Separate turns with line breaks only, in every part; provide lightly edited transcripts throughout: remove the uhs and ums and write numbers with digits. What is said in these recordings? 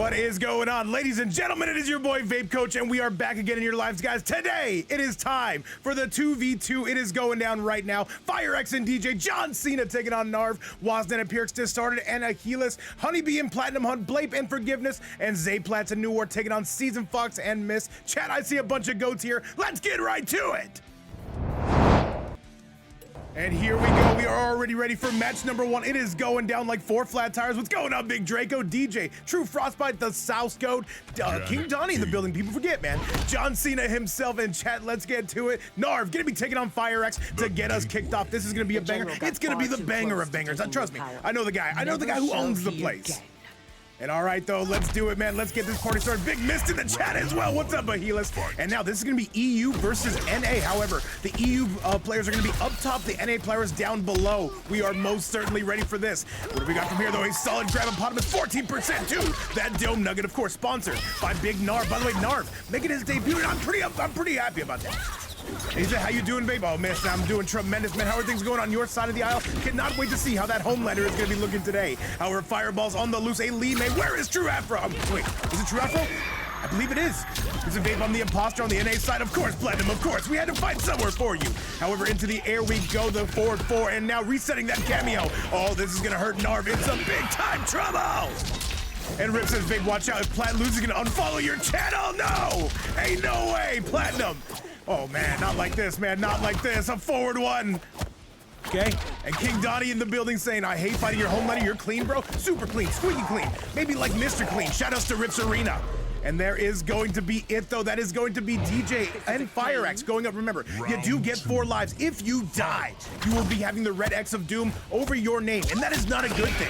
What is going on, ladies and gentlemen? It is your boy Vape Coach, and we are back again in your lives, guys. Today, it is time for the 2v2. It is going down right now. FireAxe and DJ JohnCena taking on Narv, Wasnet and FireAxe Disared, and Ahiless, Honeybee and Platinumhunt, Blappe and Forgiveness, and ZayPlatz and Noir taking on SeasonedFox and Miss. Chat, I see a bunch of goats here. Let's get right to it. And here we go. We are already ready for match number one. It is going down like 4 flat tires. What's going on, Big Draco? DJ, True Frostbite, the South Goat, King Donnie in the building. People forget, man. JohnCena himself in chat. Let's get to it. Narv gonna be taking on FireAxe to get us kicked off. This is gonna be a banger. It's gonna be the banger of bangers. Trust me. I know the guy. I know the guy who owns the place. And all right, though, let's do it, man. Let's get this party started. Big Mist in the chat as well. What's up, Ahiless? And now this is going to be EU versus NA. However, the EU players are going to be up top, the NA players down below. We are most certainly ready for this. What do we got from here, though? A solid grab eponymous, 14% too. That Dome Nugget, of course, sponsored by Big Narv. By the way, Narv making his debut, and I'm pretty happy about that. He said, how you doing, babe? Oh, man, I'm doing tremendous, man. How are things going on your side of the aisle? Cannot wait to see how that Homelander is going to be looking today. However, Fireball's on the loose. A Lee May. Where is True Afro? Wait, is it True Afro? I believe it is. There's a vape on the imposter on the NA side. Of course, Platinum, of course. We had to fight somewhere for you. However, into the air we go, the forward 4, and now resetting that cameo. Oh, this is going to hurt Narv. It's a big-time trouble. And Rip says, Big, watch out. If Plat loses, he's going to unfollow your channel. No. Ain't no way, Platinum. Oh, man, not like this, man. Not like this. A forward 1. Okay, and King Donnie in the building saying, I hate fighting your Homelander. You're clean, bro. Super clean, squeaky clean. Maybe like Mr. Clean. Shoutouts to Rip's Arena. And there is going to be it, though. That is going to be DJ and FireAxe going up. Remember, you do get 4 lives. If you die, you will be having the red X of Doom over your name, and that is not a good thing.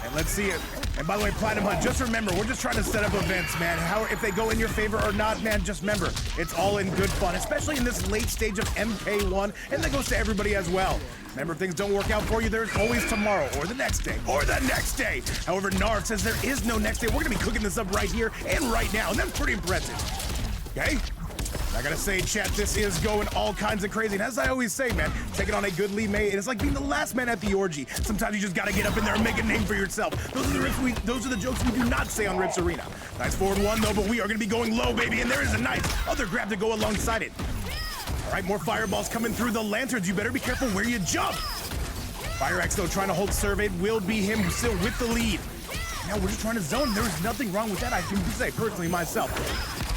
And let's see it. And by the way, Platinumhunt, just remember, we're just trying to set up events, man. How if they go in your favor or not, man, just remember, it's all in good fun, especially in this late stage of MK1, and that goes to everybody as well. Remember, if things don't work out for you, there's always tomorrow, or the next day, or the next day. However, Narv says there is no next day. We're gonna be cooking this up right here and right now, and that's pretty impressive. Okay? I gotta say, chat, this is going all kinds of crazy. And as I always say, man, taking on a good Lee May, it's like being the last man at the orgy. Sometimes you just gotta get up in there and make a name for yourself. Those are the jokes we do not say on Rip's Arena. Nice forward 1, though, but we are gonna be going low, baby, and there is a nice other grab to go alongside it. All right, more fireballs coming through the lanterns. You better be careful where you jump. FireAxe, though, trying to hold serve. It will be him still with the lead. Now we're just trying to zone. There's nothing wrong with that, I can say, personally, myself.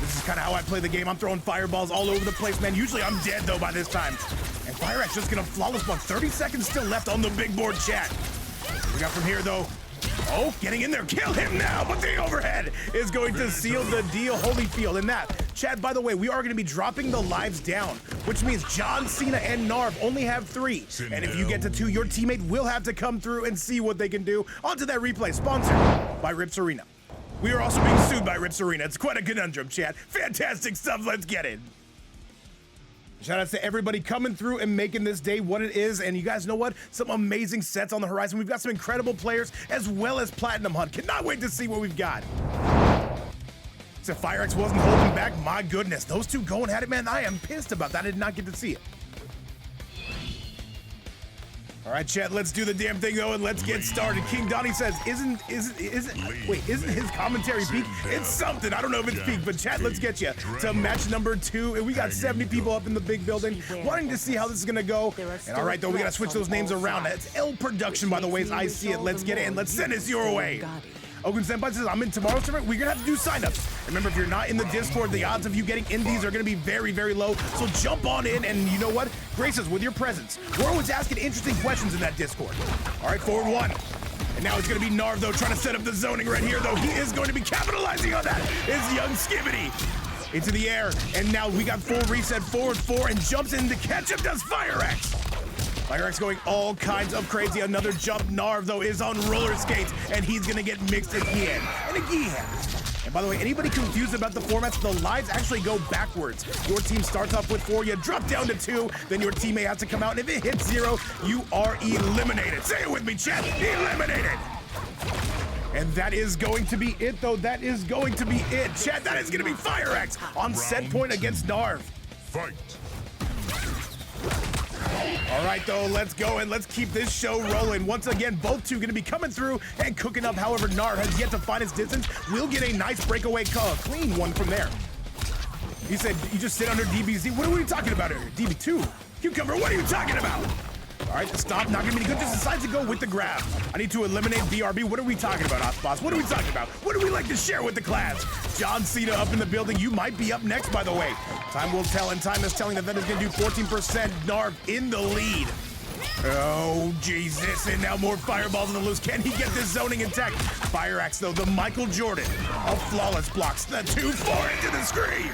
This is kind of how I play the game. I'm throwing fireballs all over the place, man. Usually I'm dead, though, by this time. And FireAxe just gonna flawless one. 30 seconds still left on the big board, chat. What we got from here, though? Oh, getting in there. Kill him now, but the overhead is going to seal the deal. Holyfield. And that, chat, by the way, we are going to be dropping the lives down, which means JohnCena and Narv only have 3. And if you get to 2, your teammate will have to come through and see what they can do. On to that replay, sponsored by Rip's Arena. We are also being sued by Rip's Arena. It's quite a conundrum, chat. Fantastic stuff. Let's get it. Shout out to everybody coming through and making this day what it is. And you guys know what? Some amazing sets on the horizon. We've got some incredible players as well as Platinumhunt. Cannot wait to see what we've got. So FireAxe wasn't holding back. My goodness, those two going at it, man. I am pissed about that. I did not get to see it. All right, chat, let's do the damn thing, though, and let's get started. King Donnie says, isn't his commentary peak? It's something. I don't know if it's peak, but chat, let's get you to match number 2. And we got 70 people up in the big building wanting to see how this is going to go. And all right, though, we got to switch those names around. It's L Production, by the way, as I see it. Let's get it, and let's send this your way. Ogun Senpai says, I'm in tomorrow's tournament. We're gonna have to do signups. Remember, if you're not in the Discord, the odds of you getting in these are gonna be very, very low. So jump on in, and you know what? Grace us with your presence. We're always asking interesting questions in that Discord. All right, forward 1. And now it's gonna be Narv, though, trying to set up the zoning right here, though. He is going to be capitalizing on that. Is young Skibbity. Into the air, and now we got full reset, forward 4, and jumps in to catch him, does FireAxe. FireAxe going all kinds of crazy. Another jump. Narv, though, is on roller skates, and he's going to get mixed again and again. And by the way, anybody confused about the formats, the lives actually go backwards. Your team starts off with 4, you drop down to 2, then your teammate has to come out, and if it hits 0, you are eliminated. Say it with me, chat. Eliminated. And that is going to be it, though. That is going to be it. Chat, that is going to be FireAxe on set point against Narv.
Fight.
All right, though, let's go and let's keep this show rolling. Once again, both two gonna be coming through and cooking up. However, Narv has yet to find his distance. We'll get a nice breakaway clean one from there. He said, you just sit under DBZ. What are we talking about here? DB2? Cucumber, what are you talking about? All right, the stop, not gonna be any good. Just decides to go with the grab. I need to eliminate BRB. What are we talking about, Boss? What are we talking about? What do we like to share with the class? JohnCena up in the building. You might be up next, by the way. Time will tell, and time is telling that is gonna do 14%. Narv in the lead. Oh, Jesus, and now more fireballs on the loose. Can he get this zoning intact? FireAxe, though, the Michael Jordan of flawless blocks. The 2-4 into the screen.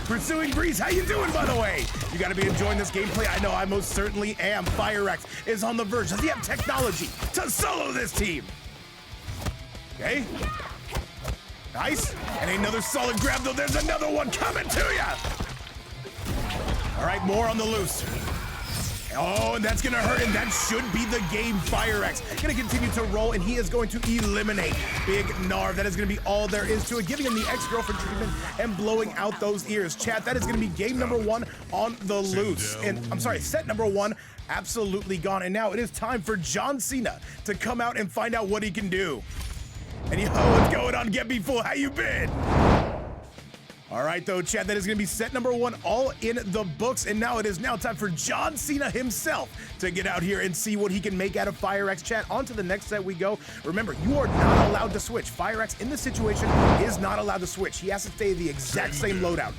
Pursuing Breeze, how you doing, by the way? You gotta be enjoying this gameplay. I know I most certainly am. FireAxe is on the verge. Does he have technology to solo this team? Okay. Nice. And another solid grab, though. There's another one coming to you. All right, more on the loose. Oh, and that's gonna hurt, and that should be the game. FireAxe gonna continue to roll, and he is going to eliminate Big Narv. That is gonna be all there is to it, giving him the ex-girlfriend treatment and blowing out those ears. Chat, that is gonna be game number 1 on the loose. And I'm sorry, set number 1 absolutely gone. And now it is time for JohnCena to come out and find out what he can do. And yo, what's going on, Get Me Full? How you been? All right, though, chat, that is going to be set number 1 all in the books. And now it is now time for JohnCena himself to get out here and see what he can make out of FireAxe. Chat, on to the next set we go. Remember, you are not allowed to switch. FireAxe in this situation is not allowed to switch. He has to stay the exact same loadout.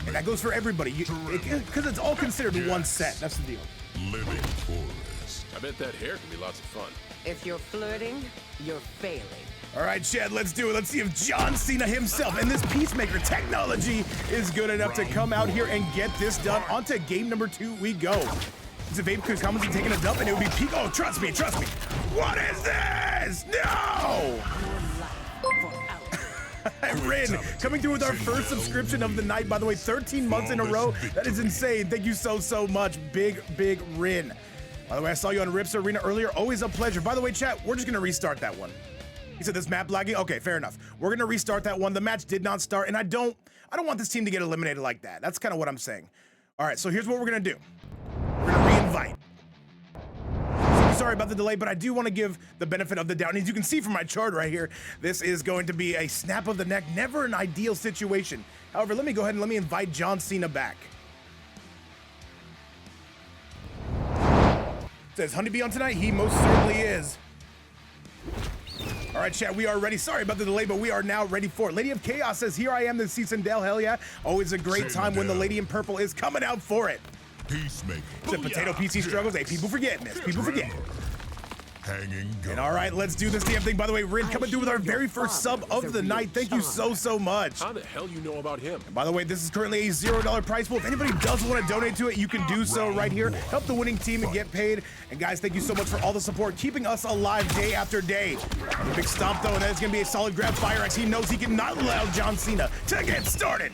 And that goes for everybody, because it's all considered one set. That's the deal.
Living forest.
I bet that hair can be lots of fun.
If you're flirting, you're failing.
All right, Chad, let's do it. Let's see if JohnCena himself and this Peacemaker technology is good enough to come out here and get this done. On to game number 2 we go. It's a vape because comments taking a dump, and it would be peak. Oh, trust me, trust me. What is this? No! Rin, coming through with our first subscription of the night. By the way, 13 months in a row. That is insane. Thank you so much. Big Rin. By the way, I saw you on Rips Arena earlier. Always a pleasure. By the way, chat, we're just going to restart that one. He said this map lagging. Okay, fair enough. We're gonna restart that one. The match did not start, and I don't want this team to get eliminated like that. That's kind of what I'm saying. All right, so here's what we're gonna do. We're gonna re-invite. Sorry about the delay, but I do want to give the benefit of the doubt. And as you can see from my chart right here, this is going to be a snap of the neck. Never an ideal situation. However, let me go ahead and let me invite JohnCena back. Says Honeybee on tonight. He most certainly is. All right, chat, we are ready. Sorry about the delay, but we are now ready for it. Lady of Chaos says, here I am, the SeasonedFox. Hell yeah. Always a great time when the Lady in Purple is coming out for it.
Peacemaker.
The Potato PC struggles. Hey, people forget, miss. People forget.
Hanging gun.
And all right, let's do this damn thing. By the way, Rin coming through with our very first sub of the night. Thank you so much.
How the hell you know about him?
And by the way, this is currently a $0 prize pool. If anybody does want to donate to it, you can do so right here. Help the winning team and get paid. And guys, thank you so much for all the support, keeping us alive day after day. A big stomp though, and that is going to be a solid grab. FireAxe, he knows he cannot allow JohnCena to get started.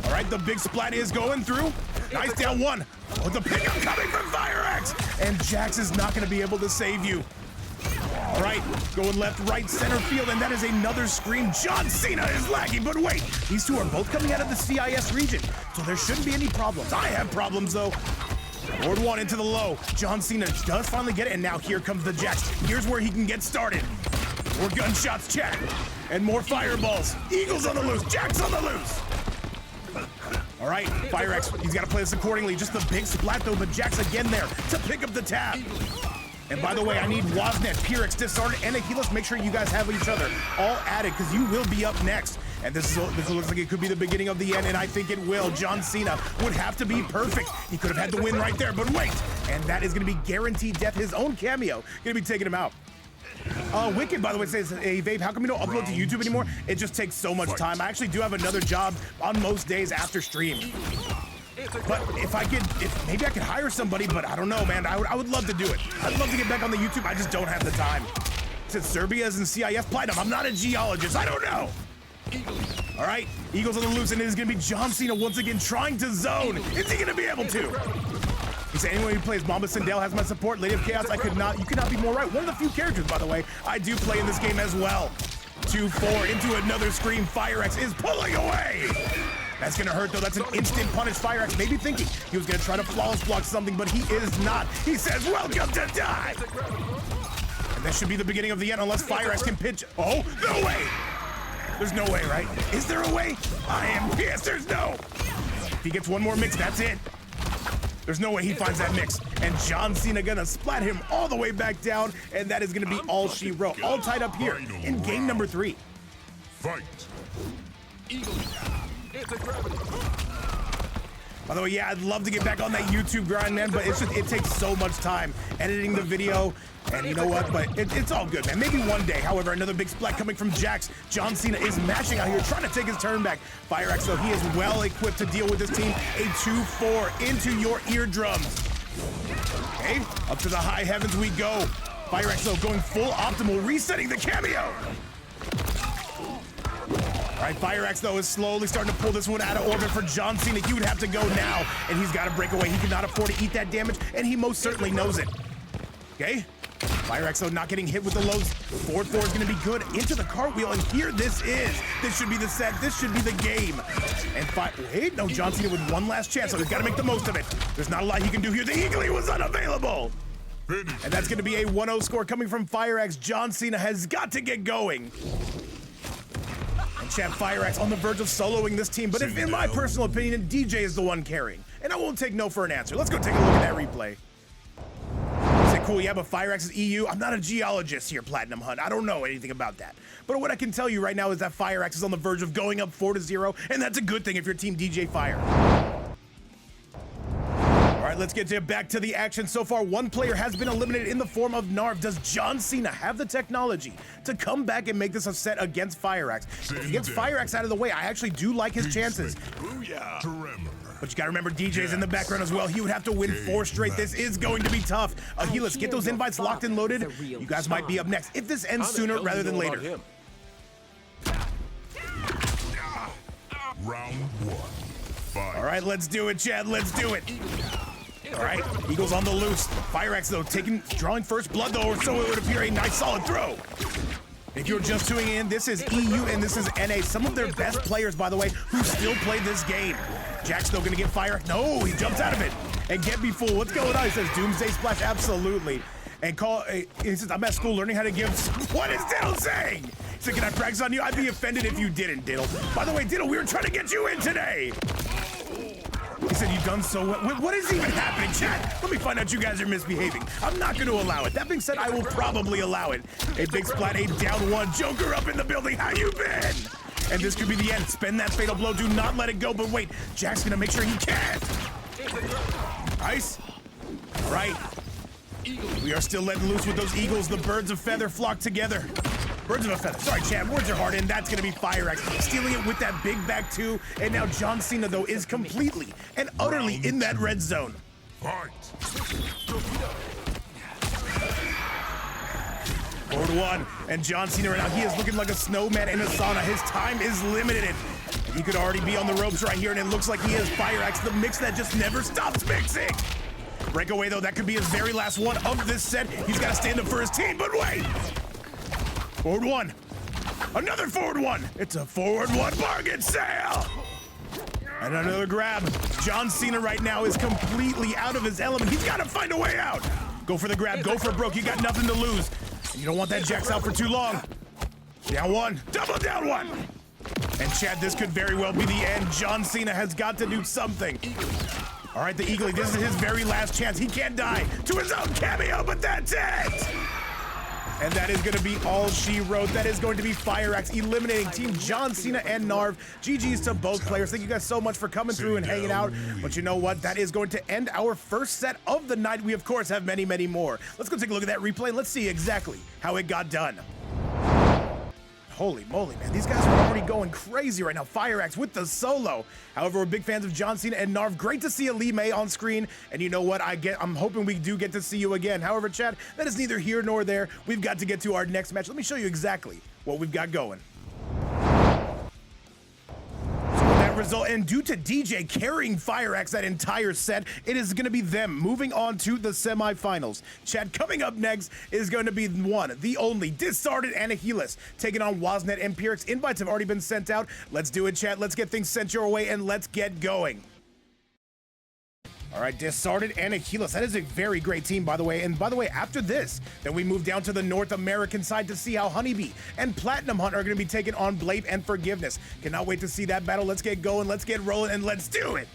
All right, the big splat is going through. Nice down one. Oh, the pickup coming from FireAxe. And Jax is not going to be able to save you. All right, going left, right, center field, and that is another scream. JohnCena is lagging, but wait, these two are both coming out of the CIS region, so there shouldn't be any problems. I have problems, though. Board 1 into the low. JohnCena does finally get it, and now here comes the Jax. Here's where he can get started. More gunshots, chat, and more fireballs. Eagles on the loose, Jax on the loose. All right, FireAxe, he's got to play this accordingly. Just the big splat, though, but Jax again there to pick up the tab. And by the way, I need Wasnet, FireAxe, Disared, and Ahiless. Make sure you guys have each other all added, because you will be up next. And this looks like it could be the beginning of the end, and I think it will. JohnCena would have to be perfect. He could have had the win right there, but wait. And that is going to be guaranteed death. His own cameo going to be taking him out. Wicked, by the way, says, hey, Vape, how come you don't upload to YouTube anymore? It just takes so much time. I actually do have another job on most days after stream. But if maybe I could hire somebody, but I don't know, man. I would love to do it. I'd love to get back on the YouTube. I just don't have the time. Since Serbia's in CIS Platinum, I'm not a geologist. I don't know. All right, Eagles on the loose, and it is going to be JohnCena once again trying to zone. Is he going to be able to? He said, anyone who plays Mamba Sindel has my support. Lady of Chaos, you could not be more right. One of the few characters, by the way, I do play in this game as well. 2-4 into another scream. FireAxe is pulling away. That's gonna hurt though. That's an instant punish. FireAxe maybe thinking he was gonna try to flawless block something, but he is not. He says, welcome to die. And that should be the beginning of the end unless FireAxe can pitch. Oh, no way. There's no way, right? Is there a way? I am pissed. There's no. If he gets one more mix, that's it. There's no way he finds that mix. And JohnCena gonna splat him all the way back down, and that is gonna be all she wrote. All tied up here in game number 3.
Fight.
By the way, yeah, I'd love to get back on that YouTube grind, man, but it takes so much time editing the video, and you know what? But it's all good, man. Maybe one day. However, another big splat coming from Jax. JohnCena is mashing out here, trying to take his turn back. FireAxe, though, he is well equipped to deal with this team. A 2-4 into your eardrums. Okay, up to the high heavens we go. FireAxe, though, going full optimal, resetting the cameo. All right, FireAxe, though, is slowly starting to pull this one out of orbit for JohnCena. He would have to go now, and he's got to break away. He cannot afford to eat that damage, and he most certainly knows it. Okay? FireAxe, though, not getting hit with the lows. Forward 4 is going to be good into the cartwheel, and here this is. This should be the set. This should be the game. And wait, no, JohnCena with one last chance, so he's got to make the most of it. There's not a lot he can do here. The Eagle was unavailable. And that's going to be a 1-0 score coming from FireAxe. JohnCena has got to get going. And chat, FireAxe on the verge of soloing this team, but if, in my personal opinion, DJ is the one carrying. And I won't take no for an answer. Let's go take a look at that replay. Say, cool, yeah, but FireAxe is EU. I'm not a geologist here, Platinumhunt. I don't know anything about that. But what I can tell you right now is that FireAxe is on the verge of going up 4-0, and that's a good thing if you're Team DJ Fire. All right, let's get back to the action. So far, one player has been eliminated in the form of Narv. Does JohnCena have the technology to come back and make this a set against FireAxe? If he gets FireAxe out of the way, I actually do like his chances. But you gotta remember, DJ's in the background as well. He would have to win 4 straight. This is going to be tough. Ahiless, get those invites locked and loaded. You guys might be up next if this ends sooner rather than later.
Round 1. Fight.
All right, let's do it, Chad. Let's do it. All right, Eagle's on the loose. FireAxe, though, drawing first blood, though, or so it would appear. A nice solid throw. If you're just tuning in, this is EU and this is NA. Some of their best players, by the way, who still play this game. Jack's still gonna get fire. No, he jumps out of it. And get me fool. What's going on? He says Doomsday Splash. Absolutely. And he says, I'm at school learning how to give. What is Diddle saying? He said, can I practice on you? I'd be offended if you didn't, Diddle. By the way, Diddle, we were trying to get you in today. He said, you've done so well. What is even happening, chat? Let me find out you guys are misbehaving. I'm not going to allow it. That being said, I will probably allow it. A big splat, a down 1. Joker up in the building. How you been? And this could be the end. Spend that fatal blow. Do not let it go. But wait, Jack's going to make sure he can't. Nice. All right. We are still letting loose with those eagles. The birds of feather flock together. Birds of a feather. Sorry, Chad. Words are hard, and that's going to be FireAxe. Stealing it with that big back, too. And now JohnCena, though, is completely and utterly in that red zone.
Fight.
Forward 1. And JohnCena right now, he is looking like a snowman in a sauna. His time is limited. He could already be on the ropes right here, and it looks like he is FireAxe, the mix that just never stops mixing. Breakaway, though, that could be his very last one of this set. He's got to stand up for his team, but wait. Forward 1. Another forward 1. It's a forward 1 bargain sale. And another grab. JohnCena right now is completely out of his element. He's got to find a way out. Go for the grab. Go for it, broke. You got nothing to lose. And you don't want that Jax out for too long. Down 1. Double down 1. And Chad, this could very well be the end. JohnCena has got to do something. All right, the Eagle, this is his very last chance. He can't die to his own cameo, but that's it. And that is going to be all she wrote. That is going to be FireAxe eliminating Team JohnCena and Narv. GG's to both players. Thank you guys so much for coming through and hanging out. But you know what? That is going to end our first set of the night. We, of course, have many, many more. Let's go take a look at that replay. Let's see exactly how it got done. Holy moly, man. These guys are already going crazy right now. FireAxe with the solo. However, we're big fans of JohnCena and Narv. Great to see Ali May on screen. And you know what? I'm hoping we do get to see you again. However, Chad, that is neither here nor there. We've got to get to our next match. Let me show you exactly what we've got going. So with that unfortunate result, and due to DJ carrying FireAxe that entire set, it is going to be them moving on to the semifinals. Chad, coming up next is going to be one, the only, Disared and Ahiless, taking on Wasnet and FireAxe. Invites have already been sent out. Let's do it, Chad. Let's get things sent your way, and let's get going. All right, Disared and Ahiless. That is a very great team, by the way. And by the way, after this, then we move down to the North American side to see how Honeybee and Platinumhunt are going to be taking on Blappe and Forgiveness. Cannot wait to see that battle. Let's get going, let's get rolling, and let's do it.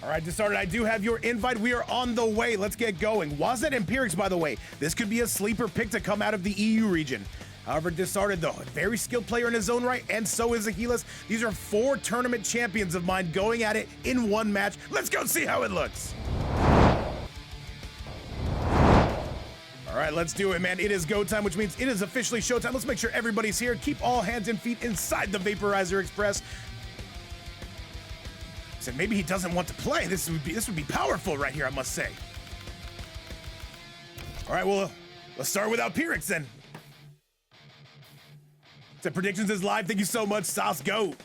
All right, Disared, I do have your invite. We are on the way. Let's get going. Wasnet and FireAxe, by the way. This could be a sleeper pick to come out of the EU region. However, Disared, though, a very skilled player in his own right, and so is Ahiless. These are 4 tournament champions of mine going at it in one match. Let's go see how it looks. All right, let's do it, man. It is go time, which means it is officially showtime. Let's make sure everybody's here. Keep all hands and feet inside the Vaporizer Express. Said maybe he doesn't want to play. This would be powerful right here, I must say. All right, well, let's start without FireAxe then. So predictions is live. Thank you so much, Sauce Goat.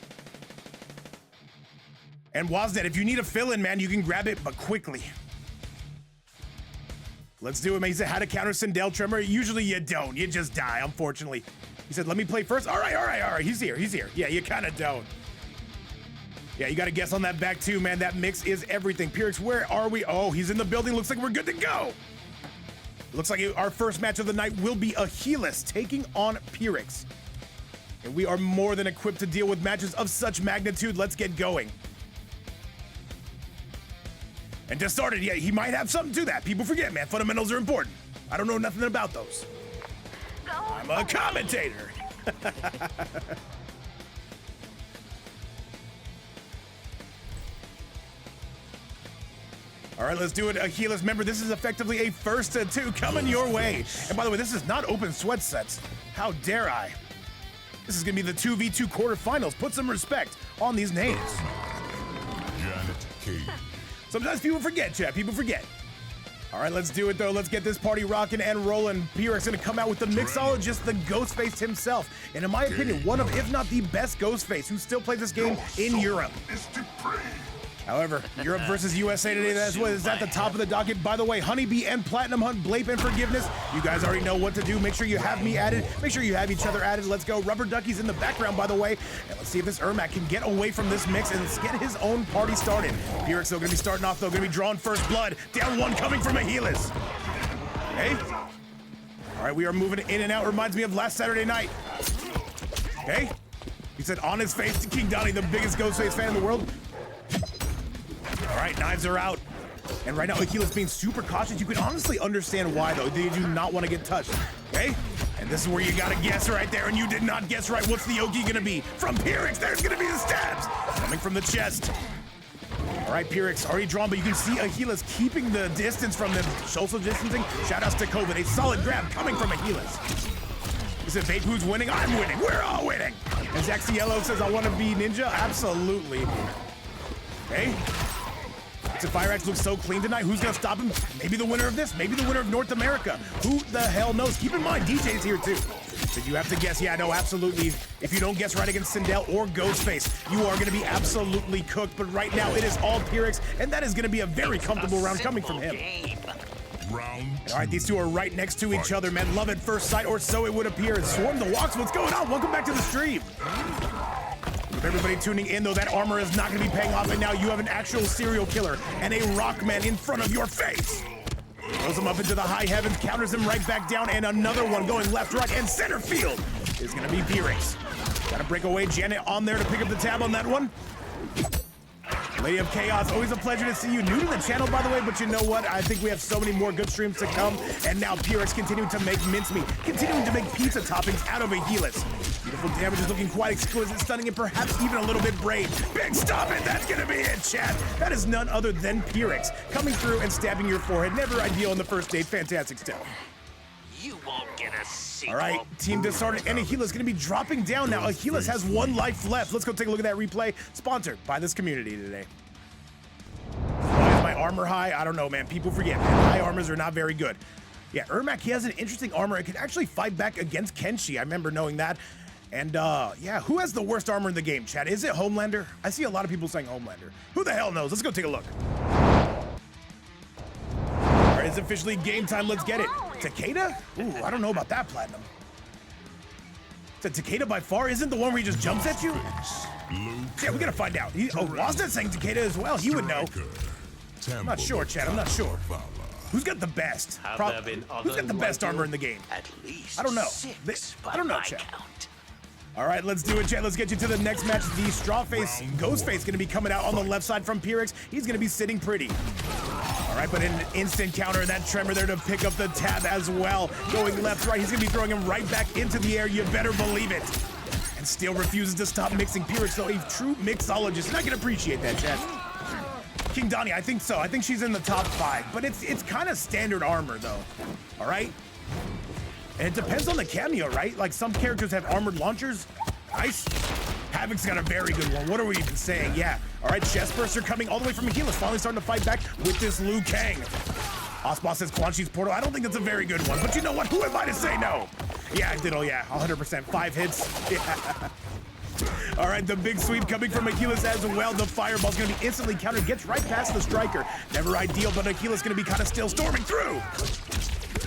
And Wasnet, if you need a fill-in, man, you can grab it, but quickly. Let's do it, man. He said how to counter Sindel Tremor. Usually you don't. You just die, unfortunately. He said, let me play first. All right. He's here. Yeah, you kind of don't. Yeah, you got to guess on that back too, man. That mix is everything. FireAxe, where are we? Oh, he's in the building. Looks like we're good to go. Looks like our first match of the night will be Ahiless taking on FireAxe. And we are more than equipped to deal with matches of such magnitude. Let's get going. And Disared, yeah, he might have something to that. People forget, man. Fundamentals are important. I don't know nothing about those. I'm a commentator. All right, let's do it. Ahiless, remember, this is effectively a first to 2 coming your way. And by the way, this is not open sweat sets. How dare I? This is going to be the 2v2 quarterfinals. Put some respect on these names. Sometimes people forget, chat. People forget. All right, let's do it, though. Let's get this party rocking and rolling. FireAxe going to come out with the mixologist, the Ghostface himself. And in my opinion, one of, if not the best Ghostface who still plays this game in Europe. However, Europe versus USA today, that's what is at the top of the docket. By the way, Honeybee and Platinumhunt, Blappe and Forgiveness, you guys already know what to do. Make sure you have me added. Make sure you have each other added. Let's go. Rubber Ducky's in the background, by the way. And let's see if this Ermac can get away from this mix and let's get his own party started. FireAxe still going to be starting off, though. Going to be drawing first blood. Down 1 coming from Ahiless. Okay. All right, we are moving in and out. Reminds me of last Saturday night. Okay. He said on his face to King Donnie, the biggest Ghostface fan in the world. All right, knives are out. And right now, Ahiless being super cautious. You can honestly understand why, though. They do not want to get touched, okay? And this is where you got to guess right there, and you did not guess right. What's the Oki going to be? From FireAxe, there's going to be the stabs. Coming from the chest. All right, FireAxe already drawn, but you can see Ahiless keeping the distance from them. Social distancing. Shoutouts to COVID. A solid grab coming from Ahiless. Is it Vape who's winning? I'm winning. We're all winning. And Zaxiello says, I want to be ninja. Absolutely. Okay. So FireAxe looks so clean tonight. Who's gonna stop him? Maybe the winner of this. Maybe the winner of North America. Who the hell knows? Keep in mind, DJ's here too. So you have to guess. Yeah, no, absolutely. If you don't guess right against Sindel or Ghostface, you are gonna be absolutely cooked. But right now, it is all FireAxe, and that is gonna be a very comfortable round coming from him. All right, these two are right next to each other, man. Love at first sight, or so it would appear. Swarm the Walks, what's going on? Welcome back to the stream. With everybody tuning in, though, that armor is not going to be paying off, and now you have an actual serial killer and a Rockman in front of your face. Throws him up into the high heavens, counters him right back down, and another one going left, right, and center field is going to be FireAxe. Got to break away. Janet on there to pick up the tab on that one. Lady of Chaos, always a pleasure to see you. New to the channel, by the way, but you know what? I think we have so many more good streams to come. And now FireAxe continuing to make mincemeat, continuing to make pizza toppings out of Ahiless. Beautiful damage is looking quite exquisite, stunning, and perhaps even a little bit brave. Big stop it! That's gonna be it, chat. That is none other than FireAxe coming through and stabbing your forehead. Never ideal on the first date. Fantastic still.
You won't get a sequel.
All right, Team Disared and Ahiless going to be dropping down now. Ahiless has 1 life left. Let's go take a look at that replay. Sponsored by this community today. Why is my armor high? I don't know, man. People forget, man. High armors are not very good. Yeah, Ermac, he has an interesting armor. It can actually fight back against Kenshi. I remember knowing that. And yeah, who has the worst armor in the game, Chad? Is it Homelander? I see a lot of people saying Homelander. Who the hell knows? Let's go take a look. All right, it's officially game time. Let's get it. Takeda? Ooh, I don't know about that, Platinum. So Takeda by far isn't the one where he just jumps at you? Yeah, we gotta find out. Wasnet saying Takeda as well. He would know. I'm not sure, Chad. I'm not sure. Who's got the best? Who's got the best armor in the game?
At least
I don't know.
6
I don't know,
by my
Chad.
count.
All right, let's do it, Chad. Let's get you to the next match. The Strawface Ghostface gonna be coming out on the left side from FireAxe. He's gonna be sitting pretty. All right, but in an instant counter, that Tremor there to pick up the tab as well. Going left, right, he's gonna be throwing him right back into the air. You better believe it. And still refuses to stop mixing. FireAxe, though, a true mixologist. And I can appreciate that, Chad. King Donnie, I think so. I think she's in the top 5, but it's kind of standard armor, though. All right? And it depends on the cameo, right? Like, some characters have armored launchers. Nice. Havoc's got a very good one. What are we even saying? Yeah. All right, Chestburster coming all the way from Ahiless, finally starting to fight back with this Liu Kang. Osboss says Quan Chi's Portal. I don't think that's a very good one, but you know what? Who am I to say no? Yeah, Diddle, yeah, 100%. 5 hits. Yeah. All right, the big sweep coming from Ahiless as well. The fireball's gonna be instantly countered, gets right past the striker. Never ideal, but Ahiless gonna be kind of still storming through.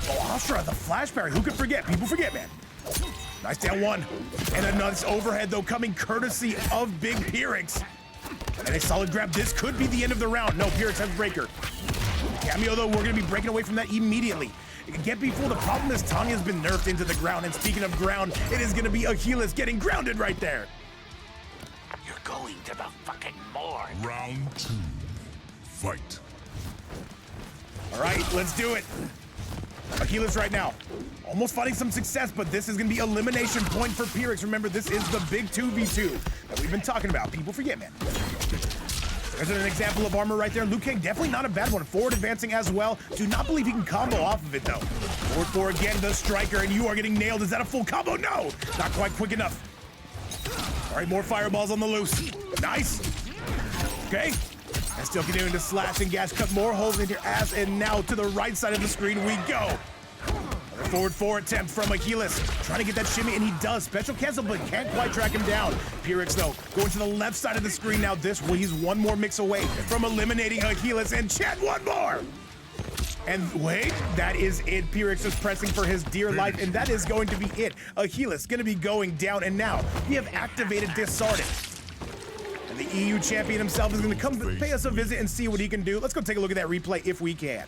Oh, Astra, the flash parry. Who could forget? People forget, man. Nice down one. And a nice overhead, though, coming courtesy of Big FireAxe. And a solid grab. This could be the end of the round. No, FireAxe has breaker. Cameo, though, we're gonna be breaking away from that immediately. Can't be fooled. The problem is Tanya's been nerfed into the ground. And speaking of ground, it is gonna be Ahiless getting grounded right there.
You're going to the fucking morgue.
Round 2. Fight.
All right, let's do it. Ahiless right now. Almost finding some success, but this is gonna be elimination point for FireAxe. Remember, this is the big 2v2 that we've been talking about. People forget, man. There's an example of armor right there. Liu Kang, definitely not a bad one. Forward advancing as well. Do not believe he can combo off of it, though. Forward 4 again, the striker, and you are getting nailed. Is that a full combo? No, not quite quick enough. All right, more fireballs on the loose. Nice. Okay. And still continuing to slash and gash, cut more holes in your ass, and now to the right side of the screen we go. Another forward 4 attempt from Ahiless, trying to get that shimmy, and he does. Special cancel, but can't quite track him down. FireAxe, though, going to the left side of the screen now. He's one more mix away from eliminating Ahiless, and Chad, one more! And wait, that is it. FireAxe is pressing for his dear life, and that is going to be it. Ahiless gonna be going down, and now we have activated Disared. And the EU champion himself is gonna come pay us a visit and see what he can do. Let's go take a look at that replay if we can.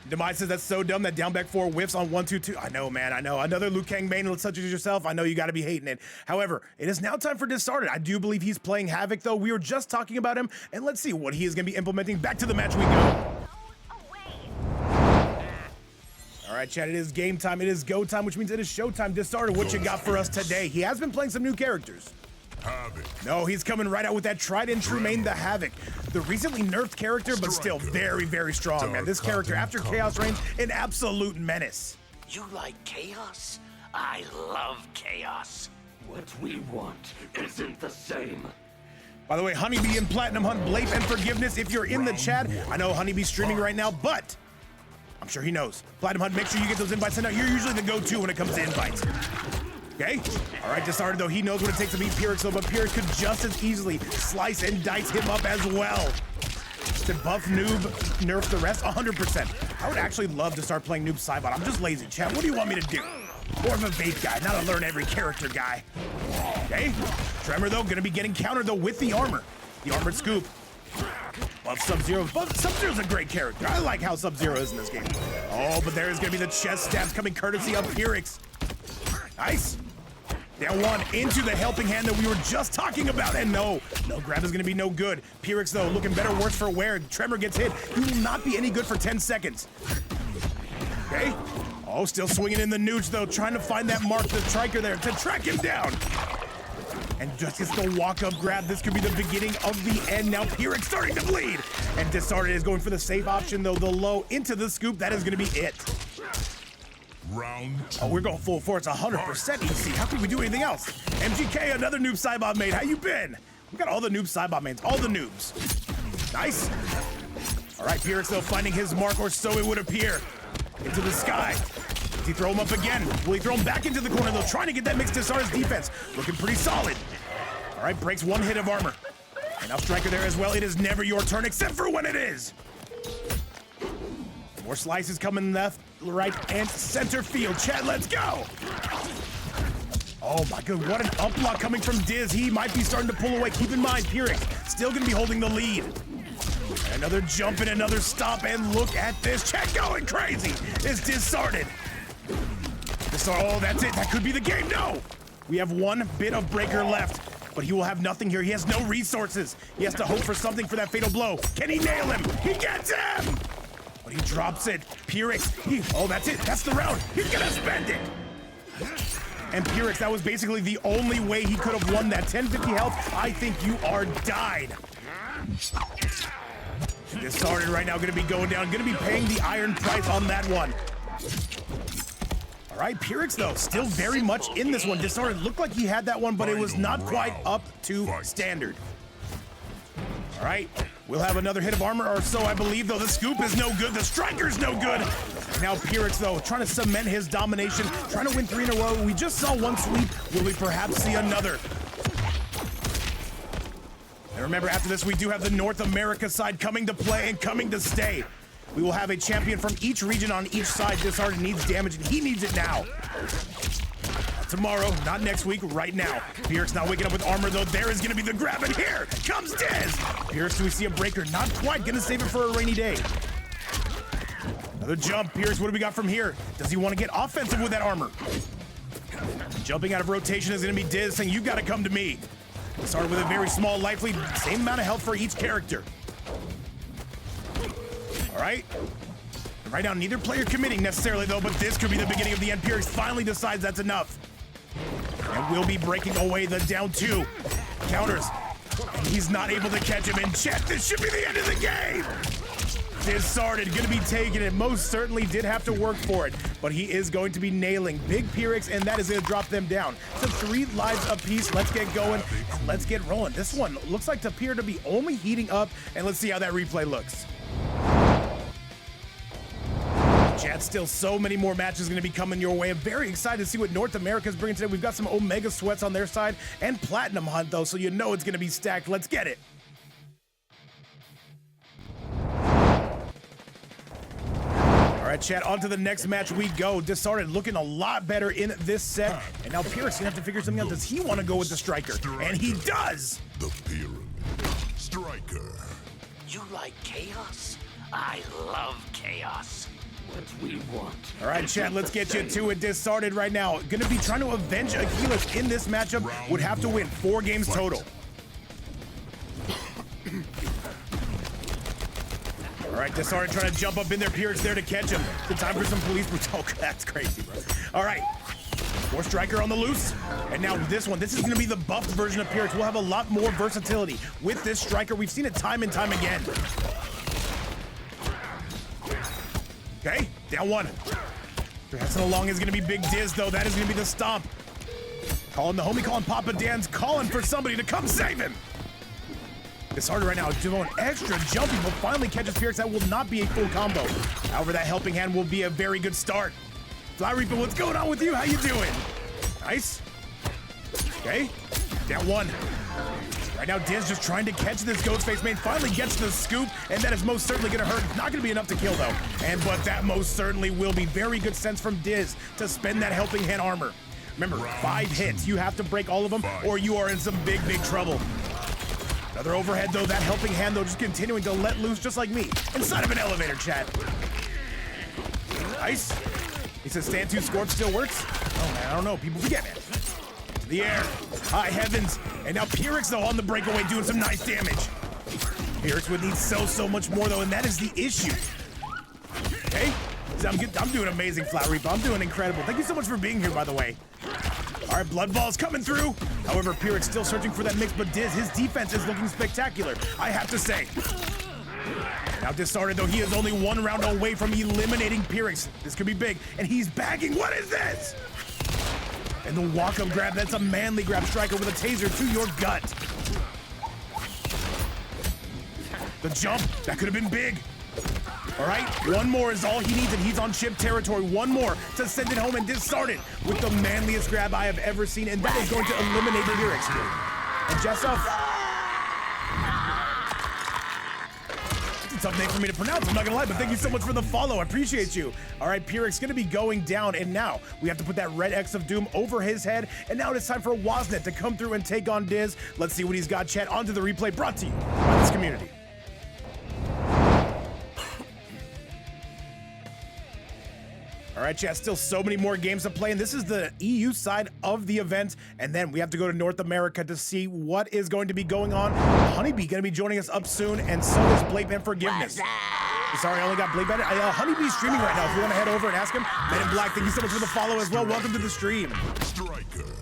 Demise says that's so dumb that down back 4 whiffs on 1-2-2. I know, man, I know. Another Liu Kang main such as yourself. I know you gotta be hating it. However, it is now time for Disared. I do believe he's playing Havoc, though. We were just talking about him, and let's see what he is gonna be implementing. Back to the match we go. All right, Chad, it is game time. It is go time, which means it is showtime. Disared, what you got for us today? He has been playing some new characters.
Havoc.
No, he's coming right out with that tried and true main, the Havoc. The recently nerfed character, but still very, very strong, man. This character, after Chaos Reigns, an absolute menace.
You like chaos? I love chaos.
What we want isn't the same.
By the way, Honeybee and Platinumhunt, Blappe and Forgiveness, if you're in the chat. I know Honeybee's streaming right now, but I'm sure he knows. Platinumhunt, make sure you get those invites sent out. You're usually the go-to when it comes to invites. Okay? All right, Disared, though, he knows what it takes to beat FireAxe, though, but FireAxe could just as easily slice and dice him up as well. Did buff Noob nerf the rest? 100%. I would actually love to start playing Noob Cybot. I'm just lazy, chat. What do you want me to do? More of a bait guy, not a learn every character guy. Okay? Tremor, though, gonna be getting countered, though, with the armor. The armored scoop. Love Sub-Zero. Sub-Zero's a great character. I like how Sub-Zero is in this game. Oh, but there is gonna be the chest stabs coming courtesy of FireAxe. Nice. Down one into the helping hand that we were just talking about, and no grab is gonna be no good. FireAxe, though, looking better, worse for wear. Tremor gets hit. He will not be any good for 10 seconds. Okay. Oh, still swinging in the nooch, though, trying to find that mark, the striker there, to track him down. And just gets the walk-up grab. This could be the beginning of the end. Now FireAxe starting to bleed. And Disared is going for the safe option, though, the low into the scoop. That is gonna be it.
Round 2.
Oh, we're going full force, 100% EC. How can we do anything else? MGK, another noob Cybot main. How you been? We got all the noob Cybot mains, all the noobs. Nice. All right, FireAxe, though, finding his mark, or so it would appear. Into the sky. Does he throw him up again? Will he throw him back into the corner, though? Trying to get that mix to start his defense. Looking pretty solid. All right, breaks one hit of armor. And now Striker there as well. It is never your turn, except for when it is. More slices coming left, right, and center field. Chat, let's go. Oh my god, what an up block coming from Diz. He might be starting to pull away. Keep in mind, FireAxe still gonna be holding the lead. Another jump and another stop, and look at this. Chat going crazy. It's Disared. Oh, that's it. That could be the game. No! We have one bit of breaker left, but he will have nothing here. He has no resources. He has to hope for something for that fatal blow. Can he nail him? He gets him! But he drops it. FireAxe, oh, that's it. That's the round. He's gonna spend it. And FireAxe, that was basically the only way he could have won that. 1050 health. I think you are died. Disared right now, gonna be going down. Gonna be paying the iron price on that one. All right, FireAxe, though, still very much in this one. Disared looked like he had that one, but it was not quite up to standard. All right, we'll have another hit of armor or so, I believe, though. The scoop is no good. The striker's no good. Now FireAxe, though, trying to cement his domination, trying to win 3 in a row. We just saw one sweep. Will we perhaps see another? And remember, after this, we do have the North America side coming to play and coming to stay. We will have a champion from each region on each side. Disared needs damage, and he needs it now. Not tomorrow, not next week, right now. FireAxe not waking up with armor, though. There is going to be the grab, and here comes Diz. FireAxe, do we see a breaker? Not quite. Going to save it for a rainy day. Another jump. FireAxe, what do we got from here? Does he want to get offensive with that armor? Jumping out of rotation is going to be Diz saying, you got to come to me. Started with a very small life lead, same amount of health for each character. All right. Right now, neither player committing necessarily, though, but this could be the beginning of the end. FireAxe finally decides that's enough. And we'll be breaking away the down 2. Counters. And he's not able to catch him in chat. This should be the end of the game. Disared, gonna be taking it. Most certainly did have to work for it, but he is going to be nailing big FireAxe, and that is gonna drop them down to 3 lives apiece. Let's get going and let's get rolling. This one looks like to appear to be only heating up, and let's see how that replay looks. Chat, still so many more matches going to be coming your way. I'm very excited to see what North America's bringing today. We've got some Omega Sweats on their side and Platinumhunt, though, so you know it's going to be stacked. Let's get it. All right, chat, on to the next match we go. Disared looking a lot better in this set. And now FireAxe going to have to figure something out. Does he want to go with the striker? And he does!
The pyramid. Striker.
You like chaos? I love chaos.
What we want.
All right, chat, let's get you to it. Disared right now. Gonna be trying to avenge Ahiless in this matchup. Would have to win 4 games total. All right, Disared trying to jump up in there. FireAxe there to catch him. Good time for some police brutality. That's crazy, bro. All right. More striker on the loose. And now this one. This is going to be the buffed version of FireAxe. We'll have a lot more versatility with this striker. We've seen it time and time again. Okay, down 1. Passing along is going to be Big Diz, though. That is going to be the stomp. Calling the homie, calling Papa Dan's, calling for somebody to come save him. Disared right now, doing extra jumping, but finally catches FireAxe. That will not be a full combo. However, that helping hand will be a very good start. Fly Reaper, what's going on with you? How you doing? Nice. Okay, down 1. Right now, Diz just trying to catch this Ghostface main. Finally gets the scoop, and that is most certainly going to hurt. Not going to be enough to kill, though. But that most certainly will be very good sense from Diz to spend that helping hand armor. Remember, 5 hits. You have to break all of them, or you are in some big, big trouble. Another overhead, though. That helping hand, though, just continuing to let loose, just like me, inside of an elevator, chat. Nice. He says stand 2 Scorch still works. Oh, man, I don't know. People forget, man. The air, high heavens, and now FireAxe, though, on the breakaway doing some nice damage. FireAxe would need so much more, though, and that is the issue. Okay, I'm doing amazing, Flat Reaper. I'm doing incredible. Thank you so much for being here, by the way. All right, Blood Ball's coming through. However, FireAxe still searching for that mix, but Diz, his defense is looking spectacular, I have to say. Now Disared, though, he is only 1 round away from eliminating FireAxe. This could be big, and he's bagging. What is this? And the walk-up grab, that's a manly grab. Striker with a taser to your gut. The jump, that could have been big. All right, one more is all he needs, and he's on chip territory. One more to send it home and Disared with the manliest grab I have ever seen, and that is going to eliminate the FireAxe here. And Jessup. It's a tough name for me to pronounce, I'm not gonna lie, but thank you so much for the follow. I appreciate you. All right, FireAxe gonna be going down, and now we have to put that red X of Doom over his head, and now it's time for Wasnet to come through and take on Diz. Let's see what he's got, chat. Onto the replay brought to you by this community. All right, chat, still so many more games to play, and this is the EU side of the event, and then we have to go to North America to see what is going to be going on. Honeybee going to be joining us up soon, and so is Blappe and Forgiveness. Sorry, I only got Blappe. Honeybee's streaming right now. If you want to head over and ask him, Men in Black, thank you so much for the follow as well. Welcome to the stream.
Striker.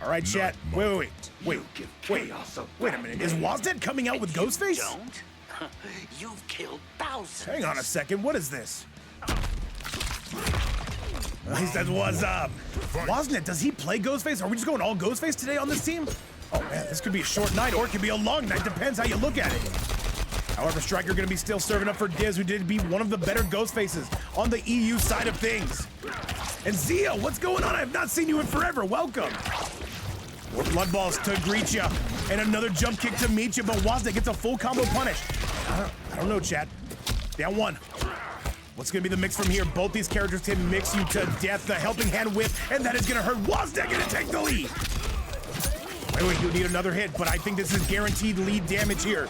All right, chat. Wait a minute. Is Wasnet coming out with Ghostface?
Don't. You've killed thousands.
Hang on a second. What is this? He says, what's up? Wasnet, does he play Ghostface? Are we just going all Ghostface today on this team? Oh man, this could be a short night or it could be a long night. Depends how you look at it. However, Striker gonna be still serving up for Diz, who did be one of the better Ghostfaces on the EU side of things. And Zia, what's going on? I have not seen you in forever. Welcome. More blood balls to greet you, and another jump kick to meet you, but Wasnet gets a full combo punish. I don't know, chat. Down one. What's gonna be the mix from here? Both these characters can mix you to death. The helping hand whip, and that is gonna hurt. Wasnet gonna take the lead. Wait, you need another hit, but I think this is guaranteed lead damage here.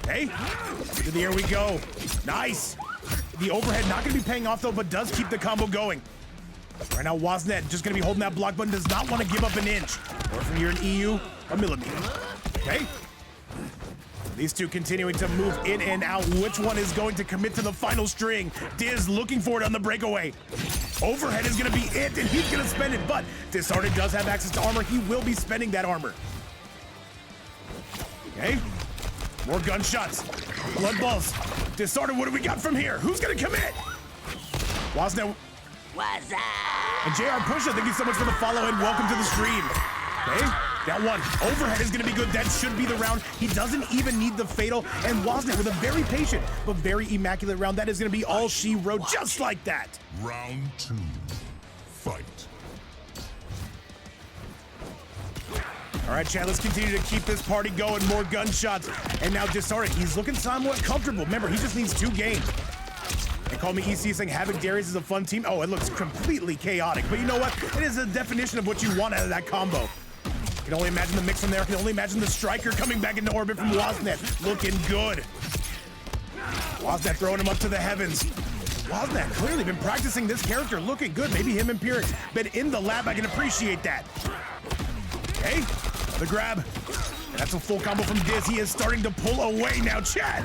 Hey, into the air we go. Nice. The overhead not gonna be paying off though, but does keep the combo going. Right now, Wasnet just gonna be holding that block button, does not want to give up an inch. Or from here in EU, a millimeter. Okay. These two continuing to move in and out. Which one is going to commit to the final string? Diz looking for it on the breakaway. Overhead is gonna be it, and he's gonna spend it, but Disared does have access to armor. He will be spending that armor. Okay. More gunshots. Blood balls. Disared, what do we got from here? Who's gonna commit? Wasnet.
What's up?
And JR Pusha, thank you so much for the follow and welcome to the stream. Okay, down one. Overhead is gonna be good. That should be the round. He doesn't even need the fatal. And Wasnet with a very patient but very immaculate round. That is gonna be all she wrote, just like that.
Round 2. Fight.
All right, chat, let's continue to keep this party going. More gunshots. And now Disared, he's looking somewhat comfortable. Remember, he just needs 2 games. And call me EC saying Havoc Darius is a fun team. Oh, it looks completely chaotic. But you know what? It is a definition of what you want out of that combo. I can only imagine the mix from there. I can only imagine the Striker coming back into orbit from Wasnet. Looking good. Wasnet throwing him up to the heavens. Wasnet clearly been practicing this character. Looking good. Maybe him and FireAxe been in the lab. I can appreciate that. Okay, the grab. And that's a full combo from Diz. He is starting to pull away now, chat.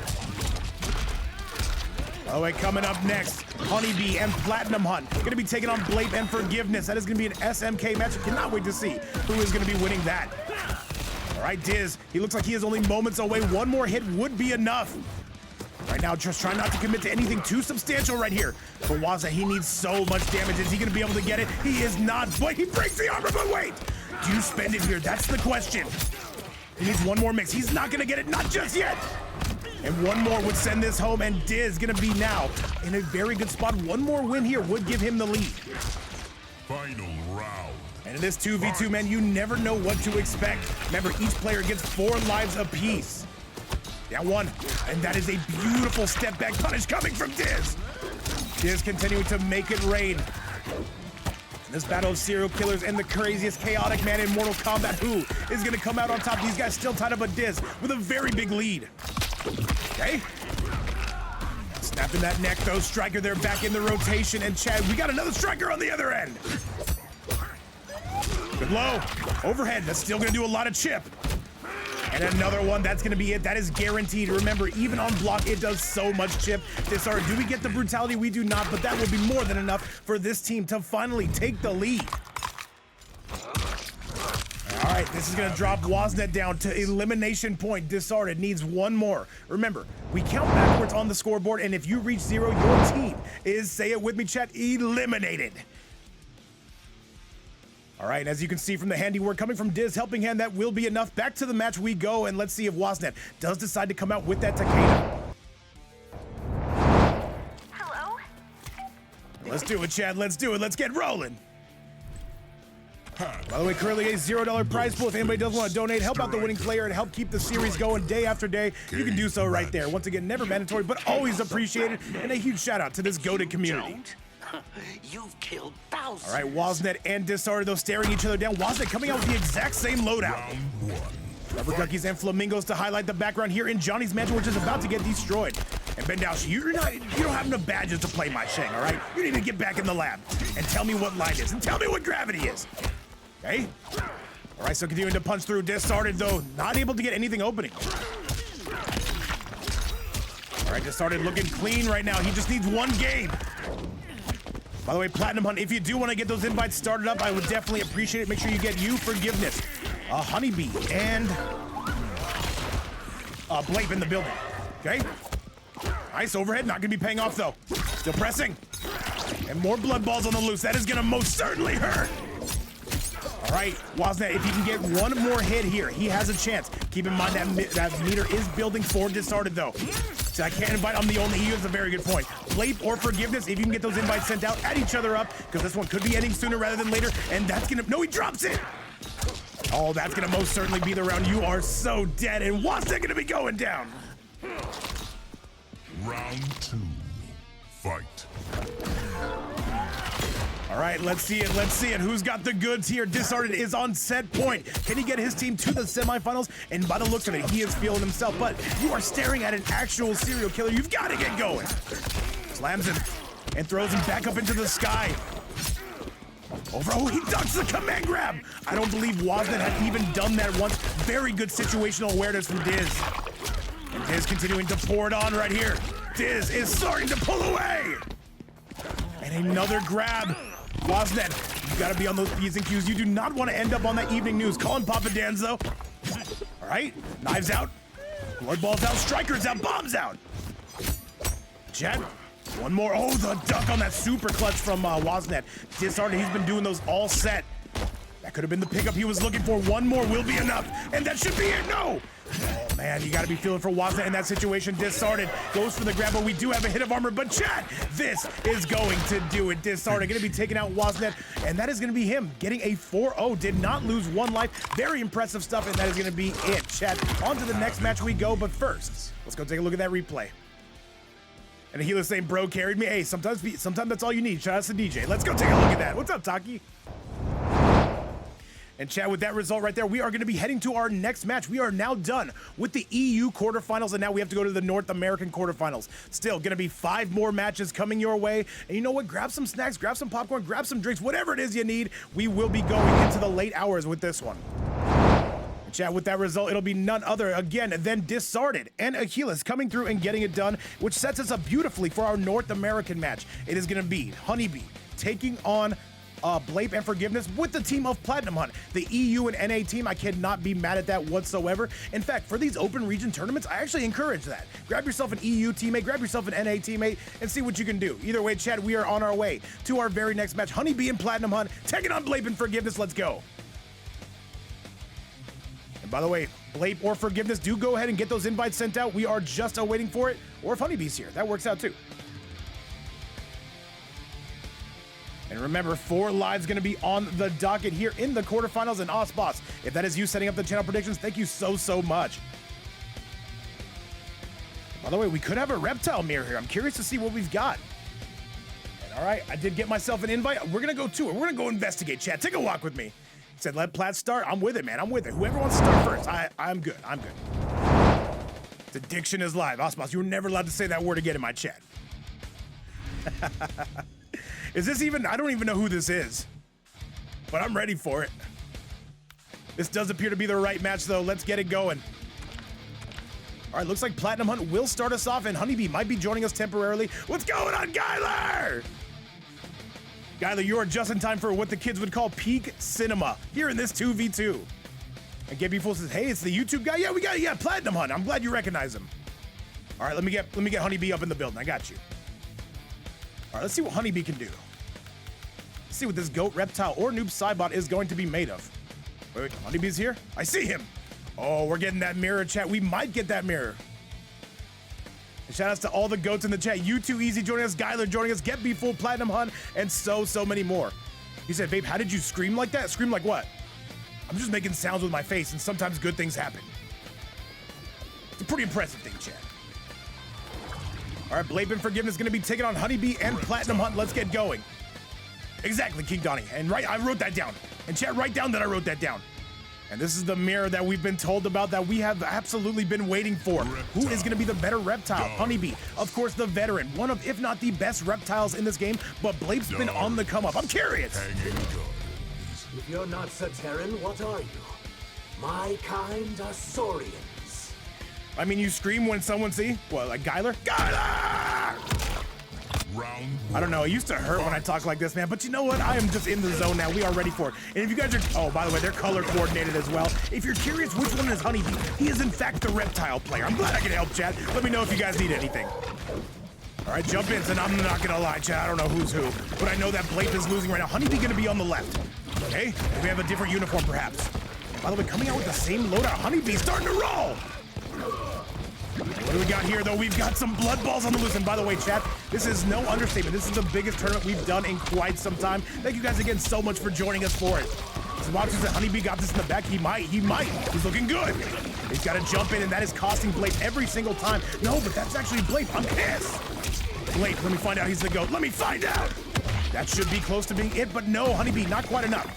Oh, wait, coming up next, Honeybee and Platinumhunt. Gonna be taking on Blappe and Forgiveness. That is gonna be an SMK match. I cannot wait to see who is gonna be winning that. All right, Diz, he looks like he is only moments away. One more hit would be enough. Right now, just trying not to commit to anything too substantial right here. For Wasnet, he needs so much damage. Is he gonna be able to get it? He is not, but he breaks the armor, but wait. Do you spend it here? That's the question. He needs one more mix. He's not gonna get it, not just yet. And one more would send this home, and Diz gonna be now in a very good spot. One more win here would give him the lead.
Final round.
And in this 2v2, man, you never know what to expect. Remember, each player gets 4 lives apiece. Yeah, one, and that is a beautiful step back punish coming from Diz. Diz continuing to make it rain. This battle of serial killers and the craziest chaotic man in Mortal Kombat. Who is gonna come out on top? These guys still tied up, but Diz with a very big lead. Okay. Snapping that neck though. Striker there back in the rotation, and Chad, we got another Striker on the other end. Good low. Overhead, that's still gonna do a lot of chip. And another one, that's gonna be it. That is guaranteed. Remember, even on block, it does so much chip. Disared, do we get the brutality? We do not, but that will be more than enough for this team to finally take the lead. All right, this is gonna drop Wasnet down to elimination point. Disared needs one more. Remember, we count backwards on the scoreboard, and if you reach 0, your team is, say it with me, chat, eliminated. All right, as you can see from the handiwork coming from Diz, helping hand, that will be enough. Back to the match we go, and let's see if Wasnet does decide to come out with that Takeda. Let's do it, Chad. Let's do it. Let's get rolling. By the way, currently a $0 prize pool. If anybody does want to donate, help out the winning player, and help keep the series going day after day, you can do so right there. Once again, never mandatory, but always appreciated. And a huge shout out to this goated community.
You've killed thousands.
All right, Wasnet and Disared, though, staring each other down. Wasnet coming out with the exact same loadout.
Round one.
Rubber duckies and flamingos to highlight the background here in Johnny's mansion, which is about to get destroyed. And Ben Dausch, you don't have enough badges to play my Shang, all right? You need to get back in the lab and tell me what light is and tell me what gravity is. Okay? All right, so continuing to punch through. Disared, though, not able to get anything opening. All right, Disared looking clean right now. He just needs one game. By the way, Platinumhunt, if you do want to get those invites started up, I would definitely appreciate it. Make sure you get Forgiveness, Honeybee, and Blappe in the building. Okay? Nice overhead, not gonna be paying off though. Still pressing. And more blood balls on the loose. That is gonna most certainly hurt. All right, Wasnet, if he can get one more hit here, he has a chance. Keep in mind that meter is building for Disared though. So I can't invite, I'm the only, he has a very good point. Blappe or Forgiveness, if you can get those invites sent out, add each other up, because this one could be ending sooner rather than later, and that's gonna, no, he drops it! Oh, that's gonna most certainly be the round. You are so dead, and Wasnet gonna be going down.
Round two. Fight.
All right, let's see it, let's see it. Who's got the goods here? Disared is on set point. Can he get his team to the semifinals? And by the looks of it, he is feeling himself, but you are staring at an actual serial killer. You've got to get going. Slams him and throws him back up into the sky. Over, oh, he ducks the command grab. I don't believe Wasnet had even done that once. Very good situational awareness from Diz. And Diz continuing to pour it on right here. Diz is starting to pull away. And another grab. Wasnet, you gotta be on those P's and Q's. You do not want to end up on that evening news. Calling Papa Dan's though. All right, knives out, blood balls out, strikers out, bombs out. Jet, one more. Oh, the duck on that super clutch from Wasnet. Disared, he's been doing those all set. That could have been the pickup he was looking for. One more will be enough, and that should be it. No. Oh man, you gotta be feeling for Wasnet in that situation. Disared goes for the grab, but we do have a hit of armor. But chat, this is going to do it. Disared gonna be taking out Wasnet, and that is gonna be him getting a 4-0. Did not lose one life. Very impressive stuff, and that is gonna be it. Chat, on to the next match we go, but first, let's go take a look at that replay. And Ahiless saying, bro carried me. Hey, sometimes that's all you need. Shout out to DJ. Let's go take a look at that. What's up, Taki? And chat, with that result right there, we are going to be heading to our next match. We are now done with the EU quarterfinals, and now we have to go to the North American quarterfinals. Still going to be 5 more matches coming your way. And you know what? Grab some snacks, grab some popcorn, grab some drinks, whatever it is you need. We will be going into the late hours with this one. And chat, with that result, it'll be none other, again, than Disared and Ahiless coming through and getting it done, which sets us up beautifully for our North American match. It is going to be Honeybee taking on Blappe and Forgiveness with the team of Platinumhunt. The EU and NA team, I cannot be mad at that whatsoever. In fact, for these open region tournaments, I actually encourage that. Grab yourself an EU teammate, grab yourself an NA teammate, and see what you can do. Either way, chat, we are on our way to our very next match. Honeybee and Platinumhunt taking on Blappe and Forgiveness. Let's go. And by the way, Blappe or Forgiveness, do go ahead and get those invites sent out. We are just awaiting for it. Or if Honeybee's here, that works out too. And remember, 4 lives going to be on the docket here in the quarterfinals. And Boss, if that is you setting up the channel predictions, thank you so much. By the way, we could have a reptile mirror here. I'm curious to see what we've got. And all right, I did get myself an invite. We're going to go to it. We're going to go investigate, chat. Take a walk with me. He said, let Platt start. I'm with it, man. I'm with it. Whoever wants to start first, I'm good. I'm good. The diction is live. Boss, you were never allowed to say that word again in my chat. Is this even, I don't even know who this is, but I'm ready for it. This does appear to be the right match though. Let's get it going. All right, looks like Platinumhunt will start us off and Honeybee might be joining us temporarily. What's going on, Gyler? Gyler, you are just in time for what the kids would call peak cinema here in this 2v2. And Gaby Fool says, hey, it's the YouTube guy. Yeah, we got it. Yeah, Platinumhunt. I'm glad you recognize him. All right, let me get Honeybee up in the building. I got you. All right, let's see what Honeybee can do. Let's see what this goat, reptile, or noob Cybot is going to be made of. Wait, Honeybee's here? I see him. Oh, we're getting that mirror, chat. We might get that mirror. And shout outs to all the goats in the chat. You too easy joining us, Guyler joining us, Get Be Full, Platinumhunt, and so many more. He said, Vape, how did you scream like that? Scream like what? I'm just making sounds with my face, and sometimes good things happen. It's a pretty impressive thing, chat. All right, Blappe and Forgiveness is going to be taking on Honeybee and Platinumhunt. Let's get going. Exactly, King Donnie. And I wrote that down. And chat, write down that I wrote that down. And this is the mirror that we've been told about that we have absolutely been waiting for. Who is going to be the better reptile? Honeybee, of course, the veteran. One of, if not the best reptiles in this game, but Blappe's been on the come up. I'm curious.
If you're not Saterran, what are you? My kind are Saurians.
I mean, you scream when someone see? What, like Guyler? Guyler!
Round
I don't know, it used to hurt when I talk like this, man, but you know what? I am just in the zone now. We are ready for it. And if you guys are, oh, by the way, they're color coordinated as well. If you're curious which one is Honeybee, he is in fact the reptile player. I'm glad I can help, chat. Let me know if you guys need anything. All right, jump in, and I'm not gonna lie, chat. I don't know who's who, but I know that Blappe is losing right now. Honeybee gonna be on the left. Okay, if we have a different uniform, perhaps. By the way, coming out with the same loadout, Honeybee starting to roll. What do we got here, though? We've got some blood balls on the loose. And by the way, chat, this is no understatement. This is the biggest tournament we've done in quite some time. Thank you guys again so much for joining us for it. Some watchers that Honeybee got this in the back. He might. He's looking good. He's got to jump in, and that is costing Blappe every single time. No, but that's actually Blappe. I'm pissed. Blappe, let me find out he's the GOAT. Let me find out. That should be close to being it, but no, Honeybee, not quite enough.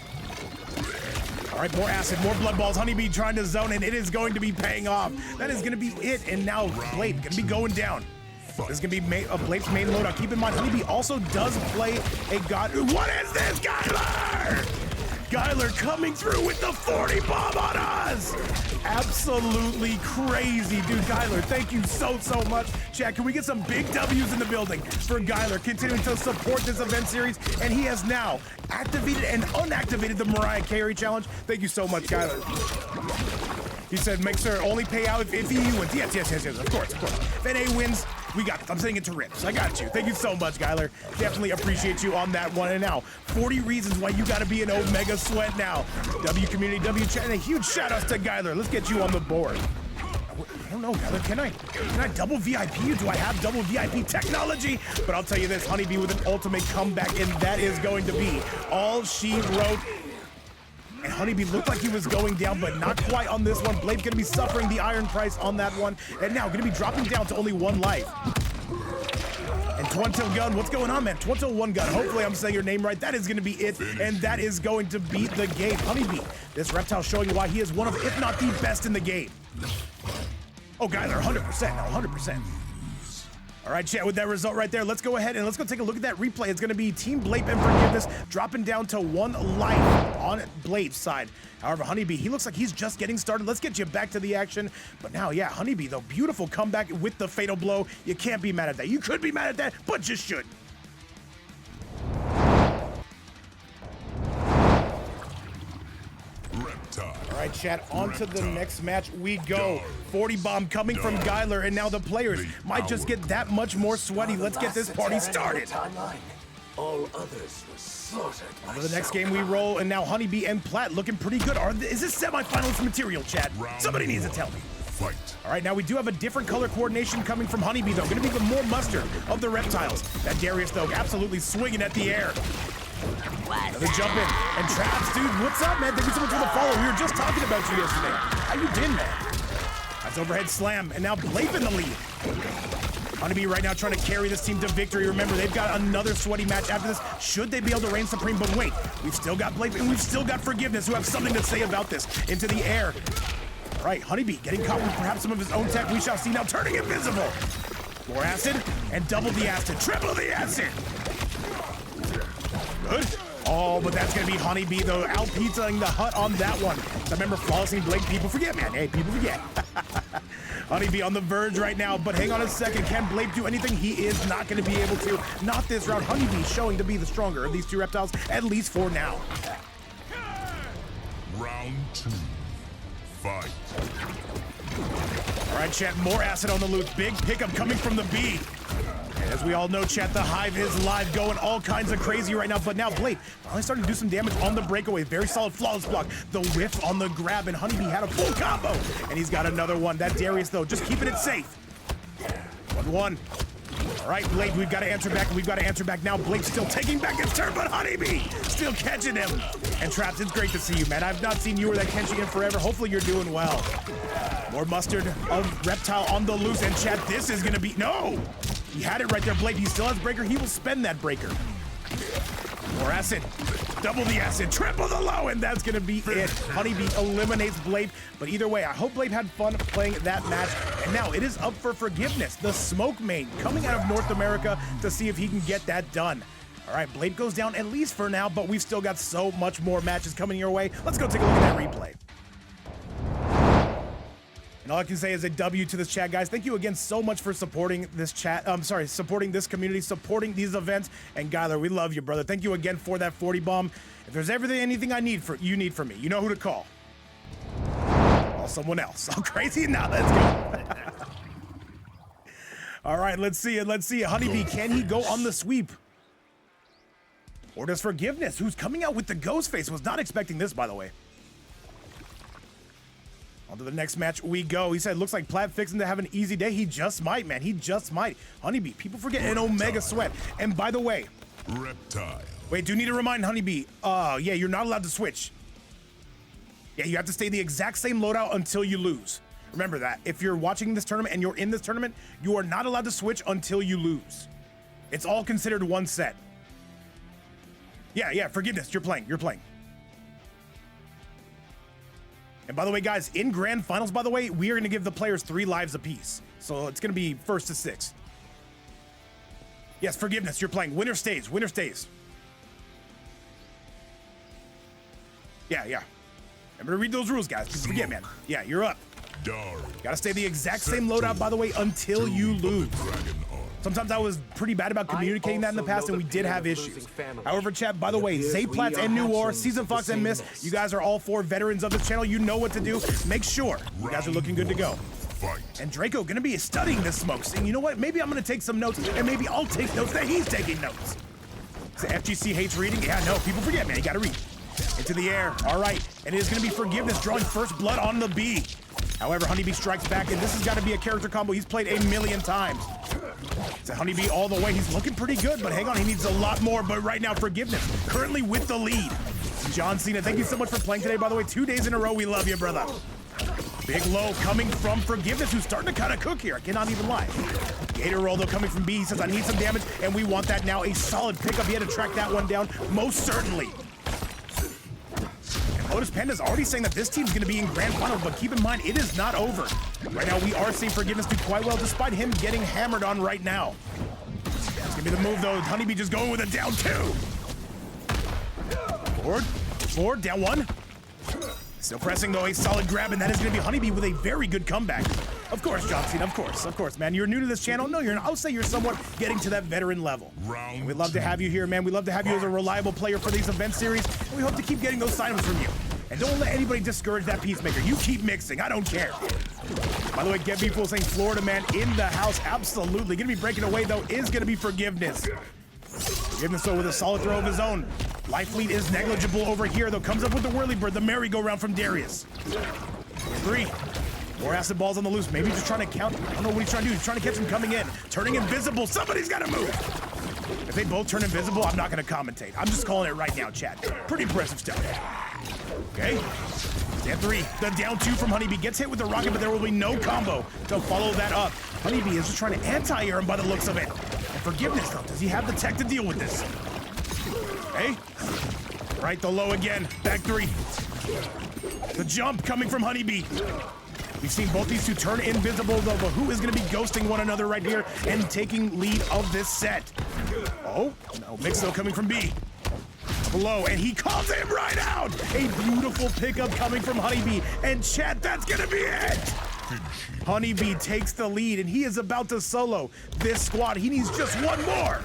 All right, more acid, more blood balls. Honeybee trying to zone, and it is going to be paying off. That is going to be it, and now Blappe going to be going down. This is going to be Blappe's main loadout. Keep in mind, Honeybee also does play a god. What is this, Guyler? Guyler coming through with the 40 bomb on us. Absolutely crazy, dude. Guyler, thank you so much. Chat, can we get some big W's in the building for Guyler, continuing to support this event series? And he has now activated and unactivated the Mariah Carey challenge. Thank you so much, Guyler. He said, make sure only pay out if he wins. Yes, of course. If NA wins, we got this. I'm sending it to Rips. I got you. Thank you so much, Guyler. Definitely appreciate you on that one. And now, 40 reasons why you got to be an Omega Sweat now. W community, W chat, and a huge shout outs to Guyler. Let's get you on the board. I don't know, Guyler. Can I double VIP you? Do I have double VIP technology? But I'll tell you this, Honeybee with an ultimate comeback, and that is going to be all she wrote. And Honeybee looked like he was going down, but not quite on this one. Blappe gonna be suffering the iron price on that one. And now gonna be dropping down to only 1 life. And Twuntil Gun, what's going on, man? Twuntil 1 Gun, hopefully I'm saying your name right. That is gonna be it, and that is going to beat the game. Honeybee, this reptile showing why he is one of, if not the best in the game. Oh, Guyler, 100%, no, 100%. All right, chat, with that result right there, let's go ahead and let's go take a look at that replay. It's going to be Team Blappe and Forgiveness dropping down to 1 life on Blappe's side. However, Honeybee, he looks like he's just getting started. Let's get you back to the action. But now, yeah, Honeybee, though, beautiful comeback with the fatal blow. You can't be mad at that. You could be mad at that, but you should. All right, chat, on to the next match we go. 40 bomb coming from Guyler, and now the players might just get that much more sweaty. Let's get this party started.
All others were slaughtered by
The next game we roll, and now Honeybee and Platt looking pretty good. Is this semifinals material, chat? Somebody needs to tell me.
Fight.
All right, now we do have a different color coordination coming from Honeybee, though. Going to be the more mustard of the reptiles. That Darius, though, absolutely swinging at the air. Another jump in. And Traps, dude, what's up, man? Thank you so much for the follow. We were just talking about you yesterday. How you been, man? That's overhead slam, and now Blappe in the lead. Honeybee right now trying to carry this team to victory. Remember, they've got another sweaty match after this. Should they be able to reign supreme? But wait, we've still got Blappe, and we've still got Forgiveness, who have something to say about this. Into the air. All right, Honeybee getting caught with perhaps some of his own tech. We shall see now, turning invisible. More acid, and double the acid. Triple the acid. Good. Oh, but that's going to be Honeybee, though, out-pizzaing the hut on that one. I remember flawlessly Blappe. People forget, man. Hey, people forget. Honeybee on the verge right now, but hang on a second. Can Blappe do anything? He is not going to be able to. Not this round. Honeybee showing to be the stronger of these two reptiles, at least for now.
Round 2. Fight.
All right, chat, more acid on the loose. Big pickup coming from the B. And as we all know, chat, the Hive is live, going all kinds of crazy right now. But now Blappe finally starting to do some damage on the breakaway. Very solid flawless block. The whiff on the grab, and Honeybee had a full combo. And he's got another one. That Darius, though, just keeping it safe. 1-1. All right, Blade, we've got to answer back. We've got to answer back now. Blade still taking back his turn, but Honeybee still catching him. And Traps, it's great to see you, man. I've not seen you or that Kenshin in forever. Hopefully you're doing well. More mustard of Reptile on the loose, and chat, this is gonna be, no! He had it right there, Blade. He still has breaker. He will spend that breaker. More acid. Double the acid, triple the low, and that's gonna be it. Honeybee eliminates Blade, but either way, I hope Blade had fun playing that match. And now it is up for forgiveness. The smoke main coming out of North America to see if he can get that done. All right, Blade goes down at least for now, but we've still got so much more matches coming your way. Let's go take a look at that replay. And all I can say is a W to this chat, guys. Thank you again so much for supporting this chat. Supporting this community, supporting these events. And Gyler, we love you, brother. Thank you again for that 40 bomb. If there's anything I need you need from me, you know who to call. Call someone else. Oh, crazy? Now let's go. All right, let's see it. Let's see it. Honeybee, can he go on the sweep? Or does Forgiveness, who's coming out with the ghost face, was not expecting this, by the way. On to the next match we go. He said, looks like Platt fixing to have an easy day. He just might, man. He just might. Honeybee, people forget an Omega Sweat. And by the way,
Reptile.
Wait, do need to remind Honeybee, yeah, you're not allowed to switch. Yeah, you have to stay the exact same loadout until you lose. Remember that. If you're watching this tournament and you're in this tournament, you are not allowed to switch until you lose. It's all considered one set. Yeah, Forgiveness, you're playing. And by the way, guys, in grand finals, by the way, we are going to give the players 3 lives apiece. So it's going to be 1st to 6. Yes, Forgiveness, you're playing. Winner stays. Yeah. I'm going to read those rules, guys. Just forget, man. Yeah, you're up. Got to stay the exact same loadout, by the way, until you lose. Sometimes I was pretty bad about communicating that in the past, and we did have issues. However, chat, by the way, ZayPlatz and Noir, SeasonedFox and Miss, you guys are all 4 veterans of this channel. You know what to do. Make sure you guys are looking good to go. And Draco gonna be studying this smoke. And you know what? Maybe I'm gonna take some notes, and maybe I'll take notes that he's taking notes. So FGC hates reading. Yeah, no, people forget, man. You gotta read. Into the air. All right, and it is gonna be Forgiveness drawing first blood on the B. However, Honeybee strikes back, and this has got to be a character combo he's played a million times. It's a Honeybee all the way. He's looking pretty good, but hang on, he needs a lot more. But right now, Forgiveness currently with the lead. JohnCena, thank you so much for playing today, by the way. 2 days in a row, we love you, brother. Big low coming from Forgiveness, who's starting to kind of cook here. I cannot even lie. Gator roll, though, coming from B. He says, I need some damage, and we want that now. A solid pickup. He had to track that one down, most certainly. Lotus Panda's already saying that this team's going to be in grand finals, but keep in mind, it is not over. Right now, we are seeing Forgiveness do quite well, despite him getting hammered on right now. That's going to be the move, though. Honeybee just going with a down 2. Forward, down 1. Still pressing, though, a solid grab, and that is going to be Honeybee with a very good comeback. Of course, JohnCena, of course, man. You're new to this channel. No, you're not. I'll say you're somewhat getting to that veteran level. And we'd love to have you here, man. We'd love to have you as a reliable player for these event series, and we hope to keep getting those signups from you. And don't let anybody discourage that Peacemaker. You keep mixing. I don't care. By the way, Get People saying Florida man in the house. Absolutely. Going to be breaking away, though, is going to be Forgiveness. Forgiveness, though, with a solid throw of his own. Life lead is negligible over here, though. Comes up with the whirly-bird, the merry-go-round from Darius. 3. More acid balls on the loose. Maybe just trying to count. I don't know what he's trying to do. He's trying to catch him coming in. Turning invisible. Somebody's got to move. If they both turn invisible, I'm not going to commentate. I'm just calling it right now, chat. Pretty impressive stuff. Okay. Stand 3. The down 2 from Honeybee gets hit with the rocket, but there will be no combo to follow that up. Honeybee is just trying to anti-air him by the looks of it. And Forgiveness, though. Does he have the tech to deal with this? Okay. Right, the low again. Back 3. The jump coming from Honeybee. We've seen both these two turn invisible, though, but who is going to be ghosting one another right here and taking lead of this set? Oh, no, Mixo coming from B. Below, and he calls him right out! A beautiful pickup coming from Honeybee, and chat, that's going to be it! Honeybee takes the lead, and he is about to solo this squad. He needs just one more!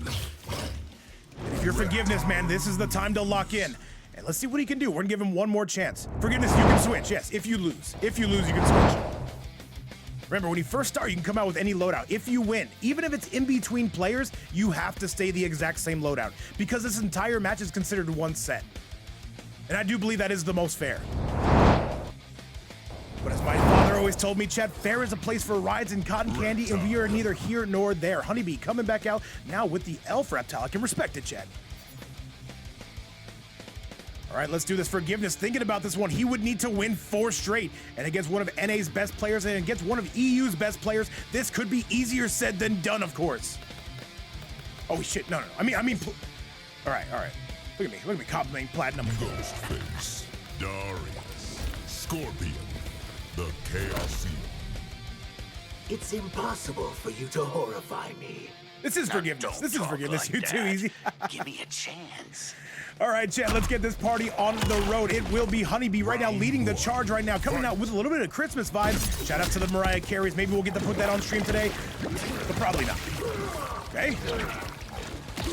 And if you're Forgiveness, man, this is the time to lock in. And let's see what he can do. We're gonna give him one more chance. Forgiveness, you can switch. Yes, if you lose. If you lose, you can switch. Remember, when you first start, you can come out with any loadout. If you win, even if it's in between players, you have to stay the exact same loadout because this entire match is considered one set. And I do believe that is the most fair. But as my father always told me, chat, fair is a place for rides and cotton candy, and we are neither here nor there. Honeybee coming back out now with the elf reptile. I can respect it, chat. All right, let's do this. Forgiveness, thinking about this one, he would need to win 4 straight. And against one of NA's best players and against one of EU's best players, this could be easier said than done, of course. Oh, shit, no. I mean, all right. Look at me complimenting Platinum.
Ghostface, Darius, Scorpion, the Chaosium.
It's impossible for you to horrify me.
This is Forgiveness. This is Forgiveness. You're too easy.
Give me a chance.
All right, chat, let's get this party on the road. It will be Honeybee right now leading the charge right now, coming out with a little bit of Christmas vibes. Shout out to the Mariah Careys. Maybe we'll get to put that on stream today, but probably not. Okay.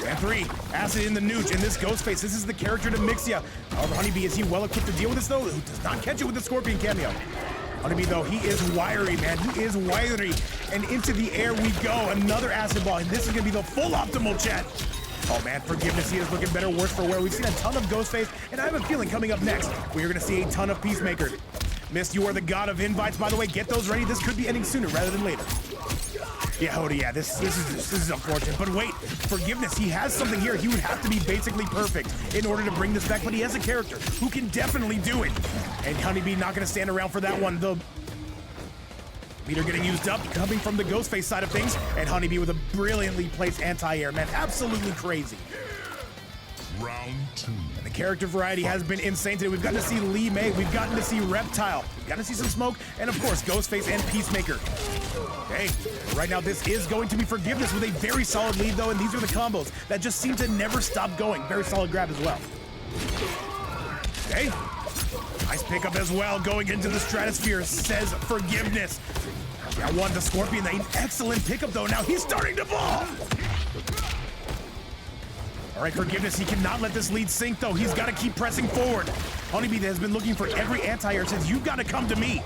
And 3, Acid in the Nooch, and this Ghostface. This is the character to mix ya. However, Honeybee, is he well equipped to deal with this though? Who does not catch it with the Scorpion cameo. Honeybee though, he is wiry, man. He is wiry. And into the air we go. Another Acid Ball, and this is gonna be the full optimal, chat. Oh man, Forgiveness, he is looking better, worse for wear. We've seen a ton of Ghostface, and I have a feeling coming up next, we are gonna see a ton of Peacemaker. Mist, you are the god of invites, by the way. Get those ready. This could be ending sooner rather than later. Yeah, Hody, yeah, this is unfortunate. But wait, Forgiveness, he has something here. He would have to be basically perfect in order to bring this back, but he has a character who can definitely do it. And Honeybee not gonna stand around for that one. The meter getting used up, coming from the Ghostface side of things, and Honeybee with a brilliantly placed anti-air, man. Absolutely crazy.
Round 2.
And the character variety has been insane today. We've gotten to see Lee May, we've gotten to see Reptile, we've gotten to see some Smoke, and of course, Ghostface and Peacemaker. Okay, right now this is going to be Forgiveness with a very solid lead though, and these are the combos that just seem to never stop going. Very solid grab as well. Okay, nice pickup as well, going into the stratosphere, says Forgiveness. Yeah, one to Scorpion, an excellent pickup though. Now he's starting to fall. All right, Forgiveness, he cannot let this lead sink though. He's got to keep pressing forward. Honeybee has been looking for every anti-air since you've got to come to me.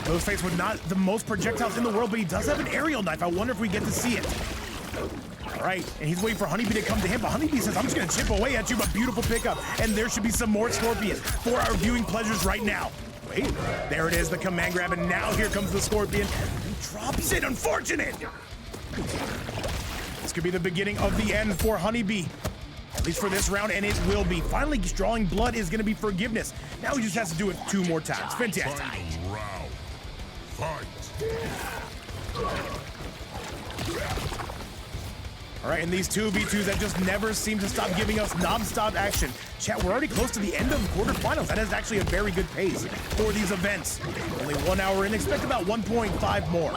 Ghostface with not the most projectiles in the world, but he does have an aerial knife. I wonder if we get to see it. All right, and he's waiting for Honeybee to come to him, but Honeybee says, I'm just gonna chip away at you, but beautiful pickup. And there should be some more Scorpion for our viewing pleasures right now. Wait, there it is, the command grab, and now here comes the Scorpion. He drops it, unfortunate. This could be the beginning of the end for Honeybee. At least for this round, and it will be. Finally, drawing blood is gonna be Forgiveness. Now he just has to do it 2 more times. Fantastic.
Final round. Fight.
All right, and these 2v2s that just never seem to stop giving us non-stop action. Chat, we're already close to the end of the quarterfinals. That is actually a very good pace for these events. Only 1 hour in, expect about 1.5 more.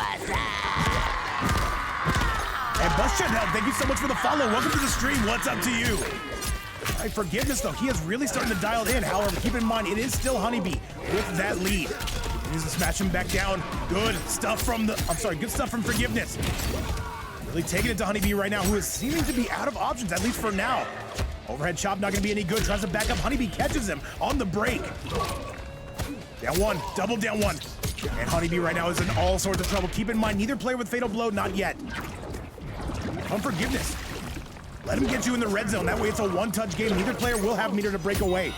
And Bus Chat Help, thank you so much for the follow. Welcome to the stream. What's up to you? All right, Forgiveness, though, he is really starting to dial it in. However, keep in mind, it is still Honeybee with that lead. He needs to smash him back down. Good stuff from good stuff from Forgiveness. Really taking it to Honeybee right now, who is seeming to be out of options, at least for now. Overhead chop not gonna be any good. Tries to back up. Honeybee catches him on the break. Down 1, double down 1. And Honeybee right now is in all sorts of trouble. Keep in mind, neither player with Fatal Blow, not yet. Unforgiveness. Let him get you in the red zone. That way it's a one-touch game. Neither player will have meter to break away.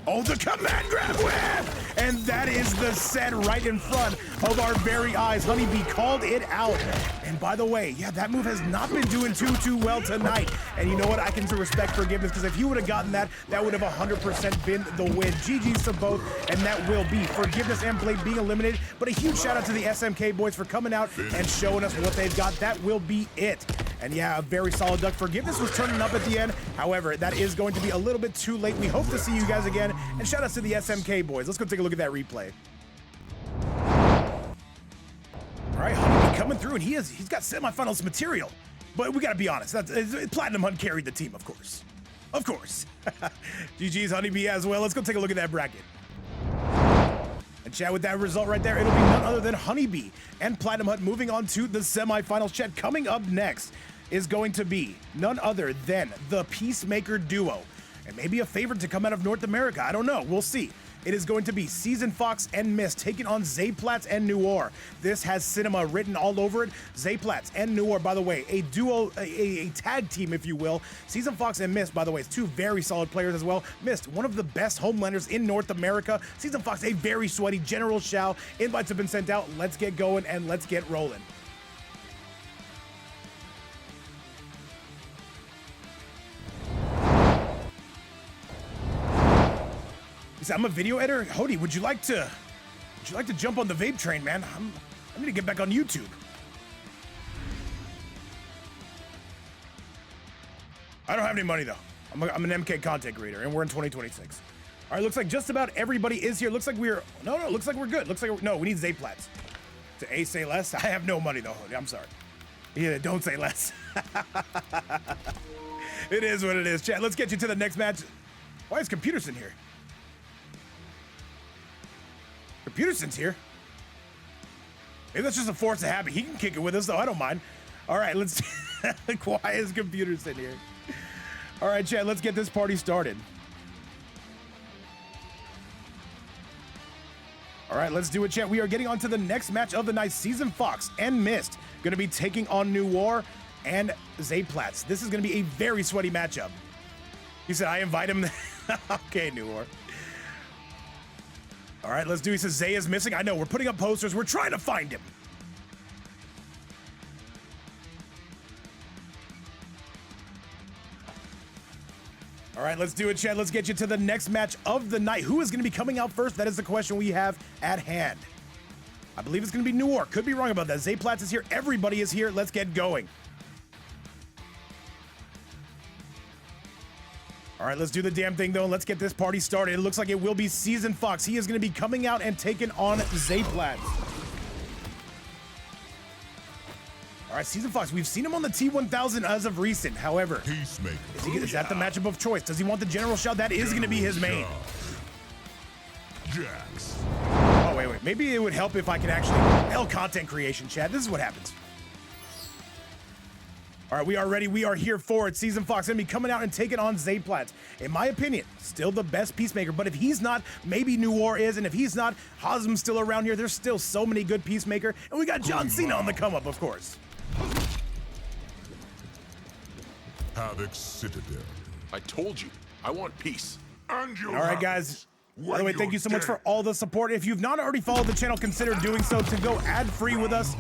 Oh, the command grab whip! And that is the set right in front of our very eyes. Honeybee called it out. And by the way, yeah, that move has not been doing too well tonight. And you know what? I can respect Forgiveness, because if he would have gotten that, that would have 100% been the win. GG's to both, and that will be Forgiveness and Blade being eliminated. But a huge shout out to the SMK boys for coming out and showing us what they've got. That will be it. And yeah, a very solid duck. Forgiveness was turning up at the end. However, that is going to be a little bit too late. We hope to see you guys again. And shout out to the SMK boys. Let's go take a look at that replay. All right, Honeybee coming through, and he's got semifinals material. But we gotta be honest, Platinumhunt carried the team, of course. Of course. GG's Honeybee as well. Let's go take a look at that bracket. And chat, with that result right there, it'll be none other than Honeybee and Platinumhunt moving on to the semifinals. Chat, coming up next is going to be none other than the Peacemaker duo. and maybe a favorite to come out of North America. I don't know. We'll see. It is going to be SeasonedFox and Mist taking on ZayPlatz and Noir. This has cinema written all over it. ZayPlatz and Noir, by the way, a duo, a tag team, if you will. SeasonedFox and Mist, by the way, is two very solid players as well. Mist, one of the best homelanders in North America. SeasonedFox, a very sweaty General Shao. Invites have been sent out. Let's get going and let's get rolling. I'm a video editor. Hody, would you like to jump on the vape train, man? I need to get back on YouTube. I don't have any money though. I'm an MK content creator, and we're in 2026. All right, looks like just about everybody is here. Looks like we're looks like we're good. Looks like no, we need ZayPlatz. To say less. I have no money though, Hody. I'm sorry. Yeah, don't say less. It is what it is. Chat. Let's get you to the next match. Why is Computerson here? Computerson's here. Maybe that's just a force of habit. He can kick it with us, though. I don't mind. All right, let's... Why is Computerson here? All right, Chad, let's get this party started. All right, let's do it, chat. We are getting on to the next match of the night. SeasonedFox and Mist going to be taking on Noir and ZayPlatz. This is going to be a very sweaty matchup. He said, I invite him. Okay, Noir. All right, let's do. He says Zay is missing. I know, we're putting up posters. We're trying to find him. All right, let's do it, Chad. Let's get you to the next match of the night. Who is going to be coming out first? That is the question we have at hand. I believe it's going to be Noir. Could be wrong about that. ZayPlatz is here. Everybody is here. Let's get going. All right, let's do the damn thing, though, and let's get this party started. It looks like it will be SeasonedFox. He is going to be coming out and taking on ZayPlatz. All right, SeasonedFox, we've seen him on the T1000 as of recent. However, is that the matchup of choice? Does he want the General Shao? That is going to be his main.
Jax.
Oh, wait. Maybe it would help if I can actually... Hell, content creation, Chad. This is what happens. All right, we are ready. We are here for it. SeasonedFox going to be coming out and taking on ZayPlatz. In my opinion, still the best Peacemaker. But if he's not, maybe Noir is. And if he's not, Hazm's still around here. There's still so many good Peacemaker. And we got JohnCena on the come-up, of course.
Havoc Citadel.
I told you, I want peace.
And you
All right, guys. By the way, thank you so much for all the support. If you've not already followed the channel, consider doing so to go ad-free with us.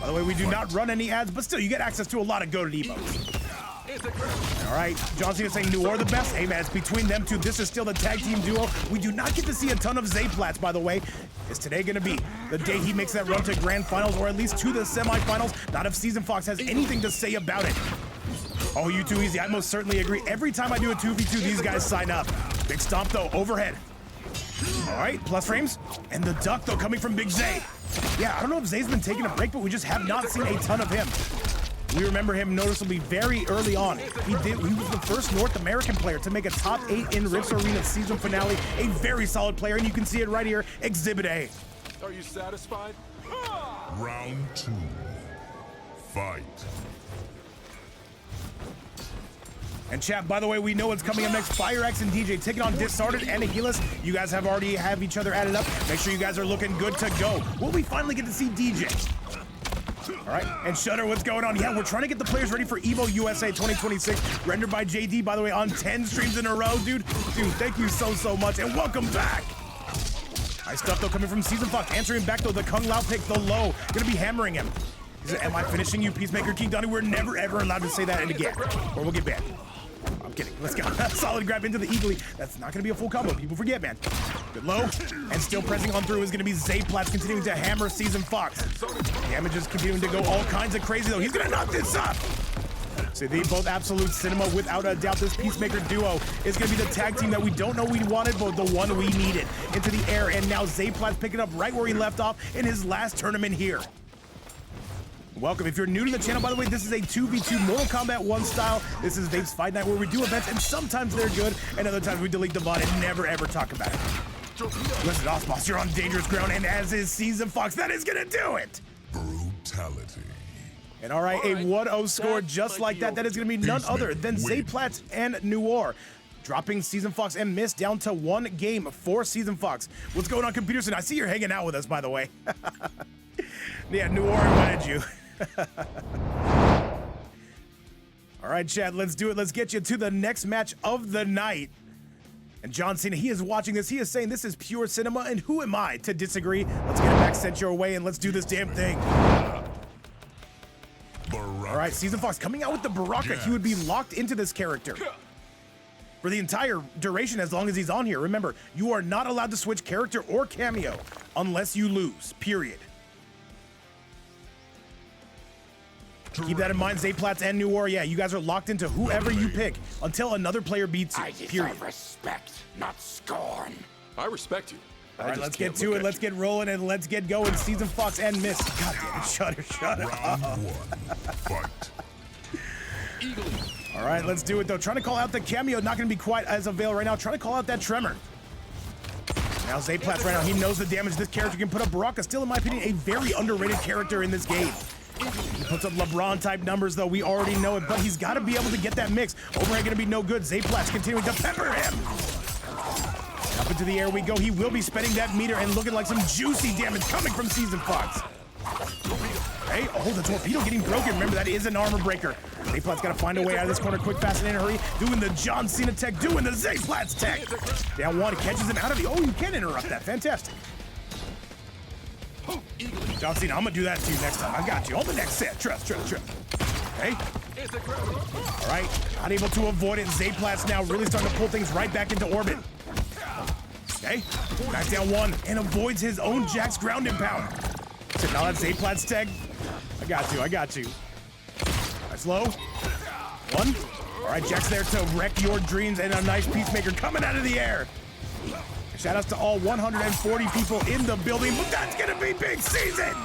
By the way, we do not run any ads, but still, you get access to a lot of goated emotes. All right, JohnCena saying Noir the best. Hey, man, it's between them two. This is still the tag team duo. We do not get to see a ton of ZayPlatz, by the way. Is today going to be the day he makes that run to grand finals, or at least to the semifinals? Not if SeasonedFox has anything to say about it. Oh, you too easy. I most certainly agree. Every time I do a 2v2, these guys sign up. Big stomp, though, overhead. All right, plus frames. And the duck, though, coming from Big Zay. Yeah, I don't know if Zay's been taking a break, but we just have not seen a ton of him. We remember him noticeably very early on. He was the first North American player to make a top 8 in Rift's Arena season finale. A very solid player, and you can see it right here, Exhibit A.
Are you satisfied?
Round 2. Fight.
And chat, by the way, we know what's coming up next. FireAxe and DJ taking on Disared and Ahiless. You guys already have each other added up. Make sure you guys are looking good to go. Will we finally get to see DJ? All right, and Shutter, what's going on? Yeah, we're trying to get the players ready for EVO USA 2026, rendered by JD, by the way, on 10 streams in a row, dude. Dude, thank you so much, and welcome back. Nice stuff, though, coming from SeasonedFox. Answering back, though, the Kung Lao pick, the low. Gonna be hammering him. He said, am I finishing you, Peacemaker King Donnie? We're never, ever allowed to say that again, or we'll get banned. I'm kidding. Let's go. Solid grab into the Eagly. That's not going to be a full combo. People forget, man. Good low. And still pressing on through is going to be ZayPlatz continuing to hammer SeasonedFox. Damage is continuing to go all kinds of crazy, though. He's going to knock this up. So they both absolute cinema. Without a doubt, this Peacemaker duo is going to be the tag team that we don't know we wanted, but the one we needed. Into the air, and now ZayPlatz picking up right where he left off in his last tournament here. Welcome. If you're new to the channel, by the way, this is a 2v2 Mortal Kombat 1 style. This is Vape's Fight Night, where we do events, and sometimes they're good, and other times we delete the VOD and never, ever talk about it. Listen, Osmos, you're on dangerous ground, and as is SeasonedFox, that is going to do it.
Brutality.
And all right, a 1-0 score just like that. That is going to be none other than ZayPlatz and Noir. dropping SeasonedFox and Mist down to 1 game for SeasonedFox. What's going on, Computerson? I see you're hanging out with us, by the way. Yeah, Noir invited you. All right, Chad, let's do it. Let's get you to the next match of the night. And JohnCena, he is watching this. He is saying this is pure cinema, and who am I to disagree? Let's get it back sent your way, and let's do this damn thing. All right, SeasonedFox coming out with the Baraka. He would be locked into this character for the entire duration as long as he's on here. Remember, you are not allowed to switch character or cameo unless you lose, period. Keep that in mind, ZayPlatz and Noir. Yeah, you guys are locked into whoever you pick until another player beats you, period.
Respect, not scorn.
I respect you.
All right, let's get to it. Let's get rolling and let's get going. SeasonedFox and Mist. God damn it, shut it.
Round 1. Fight.
All right, let's do it though. Trying to call out the cameo, not gonna be quite as available right now. Trying to call out that tremor. Now ZayPlatz right now, he knows the damage this character can put up. Baraka, still in my opinion, a very underrated character in this game. He puts up LeBron-type numbers, though. We already know it, but he's got to be able to get that mix. Overhead going to be no good. ZayPlatz continuing to pepper him. Up into the air we go. He will be spending that meter and looking like some juicy damage coming from SeasonedFox. Hey, oh, the torpedo getting broken. Remember, that is an armor breaker. ZayPlatz got to find a way out of this corner quick, fast, and in a hurry. Doing the JohnCena tech, doing the ZayPlatz tech. Down one, catches him out of the... Oh, you can interrupt that. Fantastic. JohnCena, I'm gonna do that to you next time. I got you on the next set. Trust. Okay. All right, not able to avoid it. ZayPlatz now really starting to pull things right back into orbit. Okay, back down one and avoids his own Jack's ground and pound. So now that's ZayPlatz tag. I got you. That's low. One. All right, Jack's there to wreck your dreams and a nice peacemaker coming out of the air. Shout outs to all 140 people in the building, but that's gonna be big Season!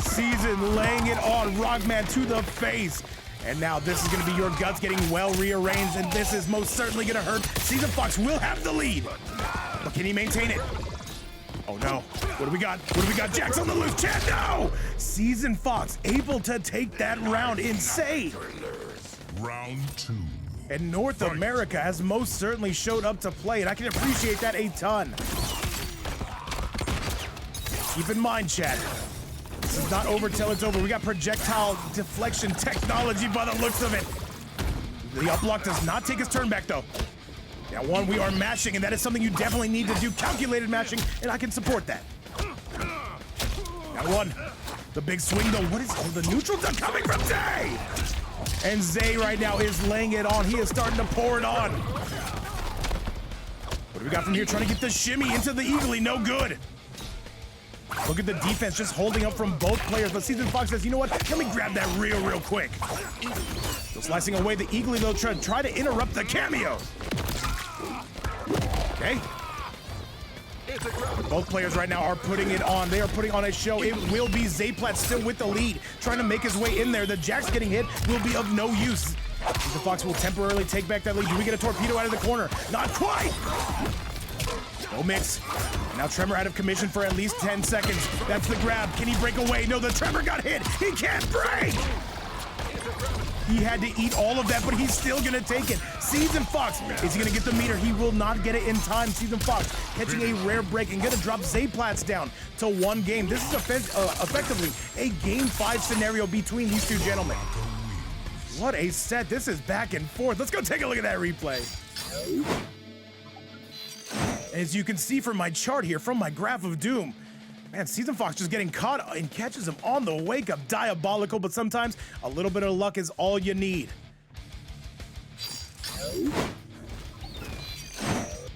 Season laying it on Rockman to the face. And now this is gonna be your guts getting well rearranged, and this is most certainly gonna hurt. SeasonedFox will have the lead. But can he maintain it? Oh no, what do we got? Jack's on the loose, Chad, no! SeasonedFox able to take that round, insane.
Round 2.
And North America has most certainly showed up to play, and I can appreciate that a ton. Keep in mind, chat, this is not over till it's over. We got projectile deflection technology by the looks of it. The up block does not take his turn back, though. Now, one, we are mashing, and that is something you definitely need to do. Calculated mashing, and I can support that. Now, one, the big swing, though. What is... Oh, the neutrals are coming from Zay! And Zay right now is laying it on. He is starting to pour it on. What do we got from here? Trying to get the shimmy into the Eagly. No good. Look at the defense just holding up from both players. But SeasonedFox says, you know what? Let me grab that real quick. Still slicing away the Eagly, though, try to interrupt the cameo. Okay. Both players right now are putting it on. They are putting on a show. It will be ZayPlatz still with the lead, trying to make his way in there. The Jack's getting hit will be of no use. SeasonedFox will temporarily take back that lead. Do we get a torpedo out of the corner? Not quite. No mix. Now Tremor out of commission for at least 10 seconds. That's the grab. Can he break away? No, the Tremor got hit. He can't break. He had to eat all of that, but he's still gonna take it. SeasonedFox, is he gonna get the meter? He will not get it in time. SeasonedFox catching a rare break and gonna drop ZayPlatz down to 1 game. This is effectively a Game 5 scenario between these two gentlemen. What a set. This is back and forth. Let's go take a look at that replay. As you can see from my chart here, from my graph of doom, man, SeasonedFox just getting caught and catches him on the wake up. Diabolical, but sometimes a little bit of luck is all you need.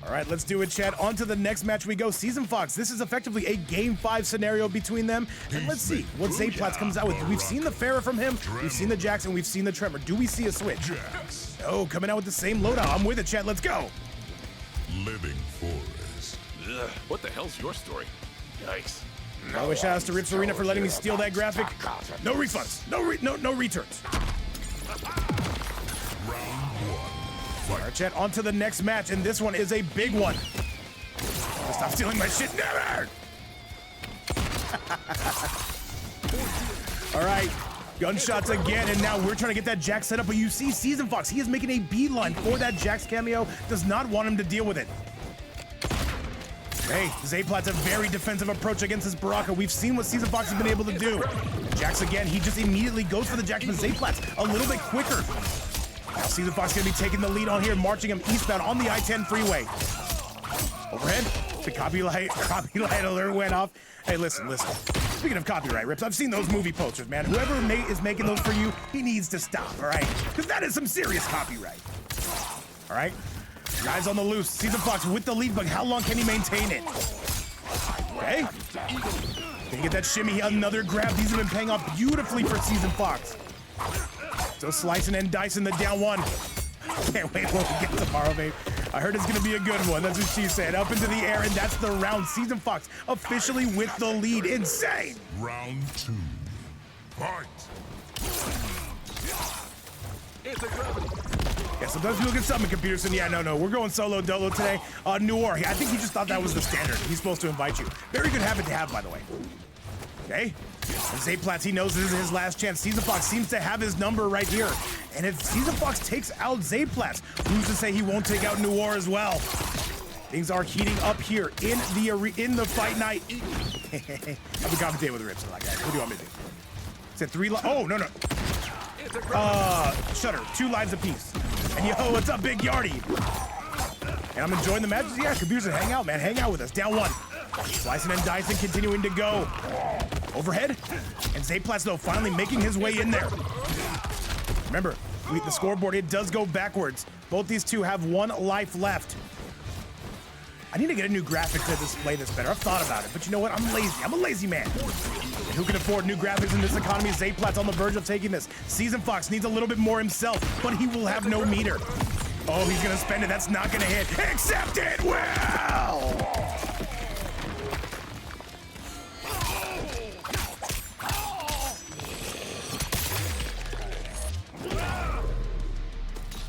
All right, let's do it, chat. On to the next match we go. SeasonedFox, this is effectively a Game 5 scenario between them. And let's see what ZayPlatz comes out with. We've seen the Farah from him, we've seen the Jackson, we've seen the Tremor. Do we see a switch? Oh, coming out with the same loadout. I'm with it, chat. Let's go.
Living forest.
Ugh, what the hell's your story? Yikes.
By the way, shout outs to Rips Arena for letting me steal that graphic. No refunds. No returns. All right, chat, on to the next match, and this one is a big one. Stop stealing my shit, never! All right, Gunshots again, and now we're trying to get that Jax set up, but you see SeasonedFox, he is making a beeline for that Jax cameo, does not want him to deal with it. Hey, ZayPlatz a very defensive approach against this Baraka. We've seen what SeasonedFox has been able to do. Jax again, he just immediately goes for the Jax, but ZayPlatz a little bit quicker. Now SeasonedFox gonna be taking the lead on here, marching him eastbound on the I-10 freeway. Overhead, the copyright alert went off. Hey, listen. Speaking of copyright rips, I've seen those movie posters, man. Whoever is making those for you, he needs to stop, all right? Because that is some serious copyright. All right? Guys on the loose. SeasonedFox with the lead, but how long can he maintain it? Okay. Can he get that shimmy? Another grab. These have been paying off beautifully for SeasonedFox. Still slicing and dicing the down one. Can't wait when we get tomorrow, babe. I heard it's gonna be a good one. That's what she said. Up into the air, and that's the round. SeasonedFox officially with the lead. Insane.
Round 2. Fight.
Yeah, sometimes people get summon computers, and yeah, no, we're going solo dolo today. Noir, I think he just thought that was the standard. He's supposed to invite you. Very good habit to have, by the way. Okay. And ZayPlatz, he knows this is his last chance. SeasonedFox seems to have his number right here. And if SeasonedFox takes out ZayPlatz, who's to say he won't take out Noir as well? Things are heating up here in the fight night. I've been commentating with Rips like that. What do you want me to do? Said 3 lives. Oh, no. Shutter, 2 lives apiece. And yo, what's up, Big Yardy? And I'm enjoying the matches. Yeah, computers, hang out, man. Hang out with us. Down 1. Slicing and dicing, continuing to go. Overhead. And ZayPlatz, though, finally making his way in there. Remember, the scoreboard, it does go backwards. Both these two have 1 life left. I need to get a new graphic to display this better. I've thought about it, but you know what? I'm lazy. I'm a lazy man. And who can afford new graphics in this economy? ZayPlatz on the verge of taking this. SeasonedFox needs a little bit more himself, but he will have no meter. Oh, he's gonna spend it. That's not gonna hit. Accept it well!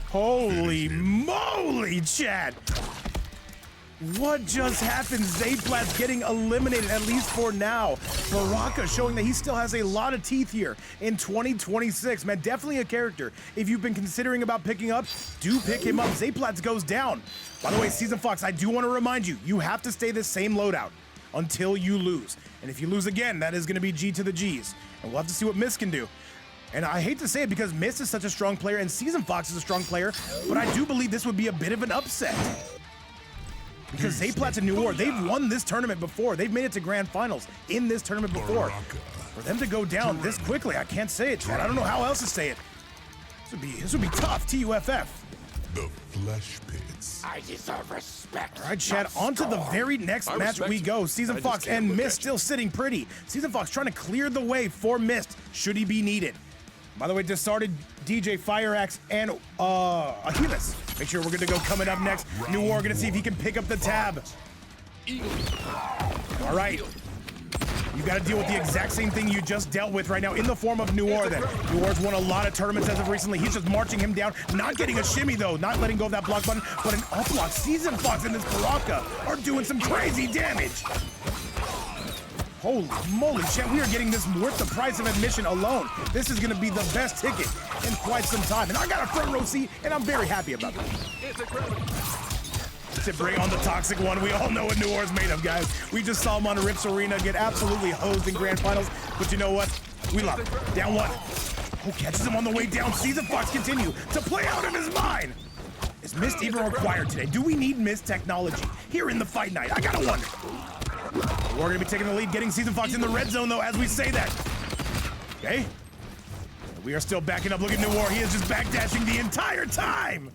Holy moly, Chad! What just happened? ZayPlatz getting eliminated, at least for now. Baraka showing that he still has a lot of teeth here in 2026. Man, definitely a character. If you've been considering about picking up, do pick him up. ZayPlatz goes down. By the way, SeasonedFox, I do want to remind you, you have to stay the same loadout until you lose. And if you lose again, that is going to be G to the G's. And we'll have to see what Mist can do. And I hate to say it because Mist is such a strong player and SeasonedFox is a strong player, but I do believe this would be a bit of an upset. Because ZayPlatz and Noir, they've won this tournament before. They've made it to grand finals in this tournament before. For them to go down this quickly, I can't say it, Chad. I don't know how else to say it. This would be tough, TUFF.
The flesh pits.
I deserve respect.
All right, Chad, on to the very next match we go. SeasonedFox and Mist still sitting pretty. SeasonedFox trying to clear the way for Mist, should he be needed. By the way, Disared, DJ, FireAxe, and Ahiless. Make sure we're good to go coming up next. Noir gonna see if he can pick up the tab. All right. You gotta deal with the exact same thing you just dealt with right now in the form of Noir then. Noir's won a lot of tournaments as of recently. He's just marching him down. Not getting a shimmy though, not letting go of that block button, but an up block. SeasonedFox and this Baraka are doing some crazy damage. Holy moly, Chet, we are getting this worth the price of admission alone. This is gonna be the best ticket in quite some time. And I got a front row seat, and I'm very happy about that. To bring on the toxic one, we all know what Noir's made of, guys. We just saw him on Rips Arena get absolutely hosed in grand finals, but you know what? We love it. Down 1. Oh, catches him on the way down. SeasonedFox continue to play out of his mind. Is Mist even required today? Do we need Mist technology here in the fight night? I gotta wonder. We're gonna be taking the lead, getting SeasonedFox in the red zone though, as we say that. Okay. We are still backing up. Look at Noir. He is just backdashing the entire time.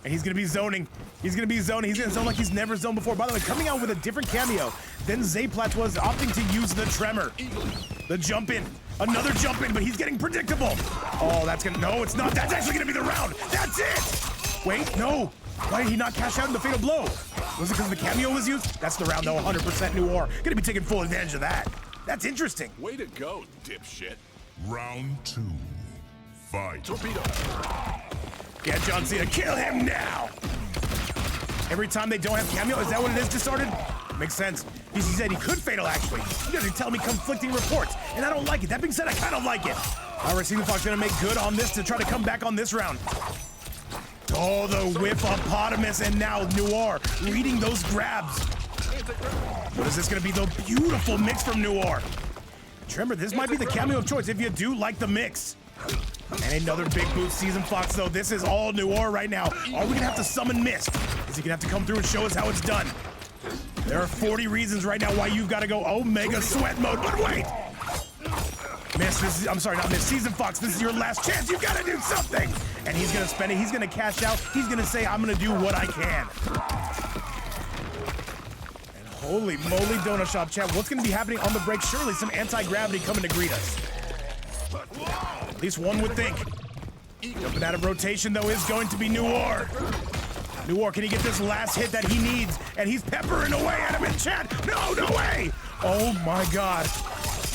And he's gonna be zoning. He's gonna zone like he's never zoned before. By the way, coming out with a different cameo than ZayPlatz was, opting to use the tremor. The jump in. Another jump in, but he's getting predictable. Oh, that's gonna, no, it's not. That's actually gonna be the round. That's it. Wait, no. Why did he not cash out in the fatal blow? Was it because the cameo was used? That's the round though, 100% Noir. Gonna be taking full advantage of that. That's interesting.
Way to go, dipshit.
Round 2. Fight.
Torpedo.
Yeah, JohnCena, kill him now! Every time they don't have cameo, is that what it is, Disared? Makes sense. He said he could fatal, actually. You guys are telling me conflicting reports, and I don't like it. That being said, I kind of like it. However, SeasonedFox gonna make good on this to try to come back on this round. Oh, the whip-opotamus, and now Noir reading those grabs. What is this gonna be? The beautiful mix from Noir. Remember, this might be the cameo of choice if you do like the mix. And another big boost, SeasonedFox, though. This is all Noir right now. Are we gonna have to summon Mist? Is he gonna have to come through and show us how it's done? There are 40 reasons right now why you've got to go Omega Sweat mode, but wait! Mist, this is, I'm sorry, not Mist, SeasonedFox, this is your last chance, you've got to do something! And he's gonna spend it, he's gonna cash out, he's gonna say, I'm gonna do what I can. And holy moly, Donut Shop chat, what's gonna be happening on the break? Surely some anti-gravity coming to greet us. At least one would think. Jumping out of rotation, though, is going to be Noir. Noir, can he get this last hit that he needs? And he's peppering away at him in chat. No, no way! Oh my God.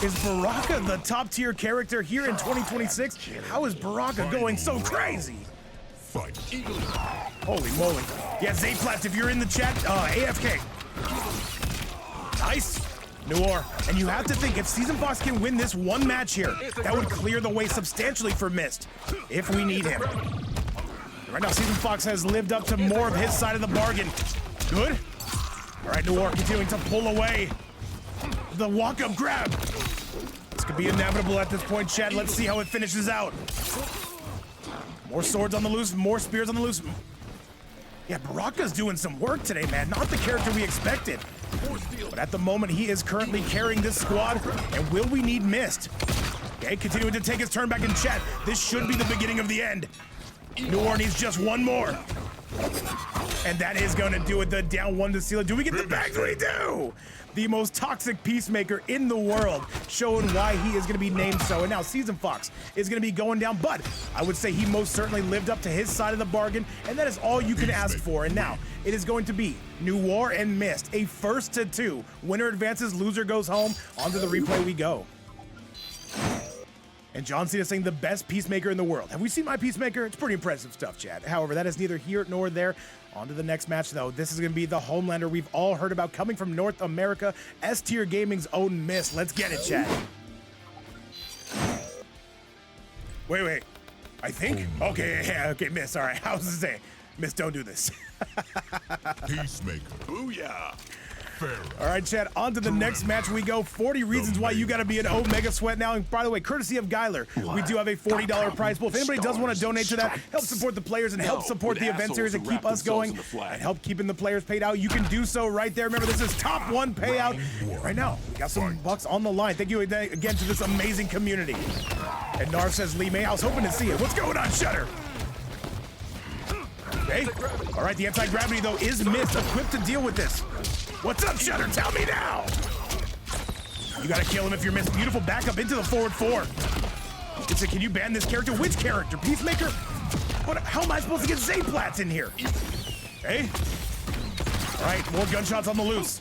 Is Baraka the top tier character here in 2026? How is Baraka going so crazy?
Fight.
Holy moly. Yeah, ZayPlatz, if you're in the chat, AFK. Nice. Noir, and you have to think, if SeasonedFox can win this one match here, that would clear the way substantially for Mist, if we need him. Right now, SeasonedFox has lived up to more of his side of the bargain. Good. All right, Noir continuing to pull away. The walk-up grab. This could be inevitable at this point, Chad. Let's see how it finishes out. More swords on the loose, more spears on the loose. Yeah, Baraka's doing some work today, man. Not the character we expected. But at the moment, he is currently carrying this squad. And will we need Mist? Okay, continuing to take his turn back in chat. This should be the beginning of the end. Noir needs just one more. And that is going to do it. The down one to seal it. Do we get the bags? We do! The most toxic peacemaker in the world, showing why he is going to be named so. And now SeasonedFox is going to be going down, but I would say he most certainly lived up to his side of the bargain, and that is all you can ask for. And now it is going to be Noir and Mist, a 1st to 2. Winner advances, loser goes home. On to the replay we go. And JohnCena saying the best peacemaker in the world. Have we seen my peacemaker? It's pretty impressive stuff, Chad. However, that is neither here nor there. On to the next match, though. This is going to be the Homelander we've all heard about coming from North America, S-Tier Gaming's own Mist. Let's get it, Chad. Wait. I think? Okay, yeah, okay, Mist. All right, I was going to say, Mist, don't do this.
Peacemaker.
Booyah.
All right, Chad, on to the next match we go. 40 reasons why you got to be an Omega Sweat now. And by the way, courtesy of Gyler, we do have a $40 prize pool. If anybody does want to donate to that, help support the players and help support the event series and keep us going and help keeping the players paid out, you can do so right there. Remember, this is top 1 payout. Right now, we got some bucks on the line. Thank you again to this amazing community. And Narv says, Lee May, I was hoping to see it. What's going on, Shutter? Okay. All right, the anti-gravity, though, is Mist, equipped to deal with this. What's up, Shutter? Tell me now! You gotta kill him if you're Mist. Beautiful backup into the forward 4. It's a, can you ban this character? Which character? Peacemaker? What? How am I supposed to get ZayPlatz in here? Okay. All right, more gunshots on the loose.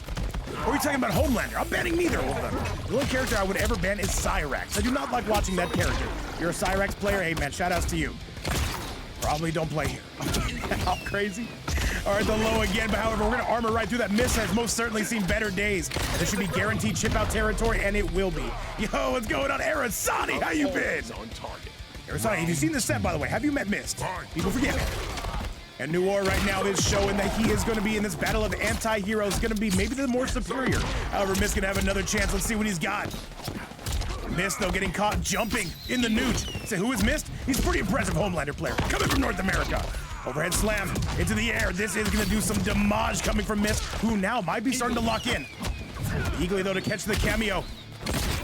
Or are you talking about Homelander? I'm banning neither of them. The only character I would ever ban is FireAxe. I do not like watching that character. You're a FireAxe player? Hey, man, shout outs to you. Probably don't play here. How crazy. All right, the low again, but however, we're going to armor right through that. Mist has most certainly seen better days. And this should be guaranteed chip-out territory, and it will be. Yo, what's going on? Arasani, how you been? Arasani, have you seen the set, by the way? Have you met Mist? People forget it. And Noir right now is showing that he is going to be in this battle of anti-heroes, going to be maybe the more superior. However, Mist going to have another chance. Let's see what he's got. Mist, though, getting caught jumping in the newt. Say, who is Mist? He's a pretty impressive Homelander player, coming from North America. Overhead slam into the air. This is going to do some damage coming from Mist, who now might be starting to lock in. Eagerly, though, to catch the cameo.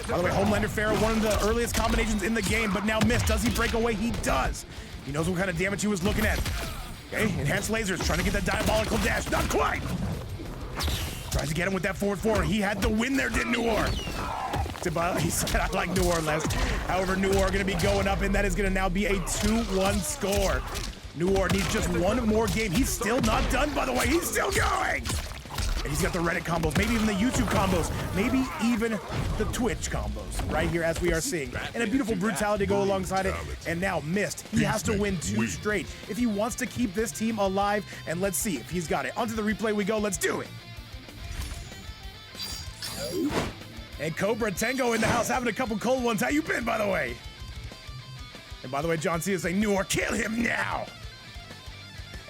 By the way, Homelander Pharaoh, one of the earliest combinations in the game, but now Mist, does he break away? He does. He knows what kind of damage he was looking at. Okay, enhanced lasers, trying to get that diabolical dash. Not quite. Tries to get him with that forward 4. He had the win there, did Noir. He said, I like Noir less. However, Noir going to be going up, and that is going to now be a 2-1 score. Noir needs just one more game. He's still not done, by the way. He's still going. And he's got the Reddit combos, maybe even the YouTube combos, maybe even the Twitch combos right here as we are seeing. And a beautiful brutality to go alongside it. And now Mist, he has to win 2 straight if he wants to keep this team alive. And let's see if he's got it. Onto the replay we go. Let's do it. And Cobra Tango in the house, having a couple cold ones. How you been, by the way? And by the way, JohnCena is saying, Noir, kill him now.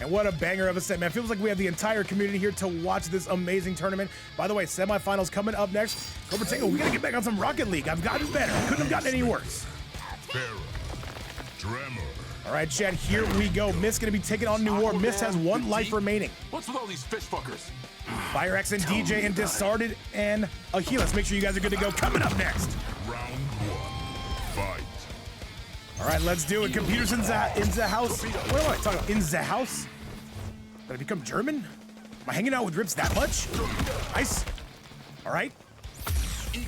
And what a banger of a set, man. Feels like we have the entire community here to watch this amazing tournament. By the way, semifinals coming up next. Cobra Tango, we gotta get back on some Rocket League. I've gotten better. Couldn't have gotten any worse. All right, Chad, here we go. Mist gonna be taking on Noir. Mist has 1 life remaining.
What's with all these fish fuckers?
FireAxe and DJ and Disared and Ahiless. Make sure you guys are good to go. Coming up next.
Round 1. Fight.
All right, let's do it. Computers in the house. What am I talking about? In the house? Did I become German? Am I hanging out with Rips that much? Nice. All right.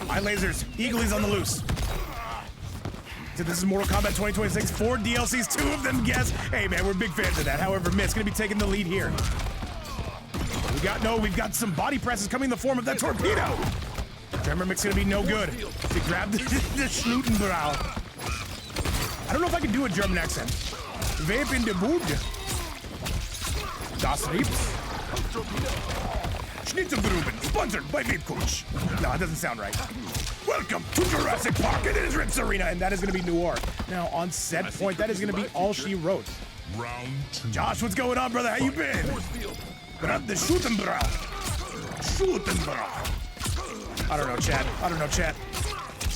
Eye lasers. Eagly's on the loose. So this is Mortal Kombat 2026. 4 DLCs, 2 of them guess. Hey, man, we're big fans of that. However, Mist gonna be taking the lead here. We've got some body presses coming in the form of that torpedo. Tremor Mix gonna be no good. To grab the Schlutenbrau. I don't know if I can do a German accent. Vape in the Bud. Das Rips. Schnitzelgruben, sponsored by Vape Coach. No, it doesn't sound right. Welcome to Jurassic Park. It is Rips Arena, and that is going to be Noir. Now, on set point, that is going to be all she wrote.
Round 2.
Josh, what's going on, brother? How you been? Grab the Schlutenbrau. Schlutenbrau. I don't know, Chad.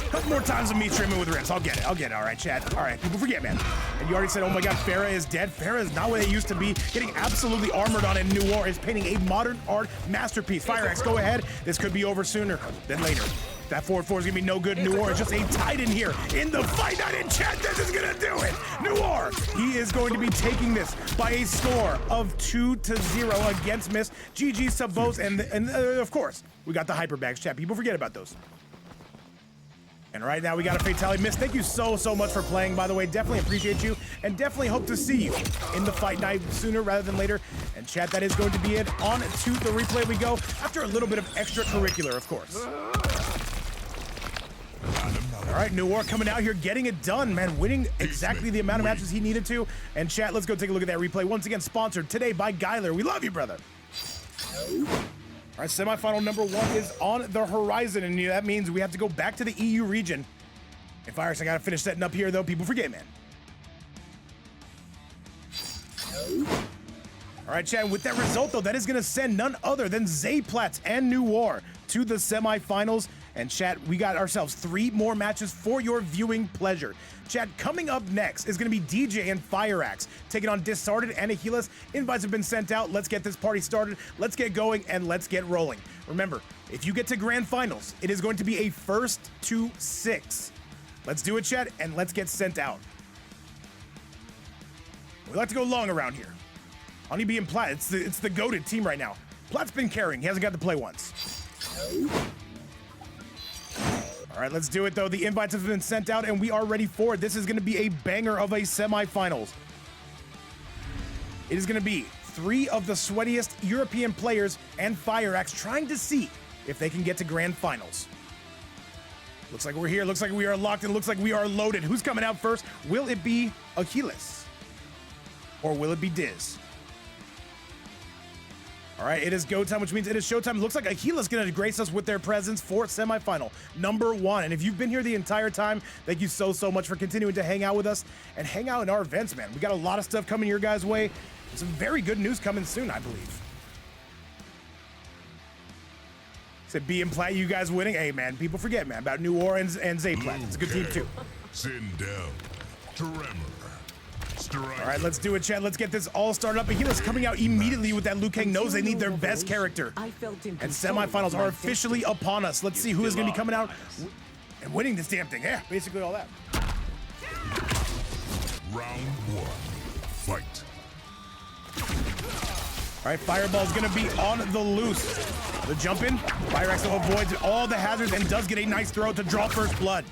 Couple more times of me streaming with Rips. I'll get it. All right, Chad. All right, people forget, man. And you already said, oh my God, Farah is dead. Farah is not what it used to be. Getting absolutely armored on, and Noir is painting a modern art masterpiece. FireAxe, go ahead. This could be over sooner than later. That 4-4 is gonna be no good. Noir is just a titan here in the fight night in chat. This is gonna do it. Noir, he is going to be taking this by a score of 2-0 against Mist. GG Subvos, and of course, we got the hyper bags, chat. People forget about those. And right now we got a fatality. Mist, thank you so much for playing, by the way. Definitely appreciate you, and definitely hope to see you in the fight night sooner rather than later. And chat, that is going to be it. On to the replay we go, after a little bit of extracurricular, of course. All right, Noir coming out here, getting it done, man. Winning exactly the amount of matches he needed to. And chat, let's go take a look at that replay. Once again, sponsored today by Geiler. We love you, brother. All right, semifinal number 1 is on the horizon, and that means we have to go back to the EU region. And FireAxe, I gotta finish setting up here, though. People forget, man. All right, chat, with that result, though, that is gonna send none other than ZayPlatz and Noir to the semifinals. And chat, we got ourselves 3 more matches for your viewing pleasure. Chat, coming up next is going to be DJ and FireAxe taking on Disared and Ahiless. Invites have been sent out. Let's get this party started. Let's get going and let's get rolling. Remember, if you get to grand finals, it is going to be a 1st to 6. Let's do it, chat, and let's get sent out. We like to go long around here. Honeybee and Platt, it's the goated team right now. Platt's been carrying. He hasn't got to play once. All right, let's do it, though. The invites have been sent out, and we are ready for it. This is going to be a banger of a semifinals. It is going to be 3 of the sweatiest European players and FireAxe trying to see if they can get to grand finals. Looks like we're here. Looks like we are locked, and looks like we are loaded. Who's coming out first? Will it be Ahiless? Or will it be Diz? All right, it is go time, which means it is showtime. Looks like Ahiless going to grace us with their presence for semifinal number 1. And if you've been here the entire time, thank you so much for continuing to hang out with us and hang out in our events, man. We got a lot of stuff coming your guys' way. Some very good news coming soon, I believe. Said B and Platt, you guys winning. Hey, man, people forget, man, about Noir and ZayPlatz. It's a good team, too.
Sindel. Tremor.
All right, let's do it, chat. Let's get this all started up. Ahiless coming out immediately with that Liu Kang knows they need their best character. And semifinals are officially upon us. Let's see who is going to be coming out and winning this damn thing. Yeah, basically all that.
Round 1. Fight.
All right, Fireball's going to be on the loose. The jump in. FireAxe avoids all the hazards and does get a nice throw to draw first blood.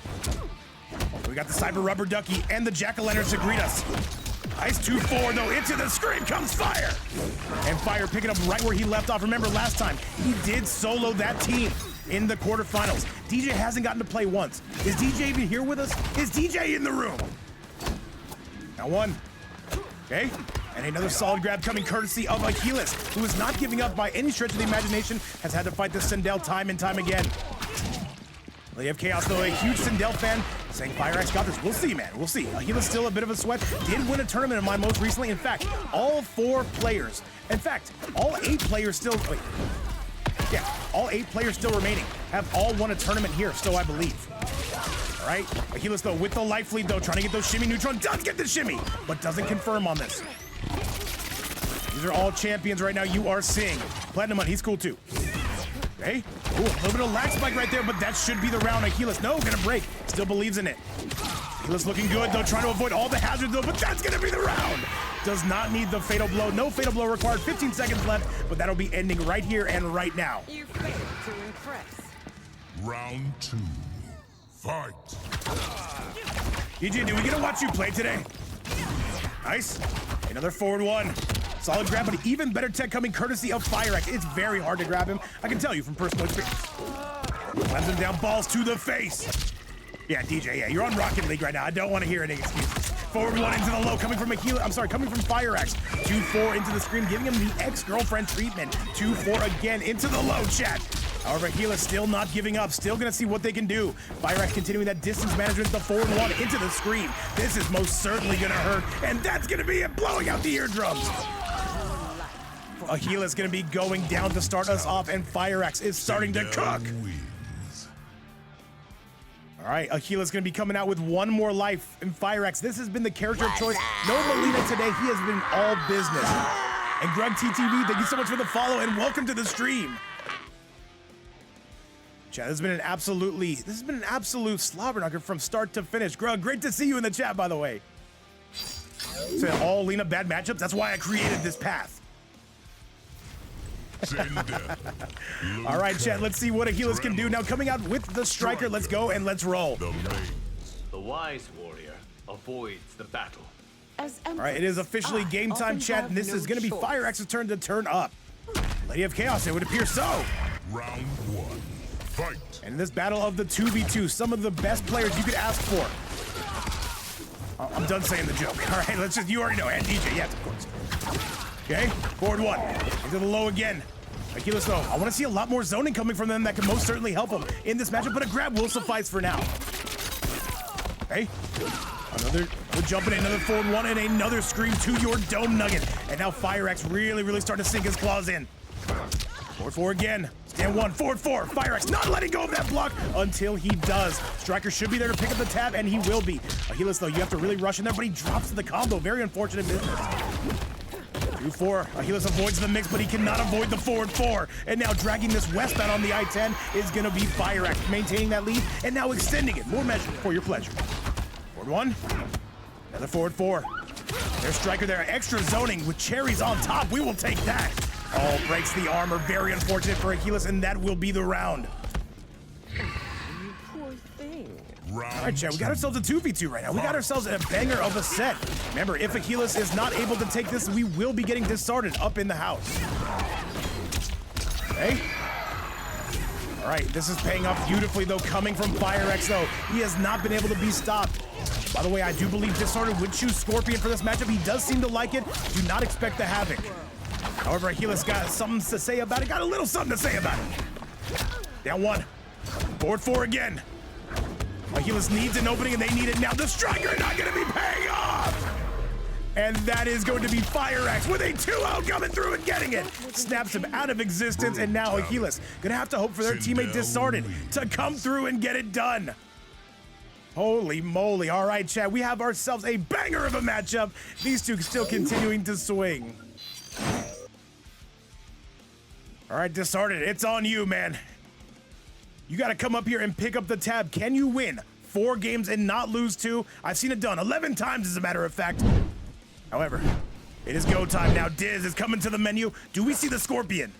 We got the Cyber Rubber Ducky and the Jack-o'-lanterns to greet us. Nice 2-4, though. Into the screen comes Fire. And Fire picking up right where he left off. Remember, last time, he did solo that team in the quarterfinals. DJ hasn't gotten to play once. Is DJ even here with us? Is DJ in the room? Now 1. Okay. And another solid grab coming courtesy of Ahiless, who is not giving up by any stretch of the imagination, has had to fight this Sindel time and time again. Lady of Chaos, though, a huge Sindel fan, saying FireAxe got this. We'll see, man. We'll see. Ahiless still a bit of a sweat. Did win a tournament in mine most recently. In fact, all 4 players. In fact, all 8 players still. Wait. Yeah, all 8 players still remaining have all won a tournament here, so I believe. All right, Ahiless, though, with the life lead, though, trying to get those shimmy neutron. Does get the shimmy, but doesn't confirm on this. These are all champions right now you are seeing. Platinumhunt, he's cool too. Okay. Ooh, a little bit of lag spike right there, but that should be the round. Ahiless, no, gonna break. Still believes in it. Ahiless looking good, though, trying to avoid all the hazards, though, but that's gonna be the round. Does not need the fatal blow. No fatal blow required. 15 seconds left, but that'll be ending right here and right now.
You failed to impress.
Round 2. Fight.
DJ, do we get to watch you play today? Nice. Another forward one. Solid grab, but even better tech coming courtesy of FireAxe. It's very hard to grab him. I can tell you from personal experience. Slams him down, balls to the face. Yeah, DJ, yeah, you're on Rocket League right now. I don't want to hear any excuses. Forward one into the low, coming from Ahiless. I'm sorry, coming from FireAxe. 2-4 into the screen, giving him the ex-girlfriend treatment. 2-4 again into the low, chat. However, Ahiless still not giving up. Still gonna see what they can do. FireAxe continuing that distance management. The forward one into the screen. This is most certainly gonna hurt, and that's gonna be it, blowing out the eardrums. Ahiless gonna be going down to start us off, and FireAxe is starting to cook. All right, Ahiless gonna be coming out with one more life in FireAxe. This has been the character of choice. No Molina today, he has been all business. And Greg TTV, thank you so much for the follow and welcome to the stream. Chat, this has been an absolute slobber knocker from start to finish. Greg, great to see you in the chat, by the way. So all Lena bad matchups, that's why I created this path. All right, chat, let's see what Ahiless can do. Now coming out with the striker, let's go and let's roll.
The wise warrior avoids the battle.
All right, it is officially game time, chat, and this is going to be FireAxe's turn to turn up. Lady of Chaos, it would appear so.
Round 1. Fight.
And in this battle of the 2v2, some of the best players you could ask for. I'm done saying the joke. All right, let's just, you already know, and DJ, yes, of course. Okay, forward one, into the low again. Ahiless, though, I want to see a lot more zoning coming from them that can most certainly help him in this matchup, but a grab will suffice for now. Okay, another jumping, another forward one, and another scream to your dome nugget. And now FireAxe really starting to sink his claws in. Forward four again. Stand one, forward four. FireAxe not letting go of that block until he does. Striker should be there to pick up the tab, and he will be. Ahiless, though, you have to really rush in there, but he drops the combo. Very unfortunate business. 2-4. Ahiless avoids the mix, but he cannot avoid the forward four. And now dragging this westbound on the I-10 is going to be FireAxe, maintaining that lead and now extending it. More measure for your pleasure. Forward one. Another forward four. There's Striker there. Extra zoning with cherries on top. We will take that. Oh, breaks the armor. Very unfortunate for Ahiless, and that will be the round.
Poor thing.
All right, chat, we got ourselves a 2v2 right now. We got ourselves a banger of a set. Remember, if Ahiless is not able to take this, we will be getting Disared up in the house. Okay. All right, this is paying off beautifully, though, coming from FireAxe, though. He has not been able to be stopped. By the way, I do believe Disared would choose Scorpion for this matchup. He does seem to like it. Do not expect the Havoc. However, Ahiless got something to say about it. Got a little something to say about it. Down one. Forward four again. Ahiless needs an opening, and they need it now. The Striker not going to be paying off. And that is going to be FireAxe with a 2-0 coming through and getting it. Snaps him out of existence, and now Ahiless going to have to hope for their teammate Disared to come through and get it done. Holy moly. All right, chat, we have ourselves a banger of a matchup. These two still continuing to swing. All right, Disared, it's on you, man. You got to come up here and pick up the tab. Can you win 4 games and not lose 2? I've seen it done 11 times, as a matter of fact. However, it is go time now. Diz is coming to the menu. Do we see the Scorpion?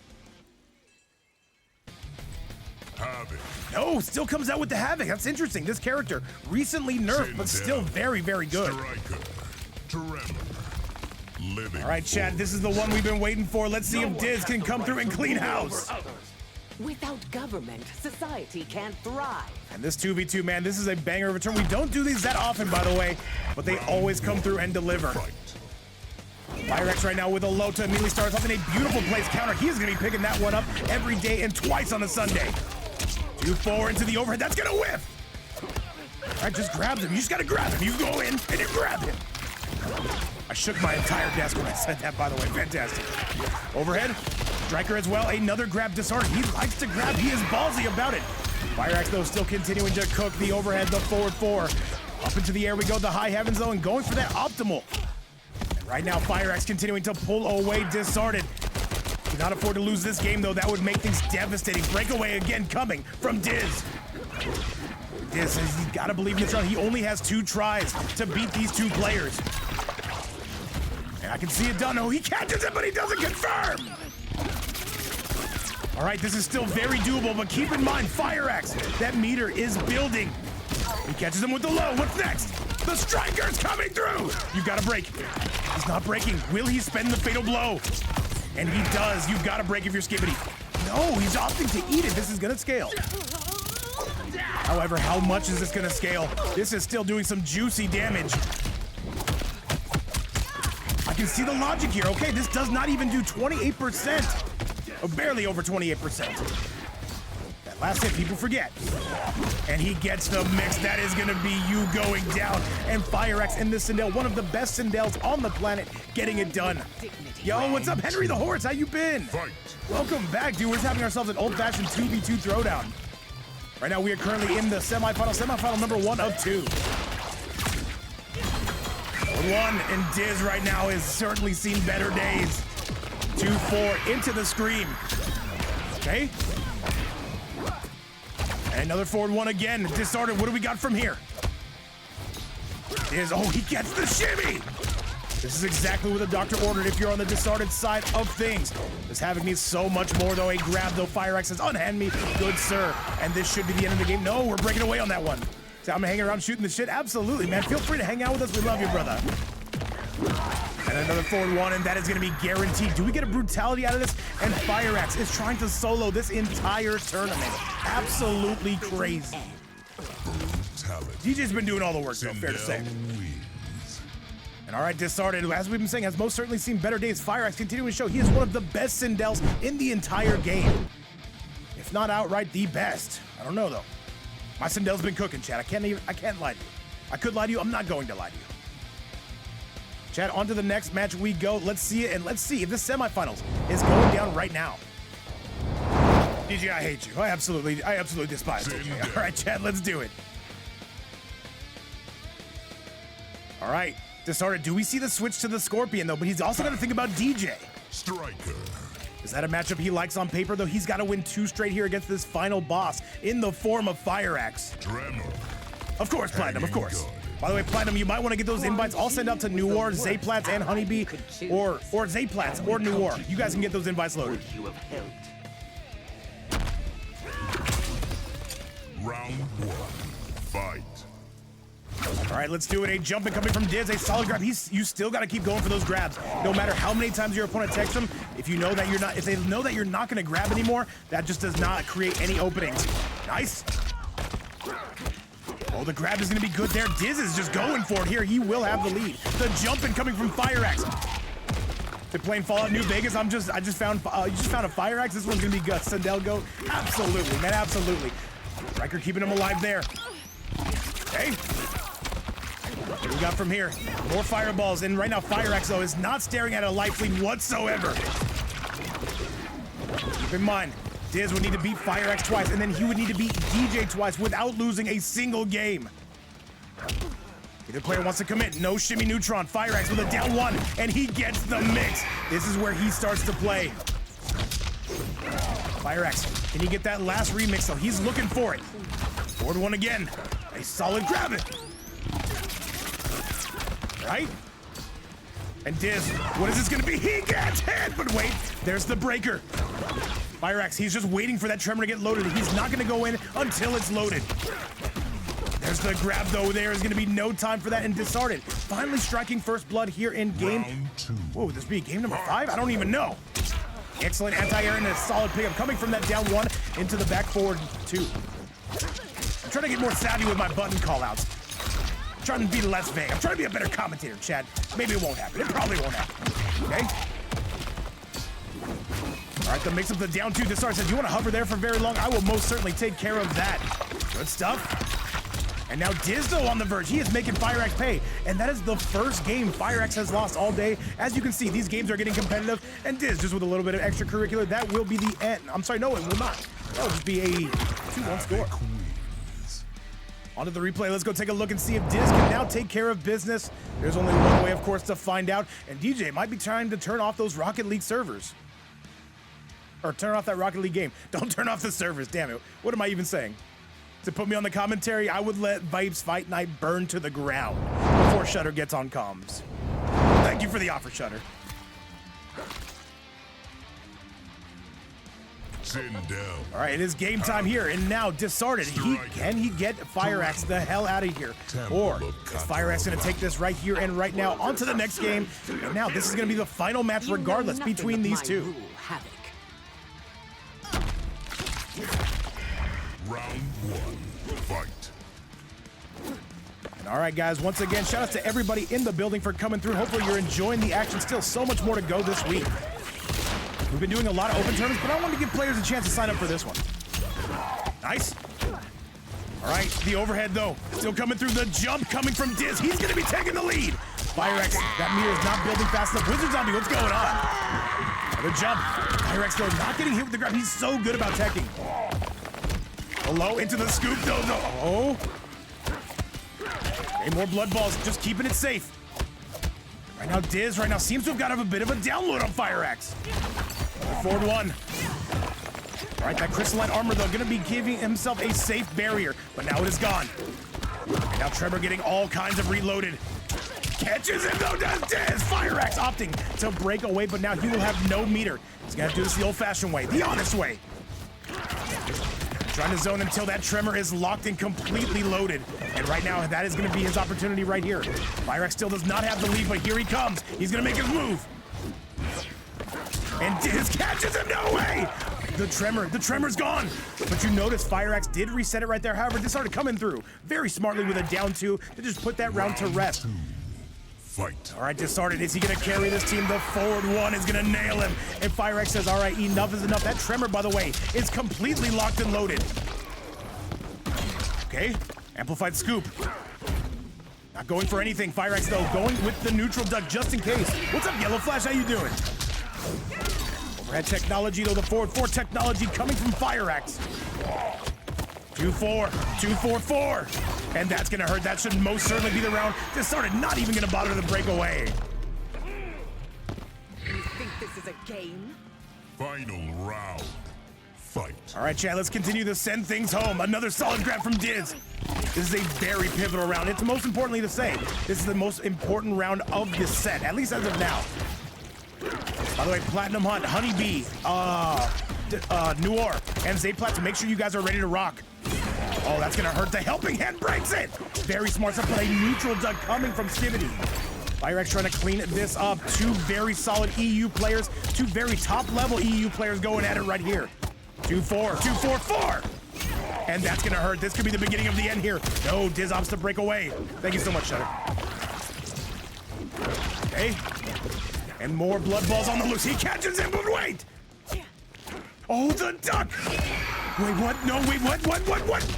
Havoc.
No, still comes out with the Havoc. That's interesting. This character recently nerfed, but still very, very good.
Striker. Tremor. Living.
All right, Chad, this is the one we've been waiting for. Let's see if Diz can come through and clean house.
Without government, society can't thrive.
And this 2v2, man, this is a banger of a turn. We don't do these that often, by the way, but they always come through and deliver. FireAxe right now with a low to immediately starts off in a beautiful place counter. He is going to be picking that one up every day and twice on a Sunday. 2-4 into the overhead. That's gonna whiff. All right, just grabs him. You just gotta grab him. You go in and you grab him. I shook my entire desk when I said that, by the way. Fantastic. Overhead. Striker as well. Another grab disarmed. He likes to grab. He is ballsy about it. FireAxe, though, still continuing to cook the overhead, the forward 4. Up into the air we go, the high heavens, though, and going for that optimal. And right now, FireAxe continuing to pull away Disared. Cannot afford to lose this game, though. That would make things devastating. Breakaway again coming from Diz. Diz says he's got to believe in this round. He only has 2 tries to beat these 2 players. And I can see it done. Oh, he catches it, but he doesn't confirm. All right, this is still very doable, but keep in mind, FireAxe, that meter is building. He catches him with the low. What's next? The striker's coming through. You gotta break. He's not breaking. Will he spend the fatal blow? And he does. You've got to break if you're Skibbity. No, he's opting to eat it. This is gonna scale. However, how much is this gonna scale? This is still doing some juicy damage. I can see the logic here. Okay, this does not even do 28%. Or barely over 28%. That last hit, people forget. And he gets the mix. That is gonna be you going down. And FireAxe in this Sindel, one of the best Sindels on the planet, getting it done. Yo, what's up, Henry the Horse? How you been?
Fight.
Welcome back, dude. We're having ourselves an old-fashioned 2v2 throwdown. Right now, we are currently in the semifinal number 1 of 2. 1, and Diz right now has certainly seen better days. 2-4 into the scream. Okay. And another forward 1 again. Disared. What do we got from here? Diz. Oh, he gets the shimmy. This is exactly what the doctor ordered if you're on the Disared side of things. This Havoc needs so much more, though. A grab, though. FireAxe says, unhand me, good sir. And this should be the end of the game. No, we're breaking away on that one. So I'm hanging around shooting the shit? Absolutely, man. Feel free to hang out with us. We love you, brother. And another forward 1, and that is going to be guaranteed. Do we get a brutality out of this? And FireAxe is trying to solo this entire tournament. Absolutely crazy. DJ's been doing all the work, though, fair to say. And all right, Disared, as we've been saying, has most certainly seen better days. FireAxe continuing to show he is one of the best Sindels in the entire game. If not outright the best. I don't know, though. My Sindel's been cooking, Chad. I can't lie to you. I could lie to you. I'm not going to lie to you. Chad, on to the next match we go. Let's see it, and let's see if this semifinals is going down right now. DJ, I hate you. I absolutely despise DJ. All right, Chad, let's do it. All right, Disared, do we see the switch to the Scorpion, though? But he's also got to think about DJ.
Striker.
Is that a matchup he likes on paper, though? He's got to win 2 straight here against this final boss in the form of FireAxe.
Tremor.
Of course, Platinum, of course. By the way, Platinum, you might want to get those invites. I'll send out to Noir, ZayPlatz, and Honeybee, or ZayPlatz, or Noir. You guys can get those invites loaded.
You have helped.
Round 1. Fight.
All right, let's do it. A jumping coming from Diz, a solid grab. You still got to keep going for those grabs. No matter how many times your opponent texts them, if they know that you're not going to grab anymore, that just does not create any openings. Nice. Oh, the grab is going to be good there. Diz is just going for it here. He will have the lead. The jumping coming from FireAxe. Been playing Fallout New Vegas. I just found a FireAxe. This one's going to be good. Sindel go. Absolutely, man. Absolutely. Striker keeping him alive there. Okay. What do we got from here? More fireballs. And right now, FireAxe, though, is not staring at a life lead whatsoever. Keep in mind, Diz would need to beat FireAxe twice, and then he would need to beat DJ twice without losing a single game. Either player wants to commit. No shimmy neutron. FireAxe with a down 1, and he gets the mix. This is where he starts to play. FireAxe, can you get that last remix, though? He's looking for it. Forward 1 again. A solid grab it. Right? And Diz, what is this gonna be? He gets hit, but wait, there's the breaker. FireAxe, he's just waiting for that tremor to get loaded. He's not gonna go in until it's loaded. There's the grab, though. There is gonna be no time for that, and Disared finally striking first blood here in game.
Round 2.
Whoa, would this be game number 5? I don't even know. Excellent anti-air and a solid pickup coming from that down 1 into the back forward 2. I'm trying to get more savvy with my button callouts. I'm trying to be less vague. I'm trying to be a better commentator, Chad. Maybe it won't happen. It probably won't happen. Okay? All right, the mix up the down two. Disared says, you want to hover there for very long? I will most certainly take care of that. Good stuff. And now Diz, though, on the verge. He is making FireAxe pay. And that is the first game FireAxe has lost all day. As you can see, these games are getting competitive. And Diz, just with a little bit of extracurricular, that will be the end. I'm sorry, no, it will not. That will just be a 2-1 score. Onto the replay. Let's go take a look and see if Diz can now take care of business. There's only one way, of course, to find out. And DJ might be trying to turn off those Rocket League servers. Or turn off that Rocket League game. Don't turn off the servers, damn it. What am I even saying? To put me on the commentary, I would let Vipes Fight Night burn to the ground before Shutter gets on comms. Thank you for the offer, Shutter.
Send down.
All right, it is game time here, and now Disared. Can he get FireAxe the hell out of here? Or is FireAxe going to take this right here and right now onto the next game? And now this is going to be the final match regardless between these two.
Round 1. Fight.
And all right, guys, once again, shout out to everybody in the building for coming through. Hopefully you're enjoying the action. Still so much more to go this week. We've been doing a lot of open tournaments, but I wanted to give players a chance to sign up for this one. Nice. All right, the overhead, though. Still coming through the jump coming from Diz. He's going to be taking the lead. FireAxe, that meter is not building fast enough. Wizard Zombie, what's going on? Another jump. FireAxe, though, not getting hit with the grab. He's so good about teching. Low into the scoop, though. Oh. Okay, more blood balls. Just keeping it safe. Right now, Diz seems to have got a bit of a download on FireAxe. Forward one. All right, that crystalline armor, though, going to be giving himself a safe barrier, but now it is gone. And now Trevor getting all kinds of reloaded. Catches him, though, does Diz. FireAxe opting to break away, but now he will have no meter. He's going to do this the old-fashioned way, the honest way. Trying to zone until that Tremor is locked and completely loaded. And right now, that is going to be his opportunity right here. FireAxe still does not have the lead, but here he comes. He's going to make his move. And Diz catches him, no way! The Tremor's gone. But you notice FireAxe did reset it right there. However, this started coming through very smartly with a down 2 to just put that round to rest.
Fight.
All right, Disared, is he going to carry this team? The forward one is going to nail him. And FireAxe says, all right, enough is enough. That Tremor, by the way, is completely locked and loaded. Okay, amplified scoop. Not going for anything. FireAxe, though, going with the neutral duck just in case. What's up, Yellow Flash? How you doing? Overhead technology, though, the forward 4 technology coming from FireAxe. 2-4, 2-4-4. And that's gonna hurt. That should most certainly be the round. Disared not even gonna bother to break away.
You think this is a game?
Final round. Fight.
All right, chat, let's continue to send things home. Another solid grab from Diz. This is a very pivotal round. It's most importantly to say, this is the most important round of this set, at least as of now. By the way, Platinumhunt, Honeybee, Noir, and ZayPlatz, make sure you guys are ready to rock. Oh, that's gonna hurt. The helping hand breaks it. Very smart stuff, but a neutral duck coming from Skivity. FireAxe trying to clean this up. Two very solid EU players, two very top-level EU players going at it right here. 2-4, 2-4-4. And that's gonna hurt. This could be the beginning of the end here. No, Diz opts to break away. Thank you so much, Shutter. Okay. And more blood balls on the loose. He catches him, but wait! Oh, the duck! Wait, what? No, wait, what?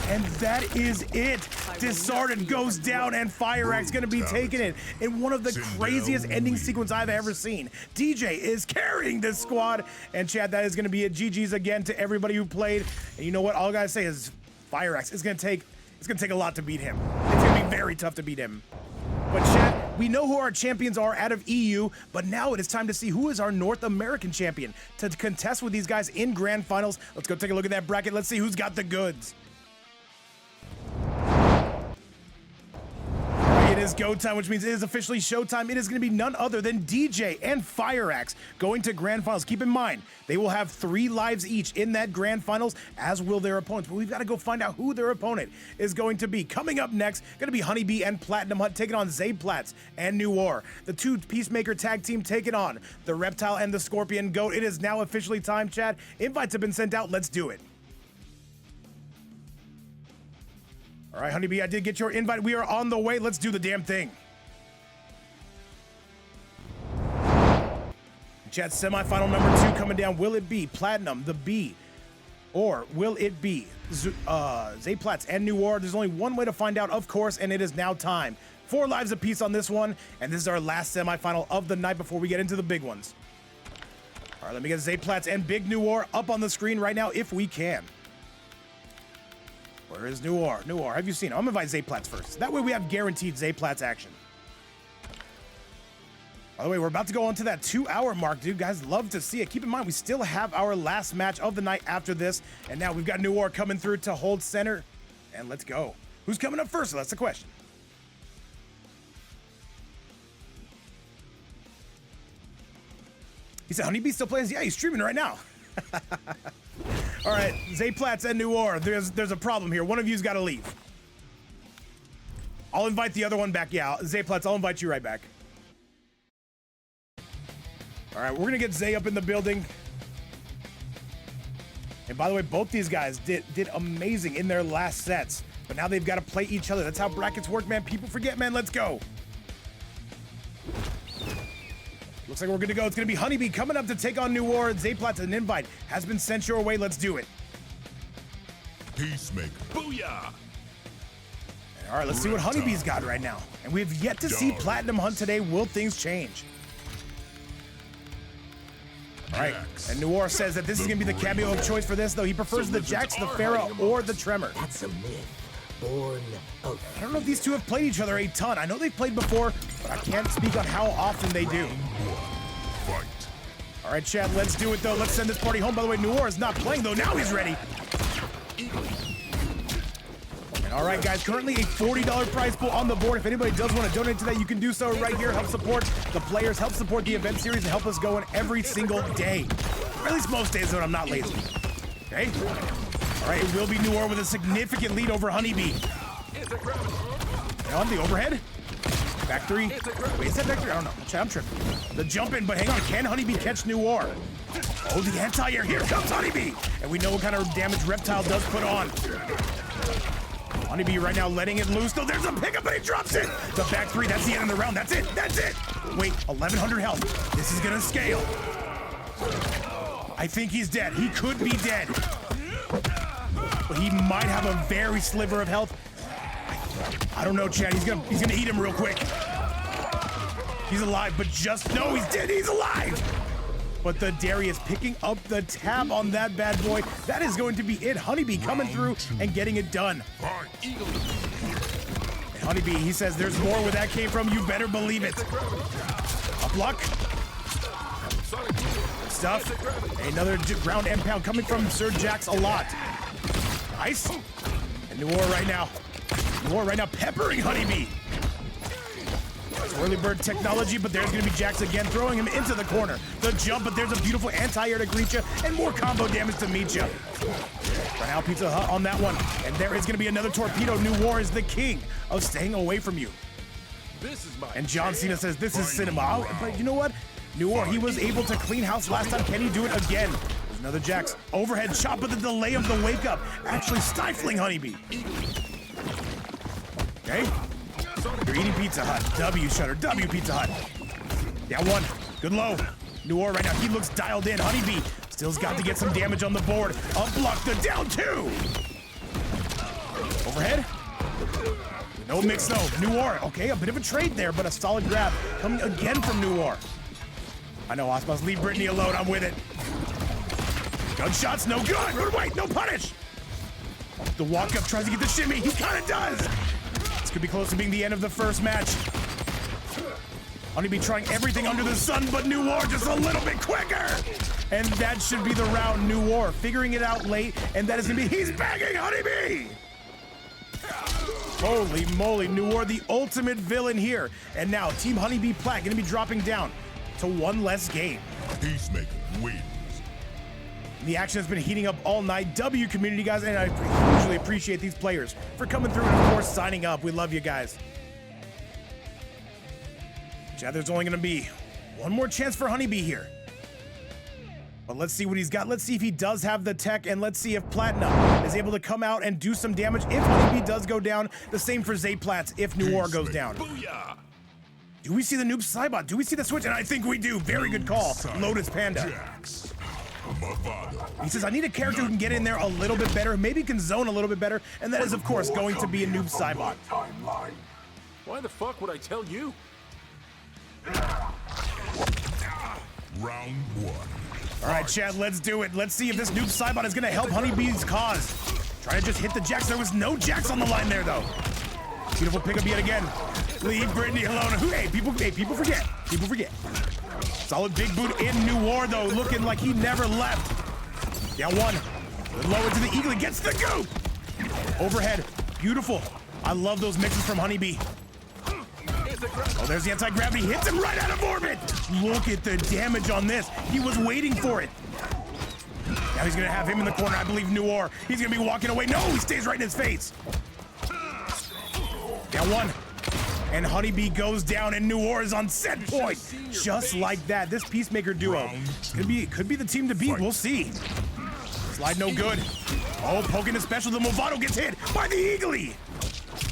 And that is it. Disared goes down, and FireAxe gonna be taking it in one of the craziest ending sequences I've ever seen. DJ is carrying this squad, and Chad, that is gonna be a GG's again to everybody who played. And you know what? All I gotta say is FireAxe is gonna take a lot to beat him. It's gonna be very tough to beat him. But Chad, we know who our champions are out of EU, but now it is time to see who is our North American champion to contest with these guys in grand finals. Let's go take a look at that bracket. Let's see who's got the goods. It is go time, which means it is officially showtime. It is going to be none other than DJ and FireAxe going to grand finals. Keep in mind, they will have 3 lives each in that grand finals, as will their opponents. But we've got to go find out who their opponent is going to be. Coming up next, going to be Honeybee and Platinumhunt taking on ZayPlatz and Noir. The 2 Peacemaker tag team taking on the Reptile and the Scorpion Goat. It is now officially time, Chad. Invites have been sent out. Let's do it. All right, Honeybee, I did get your invite. We are on the way. Let's do the damn thing. Chat, semifinal number 2 coming down. Will it be Platinum, the B, or will it be ZayPlatz and Noir? There's only one way to find out, of course, and it is now time. 4 lives apiece on this one, and this is our last semifinal of the night before we get into the big ones. All right, let me get ZayPlatz and Big Noir up on the screen right now if we can. Where is Noir? Noir, have you seen him? I'm gonna invite ZayPlatz first. That way we have guaranteed ZayPlatz action. By the way, we're about to go on to that 2-hour mark, dude. Guys, love to see it. Keep in mind, we still have our last match of the night after this. And now we've got Noir coming through to hold center. And let's go. Who's coming up first? That's the question. He said, Honeybee still plays? Yeah, he's streaming right now. All right, ZayPlatz and Noir, there's a problem here. One of you's got to leave. I'll invite the other one back. Yeah, ZayPlatz, I'll invite you right back. All right, we're gonna get Zay up in the building. And by the way, both these guys did amazing in their last sets, but now they've got to play each other. That's how brackets work, man. People forget, man. Let's go. Looks like we're good to go. It's gonna be Honeybee coming up to take on Noir. ZayPlatz, an invite has been sent your way. Let's do it.
Peacemaker.
Booyah!
All right, let's see what Honeybee's got right now. And we've yet to see Platinumhunt today. Will things change? All right, and Noir says that this is gonna be the cameo of choice for this, though he prefers the Jax, the Pharah, or the Tremor.
That's a myth born of
I don't know if these two have played each other a ton. I know they've played before, but I can't speak on how often they do.
Fight.
All right, chat, let's do it, though. Let's send this party home. By the way, Noir is not playing, though. Now he's ready. And all right, guys, currently a $40 prize pool on the board. If anybody does want to donate to that, you can do so right here. Help support the players, help support the event series, and help us going every single day. Or at least most days when I'm not lazy. Okay? All right, it will be Noir with a significant lead over Honeybee. And on the overhead. Back 3. Wait, is that back 3? I don't know. Chat, I'm tripping. The jump in, but hang on. Can Honeybee catch Noir? Oh, the anti-air. Here comes Honeybee. And we know what kind of damage Reptile does put on. Honeybee right now letting it loose, though there's a pickup, but he drops it. The back 3, that's the end of the round. That's it. That's it. Wait, 1,100 health. This is gonna scale. I think he's dead. He could be dead. But he might have a very sliver of health. I don't know, Chad. He's gonna eat him real quick. He's alive, but just no, he's dead. He's alive. But the Darius picking up the tab on that bad boy. That is going to be it. Honeybee coming through and getting it done. And Honeybee, he says there's more where that came from. You better believe it. A block. Stuff. Another ground and pound coming from Sir Jax a lot. Nice. And Noir right now. Noir right now peppering Honeybee. Early bird technology, but there's gonna be Jax again, throwing him into the corner. The jump, but there's a beautiful anti-air to greet you, and more combo damage to meet you. Right now, Pizza Hut on that one, and there is gonna be another torpedo. Noir is the king of staying away from you. And JohnCena says this is cinema. But you know what? Noir, he was able to clean house last time. Can he do it again? There's another Jax. Overhead shot, but the delay of the wake up actually stifling Honeybee. Okay. You're eating Pizza Hut. W Shutter. W Pizza Hut. Down 1. Good low. Noir right now. He looks dialed in. Honeybee still's got to get some damage on the board. Unblock the down 2. Overhead. No mix though. Noir. Okay, a bit of a trade there, but a solid grab coming again from Noir. I know, Osmos. Leave Brittany alone. I'm with it. Gunshots. No good. Wait. No punish. The walk up tries to get the shimmy. He kind of does. This could be close to being the end of the first match. Honeybee trying everything under the sun, but Noir just a little bit quicker. And that should be the round. Noir figuring it out late, and that is gonna be, he's bagging Honeybee. Holy moly, Noir the ultimate villain here. And now Team Honeybee Plat gonna be dropping down to 1 less game.
Peacemaker wins.
The action has been heating up all night. W community, guys, and I hugely appreciate these players for coming through and, of course, signing up. We love you guys. Chad, there's only going to be one more chance for Honeybee here. But let's see what he's got. Let's see if he does have the tech, and let's see if Platinum is able to come out and do some damage. If Honeybee does go down, the same for ZayPlatz if Noir goes down.
Booyah!
Do we see the noob Cybot? Do we see the switch? And I think we do. Very good call, Lotus Panda.
Jax. Mavado.
He says, I need a character who can get in there a little bit better, maybe can zone a little bit better, and that is, of course, going to be a noob Cybot.
Timeline.
Why the fuck would I tell you?
Round 1.
All right, Chad, let's do it. Let's see if this noob Cybot is going to help Honeybee's cause. Try to just hit the Jax. There was no Jax on the line there, though. Beautiful pickup yet again. Leave Brittany alone. Hey, people forget. People forget. Solid big boot in Noir, though, looking like he never left. Down one. Lower to the Eagle. Gets the goop. Overhead. Beautiful. I love those mixes from Honeybee. Oh, there's the anti-gravity. Hits him right out of orbit. Look at the damage on this. He was waiting for it. Now he's going to have him in the corner. I believe Noir. He's going to be walking away. No, he stays right in his face. Down one. And Honeybee goes down, and Noir is on set point. Just like that. This Peacemaker duo could be the team to beat. We'll see. Slide no good. Oh, poking the special. The Movado gets hit by the Eagly.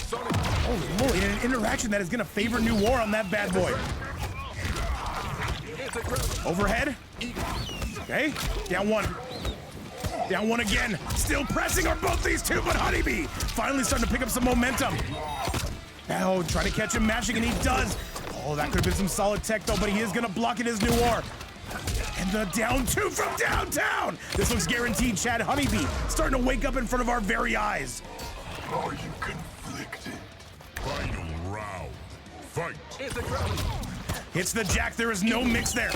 Holy moly, an interaction that is going to favor Noir on that bad boy. Overhead. Okay, down one. Down one again. Still pressing on both these two, but Honeybee finally starting to pick up some momentum. Oh, trying to catch him mashing, and he does. Oh, that could have been some solid tech, though, but he is going to block it as Noir. And the down two from downtown. This looks guaranteed, Chad. Honeybee starting to wake up in front of our very eyes.
Are you conflicted? Final round. Fight.
Hits the Jack. There is no mix there.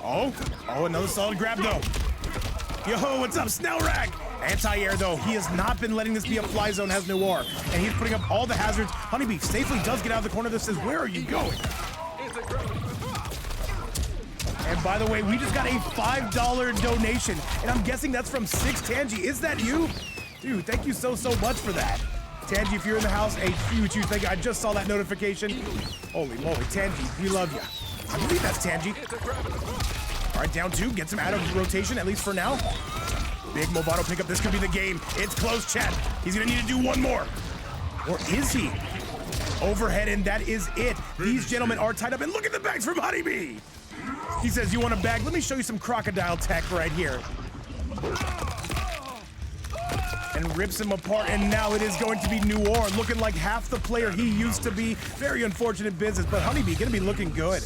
Oh, another solid grab, though. Yo, what's up, Snellrack? Anti-air, though. He has not been letting this be a fly zone, has Noir. And he's putting up all the hazards. Honeybee safely does get out of the corner. This says, where are you going? And by the way, we just got a $5 donation. And I'm guessing that's from 6 Tangy. Is that you? Dude, thank you so much for that. Tangy, if you're in the house, a huge thank you. I just saw that notification. Holy moly, Tangy, we love you. I believe that's Tangy. All right, down two, gets him out of rotation, at least for now. Big Movado pickup, this could be the game. It's close, Chad. He's gonna need to do one more. Or is he? Overhead, and that is it. These gentlemen are tied up, and look at the bags from Honeybee. He says, you want a bag? Let me show you some crocodile tech right here. And rips him apart, and now it is going to be Noir, looking like half the player he used to be. Very unfortunate business, but Honeybee gonna be looking good.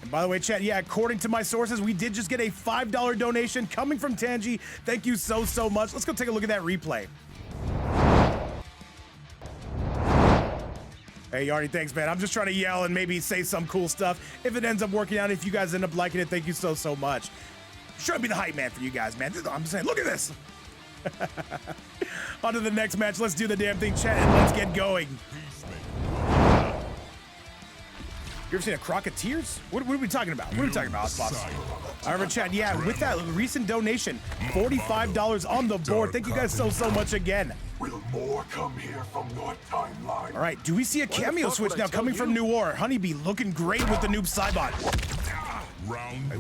And by the way, chat, yeah, according to my sources, we did just get a $5 donation coming from Tangy. Thank you so much. Let's go take a look at that replay. Hey, Yardy, thanks, man. I'm just trying to yell and maybe say some cool stuff. If it ends up working out, if you guys end up liking it, thank you so much. Sure, I'll be the hype man for you guys, man. I'm saying, look at this. On to the next match. Let's do the damn thing, chat, and let's get going. You ever seen a Crocketeers? What are we talking about? What are we talking about, boss? All right, chat, yeah, with that recent donation, $45 on the board. Thank you guys so much again.
Will more come here from your timeline?
All right, do we see a cameo switch now coming from Noir? Honeybee looking great with the noob Cybot.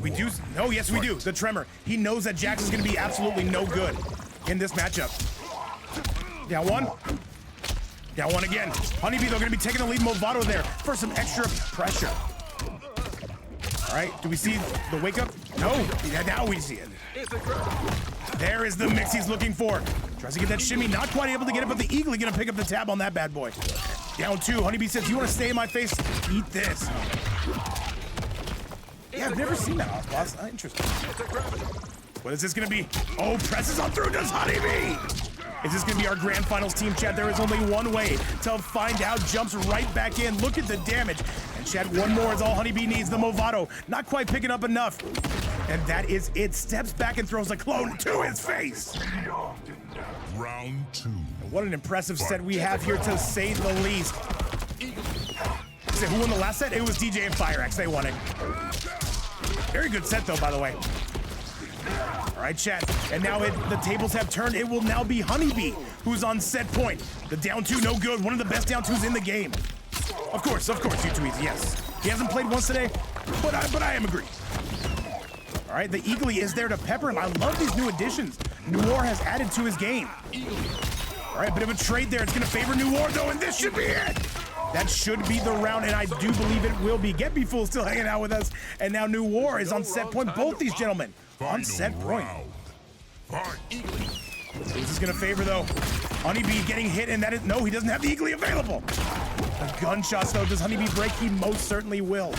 We do. No, yes, we do. The Tremor. He knows that Jax is going to be absolutely no good in this matchup. Down one. Down one again. Honeybee, they're going to be taking the lead. Movado there for some extra pressure. All right, do we see the wake up? No, yeah, now we see it. There is the mix he's looking for. Tries to get that shimmy, not quite able to get it, but the Eagle going to pick up the tab on that bad boy. Down two. Honeybee says, you want to stay in my face? Eat this. Yeah, I've never seen that, boss. Interesting. What is this gonna be? Oh, presses on through, does Honeybee! Is this gonna be our grand finals team, Chad? There is only one way to find out. Jumps right back in. Look at the damage. And Chad, one more is all Honeybee needs. The Movado, not quite picking up enough. And that is it. Steps back and throws a clone to his face.
Round two.
What an impressive set we have here, to say the least. So who won the last set? It was DJ and FireAxe. They won it. Very good set, though, by the way. All right, chat. And now the tables have turned. It will now be Honeybee who's on set point. The down two, no good. One of the best down twos in the game. Of course, you too easy. Yes. He hasn't played once today, but I am agreed. All right, the Eagly is there to pepper him. I love these new additions Noir has added to his game. All All right, bit of a trade there. It's gonna favor Noir though, and this should be it. That should be the round, and I do believe it will be. Get Me Fool still hanging out with us, and now Noir is on set point. Both these gentlemen on set point. This is gonna favor though. Honeybee getting hit, and that is no, he doesn't have the Eagly available. The gunshots though, does Honeybee break? He most certainly will.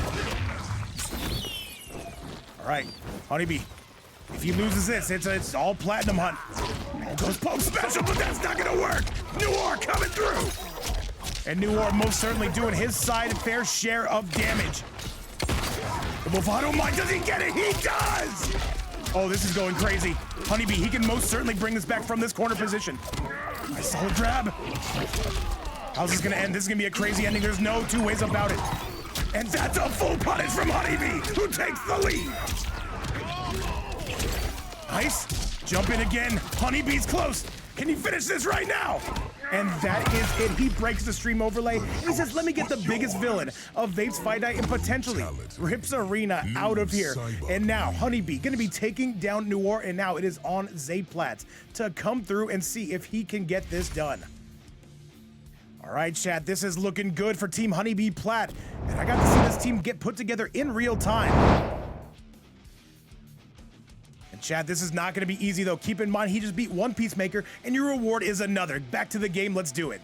All right, Honeybee. If he loses this, it's all Platinumhunt. There goes Pope Special, but that's not gonna work. Noir coming through. And Noir most certainly doing his side fair share of damage. The Movado Mine, does he get it? He does! Oh, this is going crazy. Honeybee, he can most certainly bring this back from this corner position. Nice solid grab. How's this gonna end? This is gonna be a crazy ending. There's no two ways about it. And that's a full punish from Honeybee, who takes the lead. Nice. Jump in again. Honeybee's close. Can he finish this right now? And that is it. He breaks the stream overlay. He says, let me get the biggest villain of Vape's Fight Night and potentially rips Arena out of here. And now Honeybee gonna be taking down Noir, and now it is on ZayPlatz to come through and see if he can get this done. All right, chat, this is looking good for Team Honeybee Plat. And I got to see this team get put together in real time. Chad, this is not going to be easy, though. Keep in mind, he just beat one Peacemaker, and your reward is another. Back to the game. Let's do it.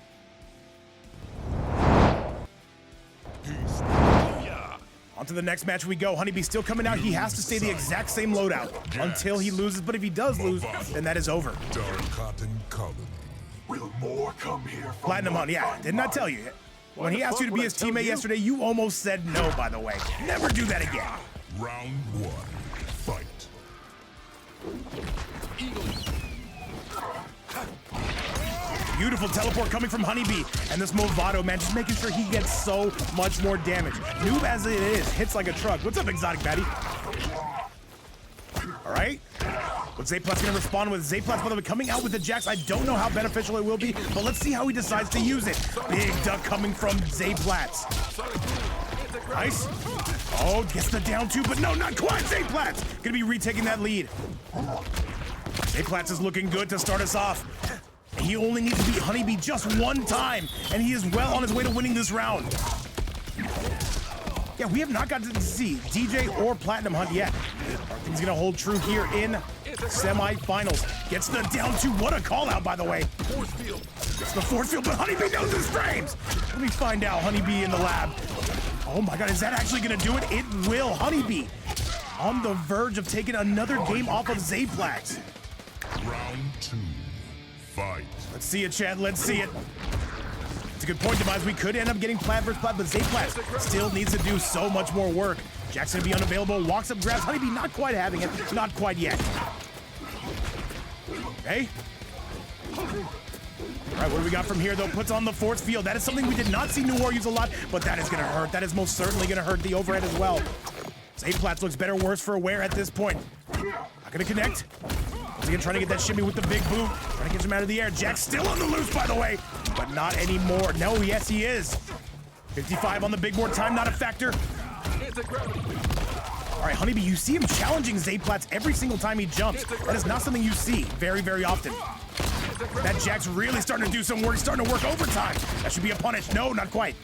On to the next match we go. Honeybee still coming out. He has to stay the exact same loadout until he loses, but if he does lose, then that is over.
Will more come here from
Platinumhunt, yeah. Didn't I tell you? When he asked you to be his teammate yesterday, you almost said no, by the way. Never do that again.
Round one. Fight.
Beautiful teleport coming from Honeybee, and this Movado, man, just making sure he gets so much more damage. Noob as it is, hits like a truck. What's up, Exotic Patty? All right. What's ZayPlatz gonna respond with? ZayPlatz, by the way, coming out with the Jax. I don't know how beneficial it will be, but let's see how he decides to use it. Big duck coming from ZayPlatz. Nice. Oh, gets the down two, but no, not quite. ZayPlatz gonna be retaking that lead. ZayPlatz is looking good to start us off. He only needs to beat Honeybee just one time, and he is well on his way to winning this round. Yeah, we have not gotten to see DJ or Platinumhunt yet. Are things gonna hold true here in semifinals? Gets the down two. What a call out, by the way. Gets the force field, but Honeybee knows his frames. Let me find out. Honeybee in the lab. Oh my God, is that actually gonna do it? It will. Honeybee on the verge of taking another game off of ZayPlatz.
Round two. Fight.
Let's see it, Chad. Let's see it. It's a good point, Demise. We could end up getting Plat versus Plat, but ZayPlatz still needs to do so much more work. Jack's gonna be unavailable. Walks up, grabs Honeybee. Not quite having it. Not quite yet. Okay. All right, what do we got from here, though? Puts on the force field. That is something we did not see Noir use a lot, but that is going to hurt. That is most certainly going to hurt the overhead as well. ZayPlatz looks better, worse for wear at this point. Not going to connect. Once again, trying to get that shimmy with the big boot. Trying to get him out of the air. Jack's still on the loose, by the way, but not anymore. No, yes, he is. 55 on the big board. Time not a factor. All right, Honeybee, you see him challenging ZayPlatz every single time he jumps. That is not something you see very, very often. That Jack's really starting to do some work, starting to work overtime. That should be a punish. No, not quite.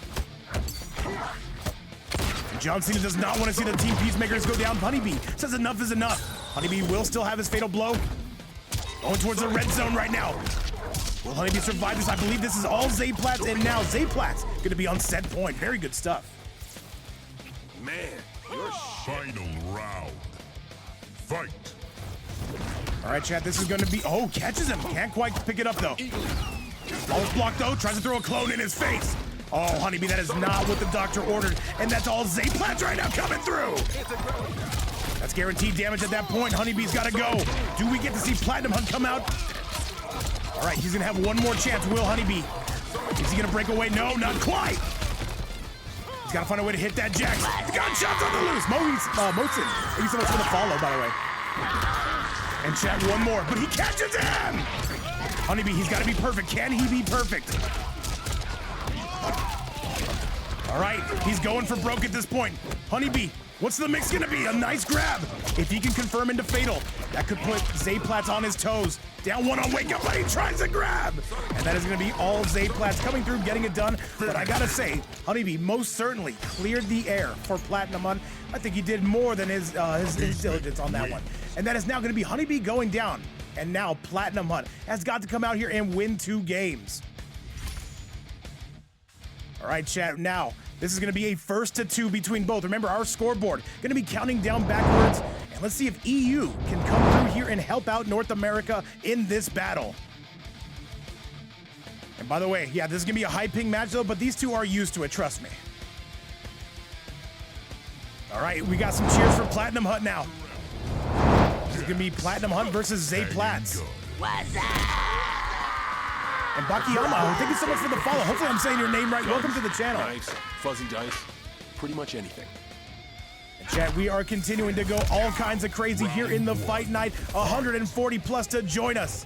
JohnCena does not want to see the Team Peacemakers go down. Honeybee says enough is enough. Honeybee will still have his fatal blow. Going towards the red zone right now. Will Honeybee survive this? I believe this is all ZayPlatz, and now ZayPlatz going to be on set point. Very good stuff.
Man, you're
Final round. Fight.
All right, chat, this is going to be... Oh, catches him. Can't quite pick it up, though. Almost blocked, though. Tries to throw a clone in his face. Oh, Honeybee, that is not what the doctor ordered. And that's all ZayPlatz right now coming through. That's guaranteed damage at that point. Honeybee's got to go. Do we get to see Platinumhunt come out? All right, he's going to have one more chance. Will Honeybee? Is he going to break away? No, not quite. He's got to find a way to hit that Jax. Gunshots on the loose. Mosin. Thank you so much for the follow, by the way. And chat, one more, but he catches him! Honeybee, he's got to be perfect. Can he be perfect? All right, he's going for broke at this point. Honeybee, What's the mix gonna be? A nice grab. If he can confirm into Fatal, that could put ZayPlatz on his toes. Down one on Wake Up, but he tries to grab. And that is gonna be all ZayPlatz coming through, getting it done. But I gotta say, Honeybee most certainly cleared the air for Platinumhunt. I think he did more than his diligence on that one. And that is now gonna be Honeybee going down. And now Platinumhunt has got to come out here and win 2 games. All right, chat, now, this is gonna be a 1st to 2 between both. Remember, our scoreboard gonna be counting down backwards. And let's see if EU can come through here and help out North America in this battle. And by the way, yeah, this is gonna be a high ping match though, but these two are used to it, trust me. All right, we got some cheers for Platinumhunt now. This is gonna be Platinumhunt versus ZayPlatz.
What's up?
And Bakiyama, thank you so much for the follow. Hopefully I'm saying your name right. Welcome to the channel.
Knives, fuzzy dice, pretty much anything.
And chat, we are continuing to go all kinds of crazy here in the fight night. 140 plus to join us.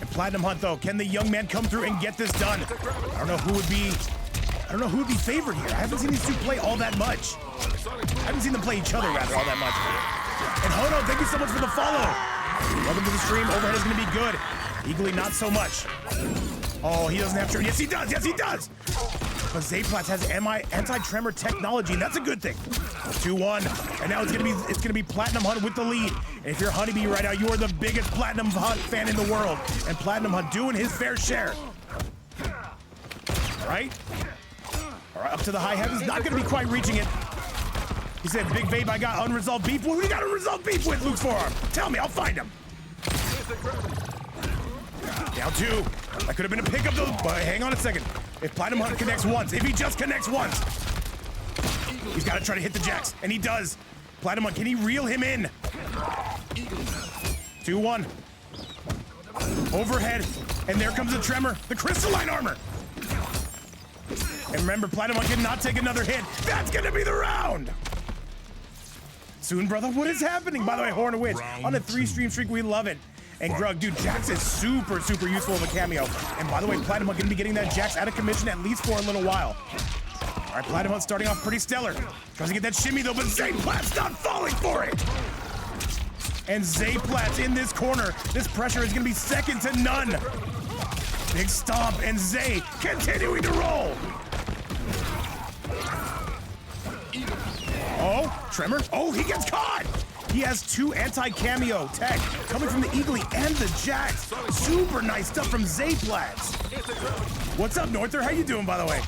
And Platinumhunt though, can the young man come through and get this done? I don't know who would be favored here. I haven't seen these two play all that much. I haven't seen them play each other rather all that much. And Hono, thank you so much for the follow. Welcome to the stream. Overhead is gonna be good. Eagly, not so much. Oh, he doesn't have to. Yes, he does. Yes, he does. But ZayPlatz has anti-tremor technology, and that's a good thing. 2-1, and now it's gonna be Platinumhunt with the lead. And if you're Honeybee right now, you are the biggest Platinumhunt fan in the world, and Platinumhunt doing his fair share. All right, up to the high heavens. Not gonna be quite reaching it. He said, "Big Babe, I got unresolved beef." What do you got unresolved beef with, Luke's forearm? Tell me, I'll find him. Down 2. That could have been a pickup though, but hang on a second. If Platinumhunt connects once, if he just connects once, he's got to try to hit the jacks, and he does. Platinumhunt, can he reel him in? 2-1. Overhead, and there comes the tremor, the crystalline armor. And remember, Platinumhunt cannot take another hit. That's gonna be the round. Soon, brother, what is happening? By the way, Horn of Witch, on a 3-stream streak, we love it. And Grug, dude, Jax is super, super useful of a cameo. And by the way, Platinumhunt gonna be getting that Jax out of commission at least for a little while. All right, Platinumhunt starting off pretty stellar. Tries to get that shimmy though, but ZayPlatz not falling for it. And ZayPlatz in this corner. This pressure is gonna be second to none. Big stomp, and Zay continuing to roll. Oh, tremor. Oh, he gets caught. He has 2 anti-cameo tech coming from the Eagly and the Jax. Super nice stuff from ZayPlatz. What's up, Norther? How you doing, by the way?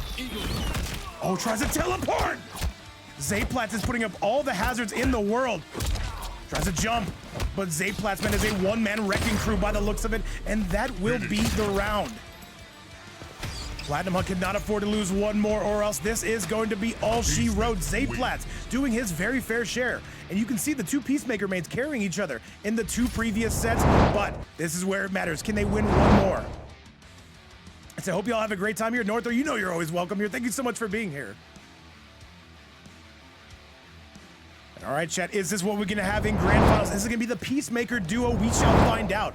Oh, tries to teleport. ZayPlatz is putting up all the hazards in the world. Tries to jump, but ZayPlatz, man, is a one-man wrecking crew by the looks of it, and that will be the round. Platinumhunt cannot afford to lose one more, or else this is going to be all she wrote. ZayPlatz doing his very fair share. And you can see the 2 Peacemaker mates carrying each other in the 2 previous sets, but this is where it matters. Can they win one more? So I hope you all have a great time here. Norther, you know you're always welcome here. Thank you so much for being here. All right, chat, is this what we're gonna have in Grand Finals? Is it gonna be the Peacemaker duo? We shall find out.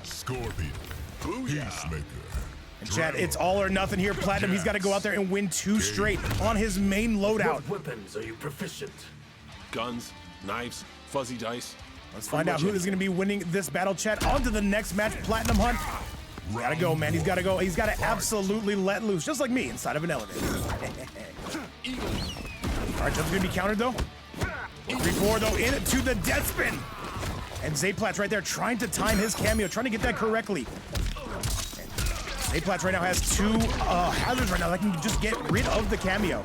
Scorpion. Peacemaker.
And chat, it's all or nothing here. Platinum, he's gotta go out there and win 2 straight on his main loadout.
What weapons are you proficient?
Guns, knives, fuzzy dice.
Let's find out who is gonna be winning this battle, chat. On to the next match, Platinumhunt. Gotta go, man, he's gotta go. He's gotta absolutely let loose, just like me, inside of an elevator. All right, jump's gonna be countered though. 3-4 though, into the death spin. And ZayPlatz right there trying to time his cameo, trying to get that correctly. ZayPlatz right now has 2 hazards right now that can just get rid of the cameo.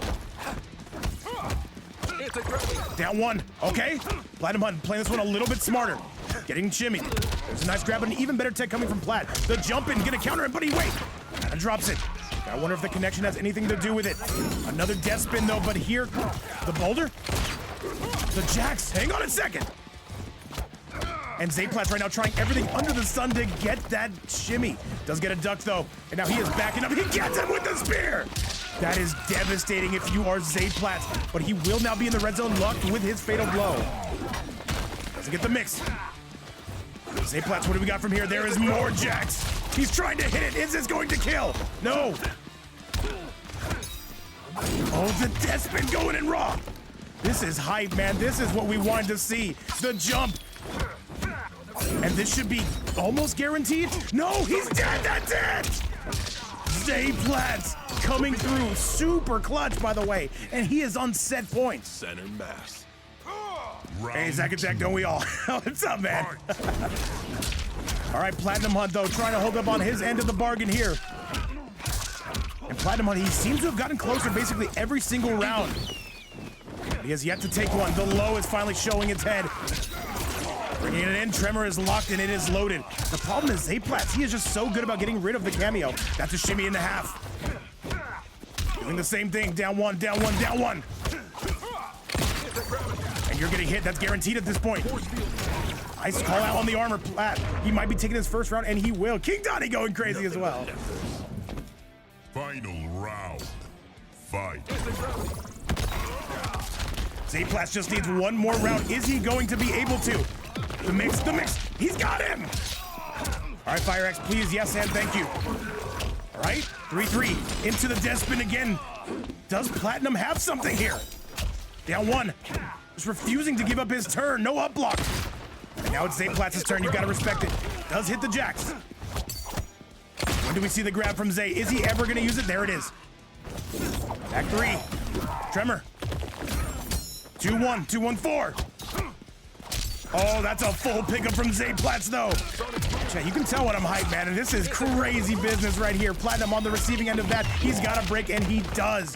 Down 1, okay. Platinumhunt playing this one a little bit smarter. Getting shimmy. There's a nice grab, but an even better tech coming from Plat. The jump in, gonna counter him, but he wait. And drops it. I wonder if the connection has anything to do with it. Another death spin though, but here, the boulder, the Jax, hang on a second. And ZayPlatz right now trying everything under the sun to get that shimmy. Does get a duck though, and now he is backing up. He gets him with the spear. That is devastating if you are ZayPlatz, but he will now be in the red zone locked with his fatal blow. Doesn't get the mix. ZayPlatz, what do we got from here? There is more Jax. He's trying to hit it. Is this going to kill? No. Oh, the death spin going in raw. This is hype, man. This is what we wanted to see. The jump. And this should be almost guaranteed. No, he's dead. That's it. ZayPlatz coming through. Super clutch, by the way. And he is on set points.
Center mass.
Hey, Zack Attack, don't we all? What's up, man? All right, Platinumhunt, though, trying to hold up on his end of the bargain here. And Platinumhunt, he seems to have gotten closer basically every single round. He has yet to take one. The low is finally showing its head. Bringing it in, Tremor is locked and it is loaded. The problem is ZayPlatz, he is just so good about getting rid of the cameo. That's a shimmy in the half. Doing the same thing, down one, down one, down one. And you're getting hit, that's guaranteed at this point. Nice call out on the armor, Plat. He might be taking his first round and he will. King Donnie going crazy as well.
Final round. Fight.
ZayPlatz just needs one more round. Is he going to be able to? The mix, he's got him! All right, FireAxe, please, yes, and thank you. All right, 3-3, into the death spin again. Does Platinum have something here? Down one, just refusing to give up his turn, no up block. And now it's ZayPlatz's turn, you've got to respect it. Does hit the jacks. When do we see the grab from Zay? Is he ever gonna use it? There it is. Back three, Tremor. 2-1, 2-1-4. Oh, that's a full pickup from ZayPlatz, though. Chat, you can tell when I'm hyped, man. And this is crazy business right here. Platinum on the receiving end of that. He's got a break, and he does.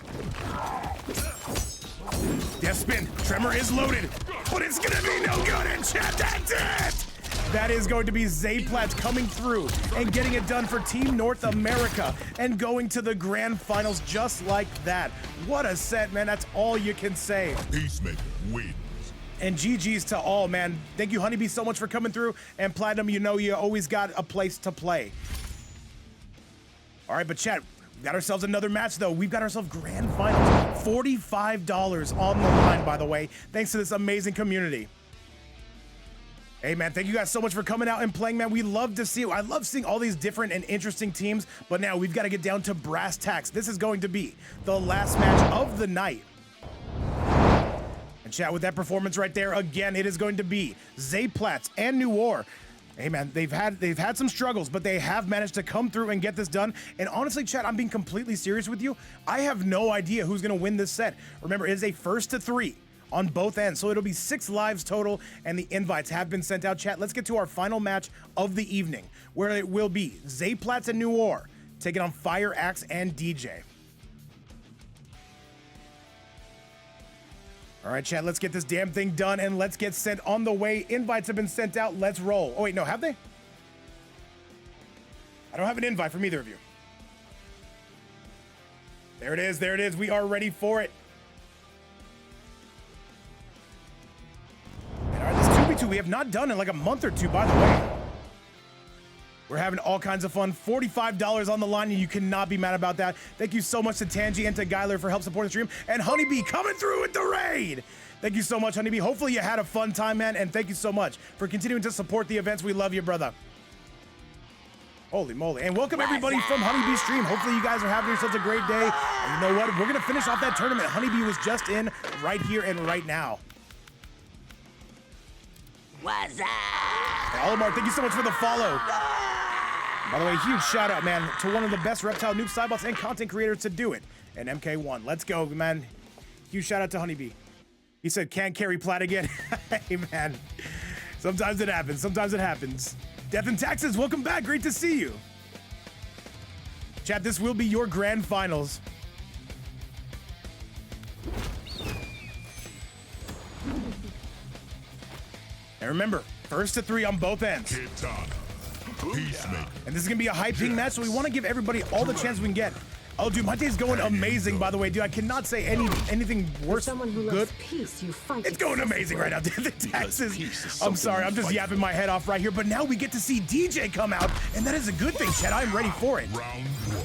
Death spin. Tremor is loaded, but it's gonna be no good. And chat, that's it. That is going to be ZayPlatz coming through and getting it done for Team North America and going to the grand finals just like that. What a set, man. That's all you can say.
Peacemaker wins.
And GG's to all, man. Thank you, Honeybee, so much for coming through. And Platinum, you know you always got a place to play. All right, but chat, we got ourselves another match, though. We've got ourselves grand finals. $45 on the line, by the way, thanks to this amazing community. Hey, man, thank you guys so much for coming out and playing, man. We love to see it. I love seeing all these different and interesting teams, but now we've got to get down to brass tacks. This is going to be the last match of the night. And chat, with that performance right there, again, it is going to be ZayPlatz and Noir. Hey, man, they've had some struggles, but they have managed to come through and get this done. And honestly, chat, I'm being completely serious with you. I have no idea who's going to win this set. Remember, it is a 1st to 3. On both ends, so it'll be 6 lives total, and the invites have been sent out. Chat, let's get to our final match of the evening, where it will be ZayPlatz and Noir taking on FireAxe and DJ. All right, chat, let's get this damn thing done, and let's get sent on the way. Invites have been sent out. Let's roll. Oh, wait, no, have they? I don't have an invite from either of you. There it is. There it is. We are ready for it. All right, this 2v2 we have not done in like a month or two, by the way. We're having all kinds of fun. $45 on the line, and you cannot be mad about that. Thank you so much to Tangi and to Guyler for help supporting the stream. And Honeybee coming through with the raid. Thank you so much, Honeybee. Hopefully you had a fun time, man, and thank you so much for continuing to support the events. We love you, brother. Holy moly. And welcome everybody from Honeybee stream. Hopefully you guys are having yourselves a great day. And you know what? We're going to finish off that tournament Honeybee was just in right here and right now.
What's up?
And Olimar, thank you so much for the follow. By the way, huge shout out, man, to one of the best reptile noob sidebots and content creators to do it, and MK1. Let's go, man. Huge shout out to Honeybee. He said, can't carry plat again. Hey, man. Sometimes it happens. Sometimes it happens. Death and Taxes, welcome back. Great to see you. Chat, this will be your grand finals. And remember, 1st to 3 on both ends.
Kitana. Peacemaker.
And this is gonna be a high ping match, so we want to give everybody all the chance we can get. Oh, dude, my day's going amazing, by the way, dude. I cannot say anything worse.
Someone who
good.
loves peace, you fight.
It's going amazing right now. The taxes.
peace is
I'm
something
sorry,
you
I'm just
fight
yapping my head off right here. But now we get to see DJ come out, and that is a good thing, Chad. I'm ready for it.
Round 1.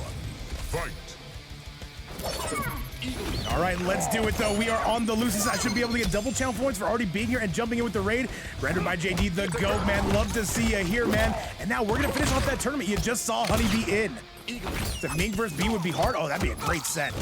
Fight.
All right, let's do it, though. We are on the Lucy side. Should be able to get double channel points for already being here and jumping in with the raid. Rendered by JD, the GOAT, man. Love to see you here, man. And now we're going to finish off that tournament. You just saw Honeybee in. If Mink vs. B would be hard, oh, that'd be a great set.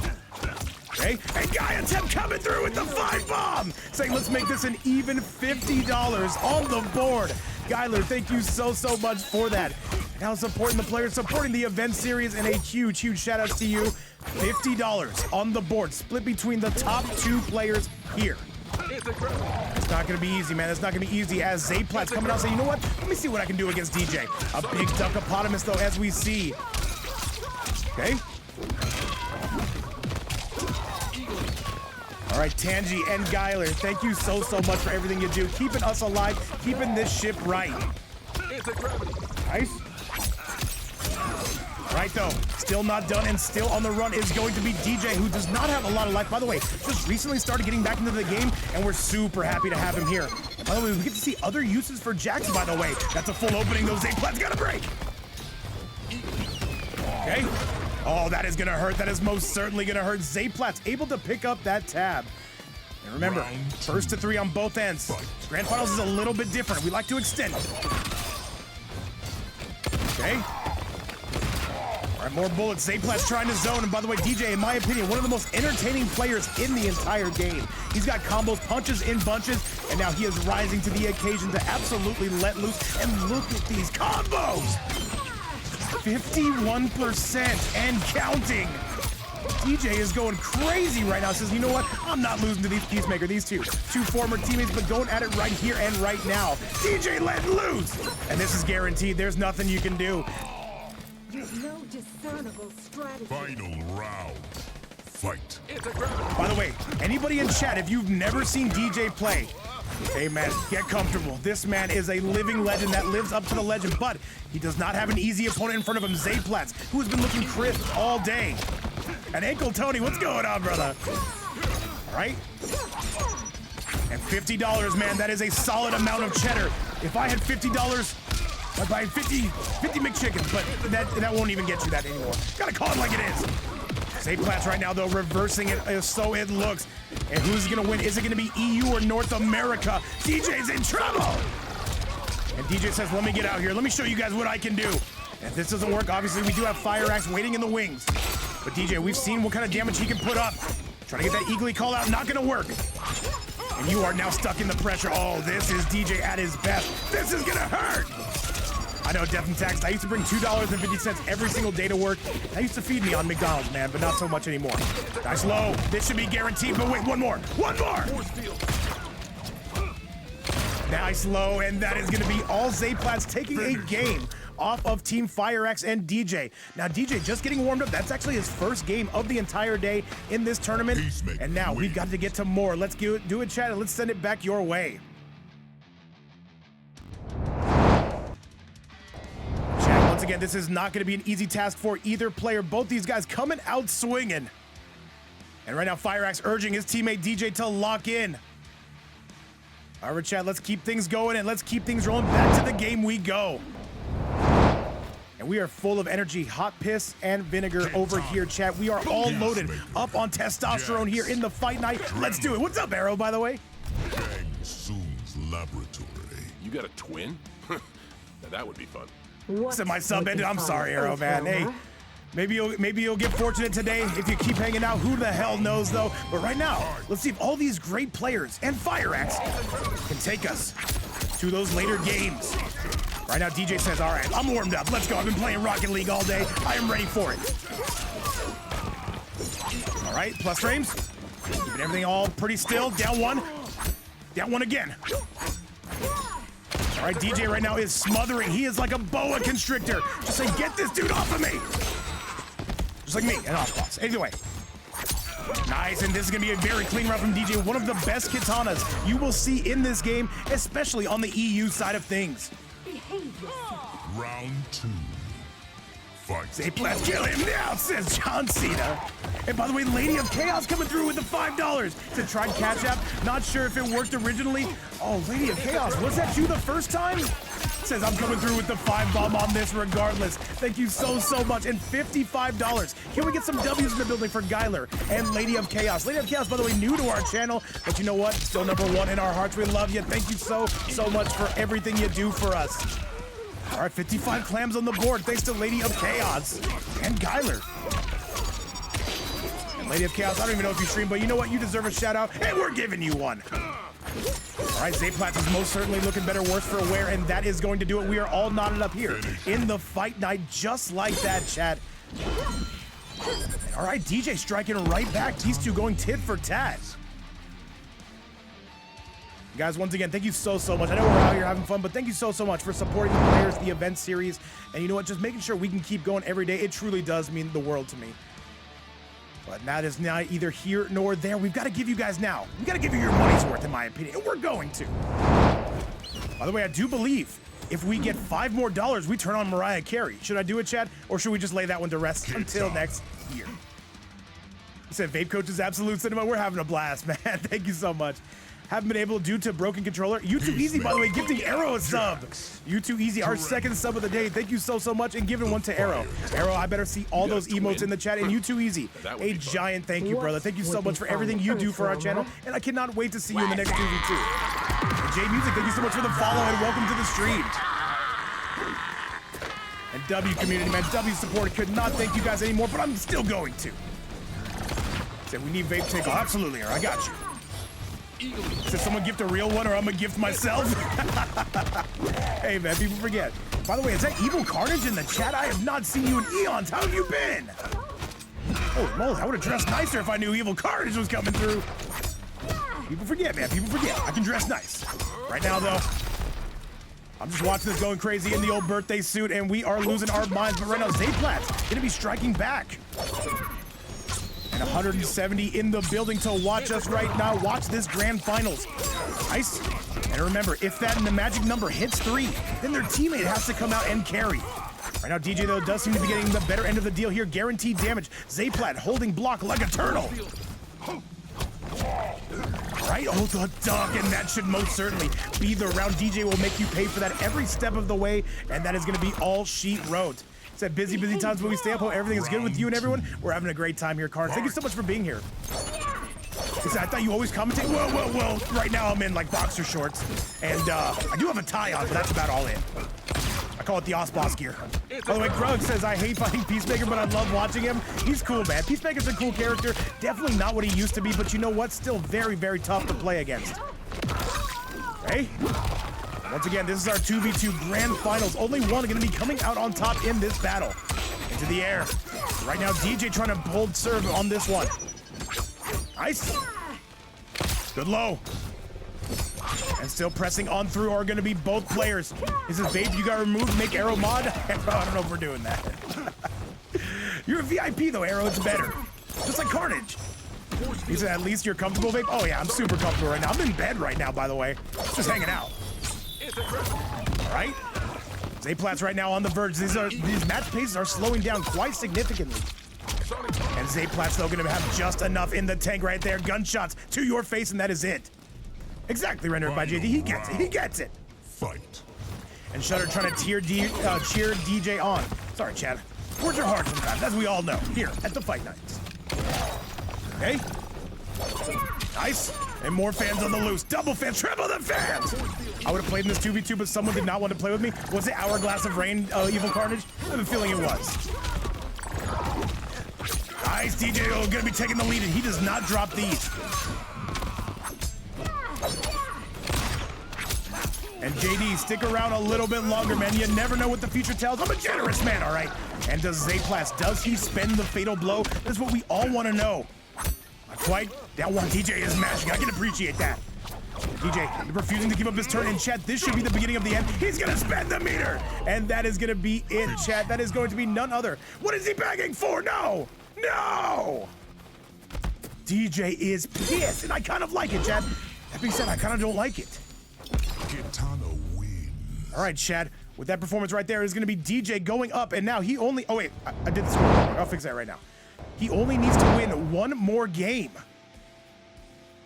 Okay, and Gaiatem coming through with the 5-bomb, saying let's make this an even $50 on the board. Guyler, thank you so much for that. Now supporting the players, supporting the event series, and a huge shout out to you. $50 on the board, split between the top 2 players here. It's not gonna be easy, man. It's not gonna be easy as ZayPlatz coming out saying, you know what? Let me see what I can do against DJ. A big duckopotamus though, as we see. Okay. All right, Tangi and Guyler, thank you so much for everything you do. Keeping us alive, keeping this ship right. Nice. Right though, still not done and still on the run is going to be DJ, who does not have a lot of life. By the way, just recently started getting back into the game, and we're super happy to have him here. By the way, we get to see other uses for Jax, by the way. That's a full opening, though. ZayPlatz got a break. Okay. Oh, that is gonna hurt. That is most certainly gonna hurt. ZayPlatz able to pick up that tab. And remember, first to 3 on both ends. Grand Finals is a little bit different. We like to extend it. Okay. All right, more bullets. ZayPlatz trying to zone. And by the way, DJ, in my opinion, one of the most entertaining players in the entire game. He's got combos, punches in bunches, and now he is rising to the occasion to absolutely let loose. And look at these combos. 51% and counting. DJ is going crazy right now. Says, you know what? I'm not losing to these Peacemaker. These two former teammates, but going at it right here and right now. DJ letting loose. And this is guaranteed. There's nothing you can do.
There's no discernible strategy.
Final round. Fight.
By the way, anybody in chat, if you've never seen DJ play, hey man, get comfortable. This man is a living legend that lives up to the legend, but he does not have an easy opponent in front of him. ZayPlatz, who has been looking crisp all day. And Ankle Tony, what's going on, brother? All right. And $50, man, that is a solid amount of cheddar. If I had $50, I'd buy 50 McChickens, but that won't even get you that anymore. Gotta call it like it is. ZayPlatz right now, though, reversing it so it looks. And who's gonna win? Is it gonna be EU or North America? DJ's in trouble! And DJ says, let me get out here. Let me show you guys what I can do. And if this doesn't work, obviously we do have FireAxe waiting in the wings. But DJ, we've seen what kind of damage he can put up. Trying to get that eagly call out, not gonna work. And you are now stuck in the pressure. Oh, this is DJ at his best. This is gonna hurt! I know, Death and Tax. I used to bring $2.50 every single day to work. That used to feed me on McDonald's, man, but not so much anymore. Nice low. This should be guaranteed, but wait, one more. One more! Nice low, and that is going to be all ZayPlatz taking a game off of Team FireAxe and DJ. Now, DJ just getting warmed up. That's actually his first game of the entire day in this tournament. And now we've got to get to more. Let's do it, chat, and let's send it back your way. Once again, this is not going to be an easy task for either player. Both these guys coming out swinging. And right now, FireAxe urging his teammate DJ to lock in. All right, chat, let's keep things going and let's keep things rolling. Back to the game we go. And we are full of energy, hot piss and vinegar over here, chat. We are all loaded up on testosterone here in the fight night. Let's do it. What's up, Arrow, by the way?
Kang Soon's laboratory.
You got a twin? Now that would be fun.
Said my sub ended. I'm sorry, Arrow, man. Hey, maybe you'll get fortunate today if you keep hanging out. Who the hell knows, though? But right now, let's see if all these great players and FireAxe can take us to those later games. Right now, DJ says, all right, I'm warmed up. Let's go. I've been playing Rocket League all day. I am ready for it. All right, plus frames. Keeping everything all pretty still. Down one. Down one again. All right, DJ right now is smothering. He is like a boa constrictor. Just saying, get this dude off of me. Just like me, and off boss. Anyway. Nice, and this is gonna be a very clean run from DJ. One of the best katanas you will see in this game, especially on the EU side of things.
Round 2. Fight.
ZayPlatz, kill him now, says JohnCena. And by the way, Lady of Chaos coming through with the $5 to try Cash App. Not sure if it worked originally. Oh, Lady of Chaos, was that you the first time? Says I'm coming through with the 5-bomb on this regardless. Thank you so much. And $55. Can we get some W's in the building for Guyler and Lady of Chaos? Lady of Chaos, by the way, new to our channel, but you know what? Still #1 in our hearts. We love you. Thank you so much for everything you do for us. All right, 55 clams on the board thanks to Lady of Chaos and Guyler. Lady of Chaos, I don't even know if you stream, but you know what? You deserve a shout out, and we're giving you one. All right, ZayPlatz is most certainly looking better, worse for wear, and that is going to do it. We are all knotted up here in the fight night, just like that, chat. All right, DJ striking right back. These two going tit for tat. Guys, once again, thank you so much. I know we're out here having fun, but thank you so much for supporting the players, the event series, and you know what? Just making sure we can keep going every day. It truly does mean the world to me. But that is not either here nor there. We've got to give you guys now. We've got to give you your money's worth, in my opinion, and we're going to. By the way, I do believe if we get $5 more, we turn on Mariah Carey. Should I do it, Chad? Or should we just lay that one to rest until next year? He said, Vape Coach is absolute cinema. We're having a blast, man. Thank you so much. Haven't been able due to broken controller. You Too Easy, by the way, gifting Arrow a sub. You Too Easy, our second sub of the day. Thank you so much, and giving one to Arrow. Arrow, I better see all those emotes in the chat, and You Too Easy. A giant thank you, brother. Thank you so much for everything you do for our channel, and I cannot wait to see you in the next 2v2. And Jay Music, thank you so much for the follow, and welcome to the stream. And W community, man, W support, could not thank you guys anymore, but I'm still going to. Said we need vape tickle. Absolutely, I got you. Should someone gift a real one, or I'm gonna gift myself? Hey man, people forget. By the way, is that Evil Carnage in the chat? I have not seen you in eons. How have you been? Oh, moly, I would have dressed nicer if I knew Evil Carnage was coming through. People forget, man. People forget. I can dress nice. Right now, though, I'm just watching this going crazy in the old birthday suit, and we are losing our minds. But right now, ZayPlatz gonna be striking back. And 170 in the building to watch us right now. Watch this grand finals. Nice. And remember, if that magic number hits 3, then their teammate has to come out and carry. Right now, DJ, though, does seem to be getting the better end of the deal here. Guaranteed damage. ZayPlatz holding block like a turtle. Right, oh, the duck, and that should most certainly be the round. DJ will make you pay for that every step of the way, and that is going to be all she wrote. Said busy times, but we stay up. Hope everything is good with you and everyone. We're having a great time here, Carnes. Thank you so much for being here. He said, I thought you always commentate. Well, right now I'm in like boxer shorts, and I do have a tie on, but that's about all in. I call it the Osboss gear. By the way, Krug says, I hate fighting Peacemaker, but I love watching him. He's cool, man. Peacemaker's a cool character. Definitely not what he used to be, but you know what? Still very tough to play against. Okay? Once again, this is our 2v2 grand finals. Only one going to be coming out on top in this battle. Into the air. Right now, DJ trying to hold serve on this one. Nice. Good low. And still pressing on through are going to be both players. This is Babe, you got removed, make Arrow mod. I don't know if we're doing that. You're a VIP though, Arrow, it's better. Just like Carnage. He said, at least you're comfortable, Babe? Oh yeah, I'm super comfortable right now. I'm in bed right now, by the way. Just hanging out. All right. ZayPlatz right now on the verge. These match paces are slowing down quite significantly. And ZayPlatz though going to have just enough in the tank right there. Gunshots to your face, and that is it. Exactly rendered by JD. He gets it. He gets it.
Fight.
And Shutter trying to cheer DJ on. Sorry, Chad. Words are hard sometimes, as we all know, here at the Fight Nights. Okay. Nice. And more fans on the loose. Double fans, triple the fans. I would have played in this 2v2, but someone did not want to play with me. Was it Hourglass of Rain, Evil Carnage? I have a feeling it was. Nice. DJ going to be taking the lead, and he does not drop these. And JD, stick around a little bit longer, man. You never know what the future tells. I'm a generous man, all right? And does ZayPlatz, does he spend the fatal blow? That's what we all want to know. Not quite. That one DJ is mashing. I can appreciate that. DJ refusing to give up his turn in chat. This should be the beginning of the end. He's going to spend the meter. And that is going to be it, chat. That is going to be none other. What is he begging for? No. No. DJ is pissed, and I kind of like it, chat. That being said, I kind of don't like it.
Kitana wins.
All right, Chad. With that performance right there, is going to be DJ going up, and now he only... Oh, wait. I did the score. I'll fix that right now. He only needs to win one more game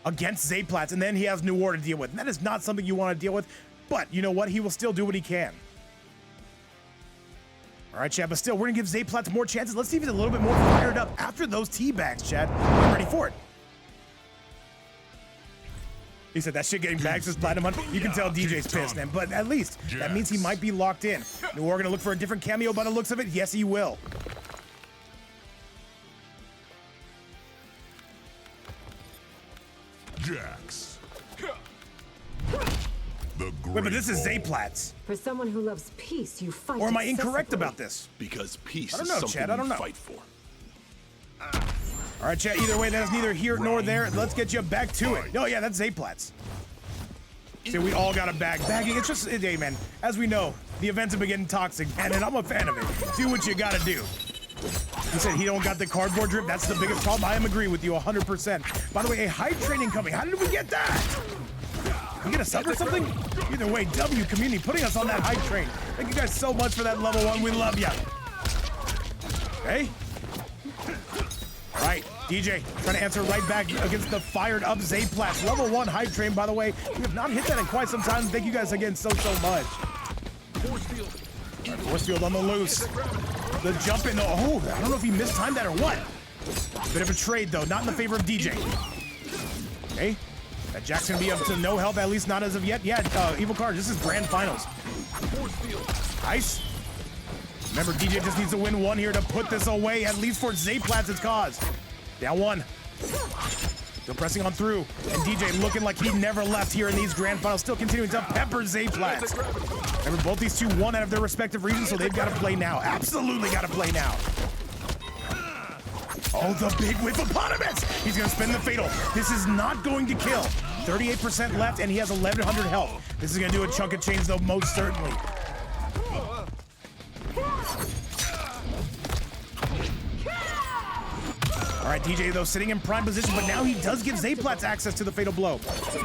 against ZayPlatz, and then he has Noir to deal with. And that is not something you want to deal with, but you know what? He will still do what he can. All right, Chad, but still, we're going to give ZayPlatz more chances. Let's see if he's a little bit more fired up after those teabags, Chad. I'm ready for it. He said that shit getting bags is Platinumhunt. You can tell DJ's pissed, man, but at least that means he might be locked in. Noir gonna look for a different cameo by the looks of it. Yes, he will. but this is ZayPlatz.
For someone who loves peace, you fight.
Or am I incorrect
excessively.
about this?
Because peace
I don't
is
know,
something
Chad, I don't
you
know.
fight for.
All right, chat, either way, that is neither here nor there. Let's get you back to it. Oh, yeah, that's ZayPlatz. See, we all got a bag. Bagging, it's just, hey, man, as we know, the events have been getting toxic, man, and I'm a fan of it. Do what you gotta do. He said he don't got the cardboard drip. That's the biggest problem. I am agree with you 100%. By the way, a hype train incoming. How did we get that? We get a sub or something? Either way, W community putting us on that hype train. Thank you guys so much for that level 1. We love ya. Okay. All right, DJ trying to answer right back against the fired up ZayPlatz. Level 1 hype train, by the way. We have not hit that in quite some time. Thank you guys again so much. Right, force field on the loose. The jump in, oh, I don't know if he mistimed that or what. Bit of a trade though, not in the favor of DJ. Okay, that Jack's gonna be up to no health, at least not as of yet. Yeah, Evil Card, this is grand finals. Nice. Remember, DJ just needs to win 1 here to put this away, at least for ZayPlatz's cause. Down 1. Still pressing on through, and DJ looking like he never left here in these grand finals, still continuing to pepper ZayPlatz. Remember, both these two won out of their respective regions, so they've got to play now. Absolutely got to play now. Oh, the big whip upon him. He's going to spin the fatal. This is not going to kill. 38% left, and he has 1,100 health. This is going to do a chunk of change, though, most certainly. All right, DJ, though, sitting in prime position, but now he does give ZayPlatz access to the fatal blow.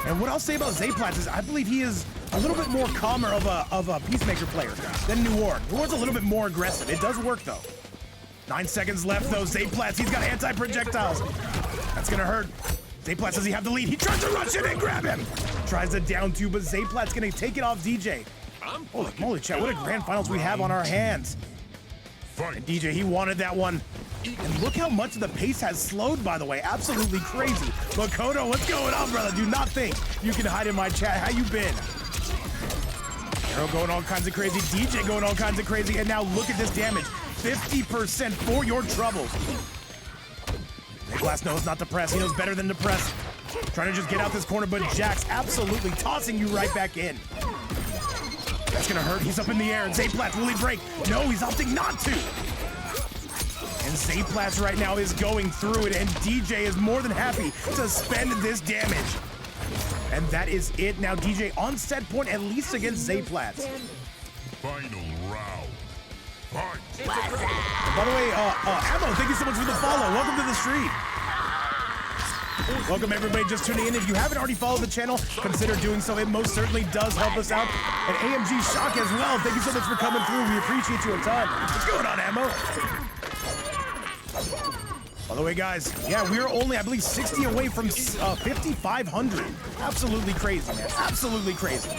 And what I'll say about ZayPlatz is I believe he is a little bit more calmer of a Peacemaker player than Noir. Noir's a little bit more aggressive. It does work, though. 9 seconds left, though. ZayPlatz, he's got anti-projectiles. That's going to hurt. ZayPlatz, does he have the lead? He tries to rush in and grab him. Tries to down 2, but ZayPlatz going to take it off DJ. Holy moly, chat, what a grand finals we have on our hands. And DJ, he wanted that one. And look how much the pace has slowed, by the way. Absolutely crazy. Makoto, what's going on, brother? Do not think you can hide in my chat. How you been? Arrow going all kinds of crazy. DJ going all kinds of crazy. And now look at this damage. 50% for your troubles. ZayPlatz knows not to press. He knows better than to press. Trying to just get out this corner, but Jax absolutely tossing you right back in. That's gonna hurt. He's up in the air. And ZayPlatz, will he break? No, he's opting not to. And ZayPlatz right now is going through it, and DJ is more than happy to spend this damage. And that is it. Now DJ on set point, at least against ZayPlatz.
Final round. Fight.
By the way, Ammo, thank you so much for the follow. Welcome to the stream. Welcome everybody just tuning in. If you haven't already followed the channel, consider doing so. It most certainly does help us out. And AMG Shock as well. Thank you so much for coming through. We appreciate you a ton. What's going on, Ammo? By the way, guys, yeah, we're only, I believe, 60 away from 5,500. Absolutely crazy, man. Absolutely crazy.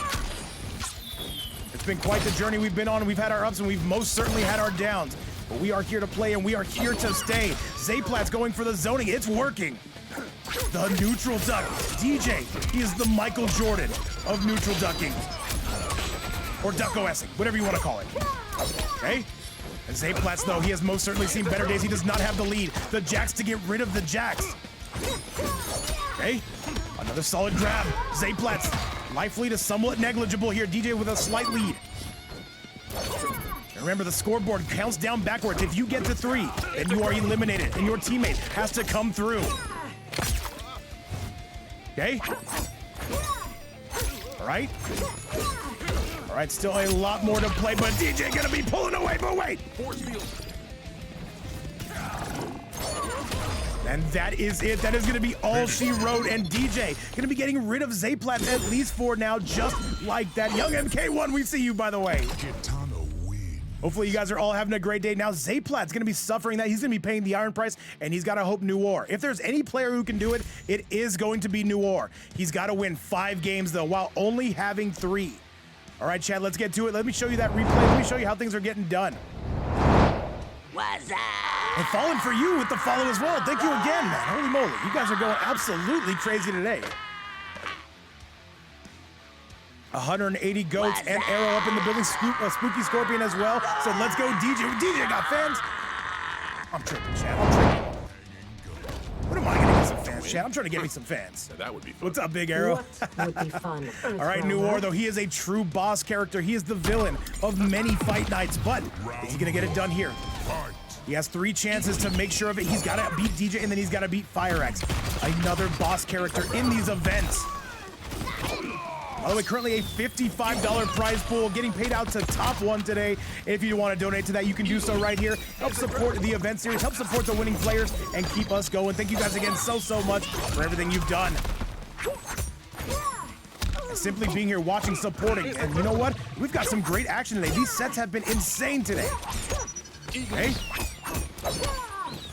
It's been quite the journey we've been on. We've had our ups and we've most certainly had our downs. But we are here to play and we are here to stay. ZayPlatz going for the zoning. It's working. The neutral duck. DJ, he is the Michael Jordan of neutral ducking. Or duck-o-essing, whatever you want to call it. Okay? And ZayPlatz, though, he has most certainly seen better days. He does not have the lead. The Jax to get rid of the Jax. Okay? Another solid grab. ZayPlatz, life lead is somewhat negligible here. DJ with a slight lead. And remember, the scoreboard counts down backwards. If you get to 3, then you are eliminated, and your teammate has to come through. Okay? All right. All right, still a lot more to play, but DJ gonna be pulling away, but wait. And that is it. That is gonna be all she wrote, and DJ gonna be getting rid of ZayPlatz at least for now, just like that. Young MK1, we see you, by the way. Hopefully you guys are all having a great day. Now ZayPlatz gonna be suffering that. He's gonna be paying the iron price, and he's gotta hope Noir. If there's any player who can do it, it is going to be Noir. He's gotta win 5 games though, while only having 3. All right, Chad, let's get to it. Let me show you that replay. Let me show you how things are getting done.
What's up?
And falling for you with the follow as well. Thank you again, man. Holy moly, you guys are going absolutely crazy today. 180 goats and Arrow up in the building. Spooky Scorpion as well. So let's go, DJ. DJ got fans. I'm tripping, Chad. I'm tripping. What am I gonna get some fans? chat. I'm trying to get me some fans.
Now that would be fun.
What's up, Big Arrow?
What would be fun?
All right, Noir, though, he is a true boss character. He is the villain of many fight nights, but is he going to get it done here?
Fight.
He has 3 chances to make sure of it. He's got to beat DJ, and then he's got to beat FireAxe, another boss character in these events. By the way, currently a $55 prize pool getting paid out to top 1 today. If you want to donate to that, you can do so right here. Help support the event series, help support the winning players, and keep us going. Thank you guys again so much for everything you've done. Simply being here, watching, supporting. And you know what? We've got some great action today. These sets have been insane today. Okay.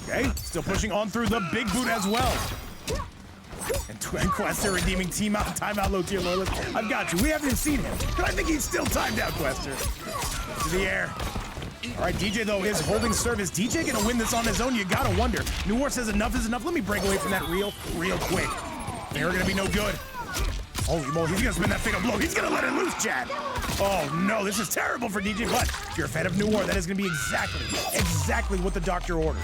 Okay, still pushing on through the big boot as well. And Quester redeeming timeout low tier loyalist. I've got you. We haven't even seen him, but I think he's still timed out, Quester. To the air. All right, DJ, though, is holding service. DJ gonna win this on his own? You gotta wonder. Noir says enough is enough. Let me break away from that real quick. They're gonna be no good. Holy moly, he's gonna spin that fatal blow. He's gonna let it loose, Chad. Oh no, this is terrible for DJ, but if you're a fan of Noir, that is gonna be exactly what the doctor ordered.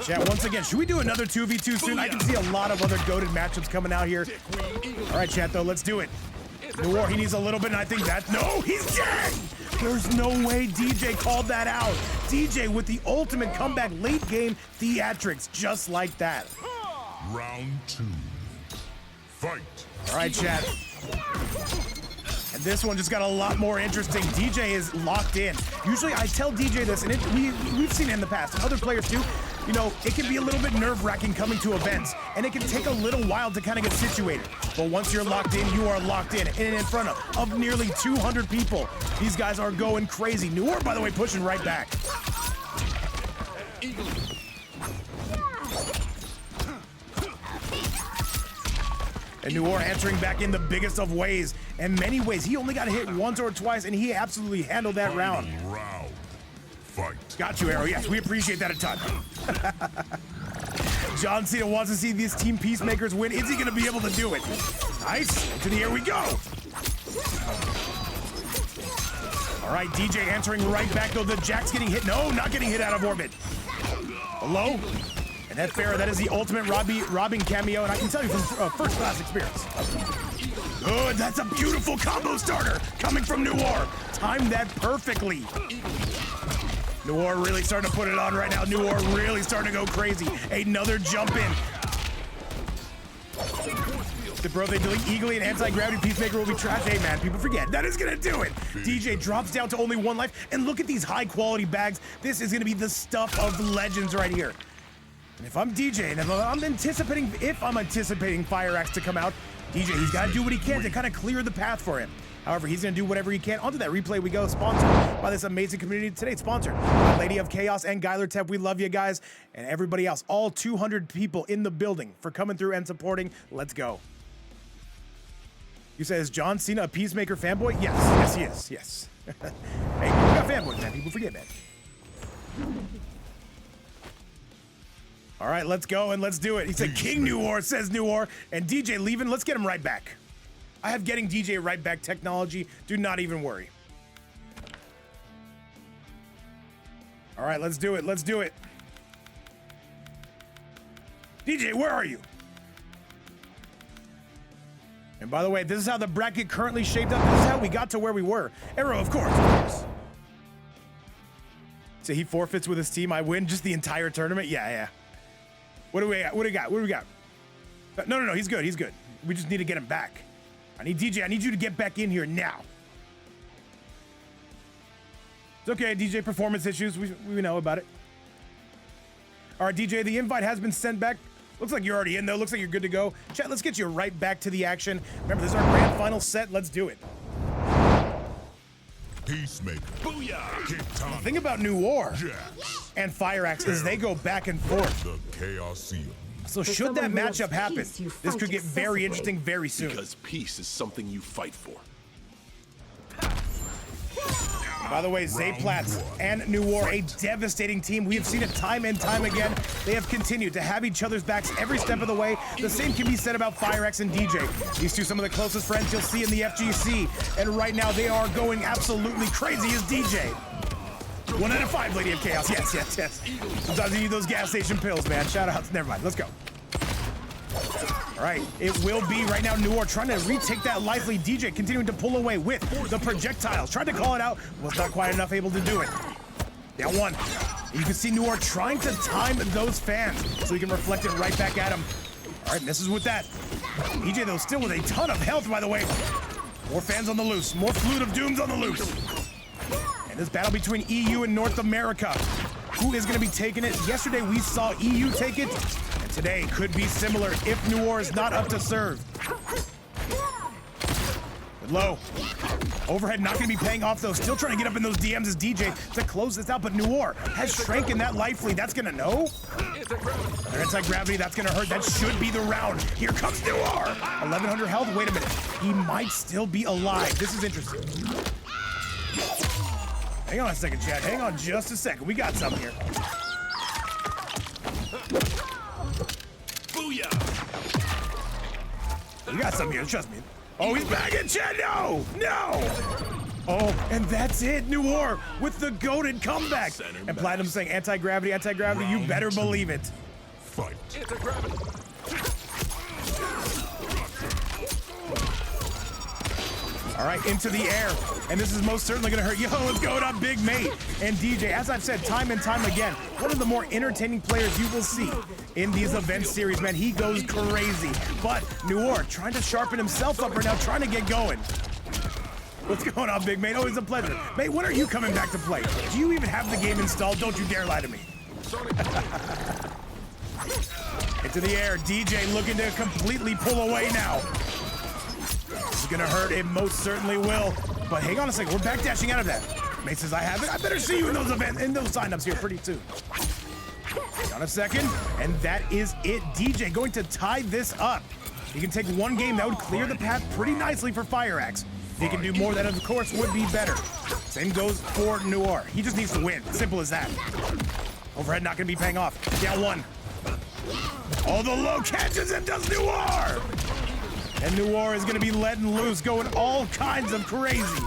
Chat, once again, should we do another 2v2 soon? I can see a lot of other goated matchups coming out here. All right, chat, though, let's do it. Noir, he needs a little bit, and I think that, no, he's dead! There's no way DJ called that out. DJ with the ultimate comeback late game theatrics, just like that.
Round 2. Fight.
All right, chat. And this one just got a lot more interesting. DJ is locked in. Usually I tell DJ this, and we've seen it in the past, and other players too. You know, it can be a little bit nerve-wracking coming to events, and it can take a little while to kind of get situated. But once you're locked in, you are locked in. And in front of nearly 200 people, these guys are going crazy. Noir, by the way, pushing right back. And Noir answering back in the biggest of ways. In many ways, he only got hit once or twice, and he absolutely handled that round.
Round. Fight.
Got you, Arrow. Yes, we appreciate that a ton. JohnCena wants to see these team peacemakers win. Is he going to be able to do it? Nice. Into the air we go. All right, DJ answering right back, though. The Jack's getting hit. No, not getting hit out of orbit. Hello? And that Farrah, that is the ultimate robbing cameo, and I can tell you from first-class experience. Good, that's a beautiful combo starter coming from Noir. Timed that perfectly. Noir really starting to put it on right now. Noir really starting to go crazy. Another jump in. The bro, they delete Eagly and anti-gravity peacemaker will be trash. Hey man, people forget. That is gonna do it. DJ drops down to only 1 life, and look at these high-quality bags. This is gonna be the stuff of legends right here. And if I'm DJ, and if I'm anticipating FireAxe to come out, DJ, he's got to do what he can to kind of clear the path for him. However, he's going to do whatever he can. Onto that replay we go, sponsored by this amazing community today. Sponsored by Lady of Chaos and Geiler Tep. We love you guys and everybody else. All 200 people in the building for coming through and supporting. Let's go. You say, is JohnCena a Peacemaker fanboy? Yes, he is. Yes. Hey, we got fanboys, man. People forget, man. All right, let's go and let's do it. He said, King Noir, says Noir, and DJ leaving. Let's get him right back. I have getting DJ right back technology. Do not even worry. All right, let's do it. Let's do it. DJ, where are you? And by the way, this is how the bracket currently shaped up. This is how we got to where we were. Arrow, of course. So he forfeits with his team. I win just the entire tournament? Yeah. What do we got? What do we got? No. He's good. He's good. We just need to get him back. I need DJ. I need you to get back in here now. It's okay, DJ. Performance issues. We know about it. All right, DJ. The invite has been sent back. Looks like you're already in, though. Looks like you're good to go. Chat, let's get you right back to the action. Remember, this is our grand final set. Let's do it.
Peacemaker. Booyah!
The thing about Noir and FireAxe is they go back and forth.
The Chaosium.
So should that matchup happen, this could get very interesting very soon.
Because peace is something you fight for.
By the way, ZayPlatz and Noir, a devastating team. We have seen it time and time again. They have continued to have each other's backs every step of the way. The same can be said about FireAxe and DJ. These two, some of the closest friends you'll see in the FGC. And right now, they are going absolutely crazy as DJ. 1 out of 5, Lady of Chaos. Yes, yes, yes. Sometimes you need those gas station pills, man. Shout outs. Never mind. Let's go. All right, it will be right now Noir trying to retake that life lead. DJ continuing to pull away with the projectiles. Tried to call it out, was not quite enough able to do it. Down 1. You can see Noir trying to time those fans so he can reflect it right back at him. All right, misses with that. DJ, though, still with a ton of health, by the way. More fans on the loose, more Flute of Dooms on the loose. And this battle between EU and North America. Who is going to be taking it? Yesterday, we saw EU take it. Today could be similar if Noir is not up to serve. Good low. Overhead not going to be paying off, though. Still trying to get up in those DMs as DJ to close this out, but Noir has shrank in that life lead. That's going to know. Anti-gravity, that's going to hurt. That should be the round. Here comes Noir. 1,100 health. Wait a minute. He might still be alive. This is interesting. Hang on a second, Chad. Hang on just a second. We got something here. We got something here, trust me. Oh, he's back in Chad, no! No! Oh, and that's it, Noir with the goated comeback. And Platinum saying anti-gravity, anti-gravity, you better believe it.
Fight.
All right, into the air. And this is most certainly gonna hurt. Yo, what's going on, big mate? And DJ, as I've said time and time again, one of the more entertaining players you will see in these event series, man. He goes crazy. But Noir trying to sharpen himself up right now, trying to get going. What's going on, big mate? Always a pleasure. Mate, when are you coming back to play? Do you even have the game installed? Don't you dare lie to me. Into the air, DJ looking to completely pull away now. This is gonna hurt, it most certainly will. But hang on a second, we're backdashing out of that. Mate says I have it. I better see you in those events, in those signups here pretty soon. Hang on a second, and that is it. DJ going to tie this up. He can take one game, that would clear the path pretty nicely for FireAxe. If he can do more, that of course would be better. Same goes for Noir. He just needs to win, simple as that. Overhead not gonna be paying off. Down 1. Oh, the low catches and does Noir! And Noir is gonna be letting loose, going all kinds of crazy.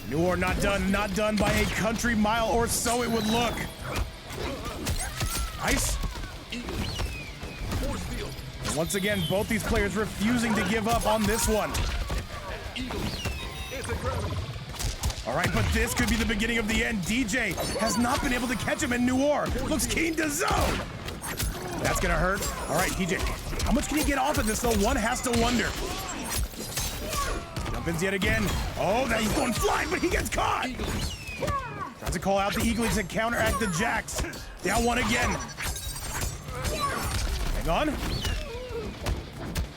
Noir not done by a country mile or so it would look. Nice. And once again, both these players refusing to give up on this one. All right, but this could be the beginning of the end. DJ has not been able to catch him, and Noir looks keen to zone. That's gonna hurt. All right, DJ, how much can he get off of this, though? One has to wonder. Jump ins yet again. Oh, now he's going flying, but he gets caught. Tries to call out the Eagles to counteract the Jacks. Down 1 again. Hang on.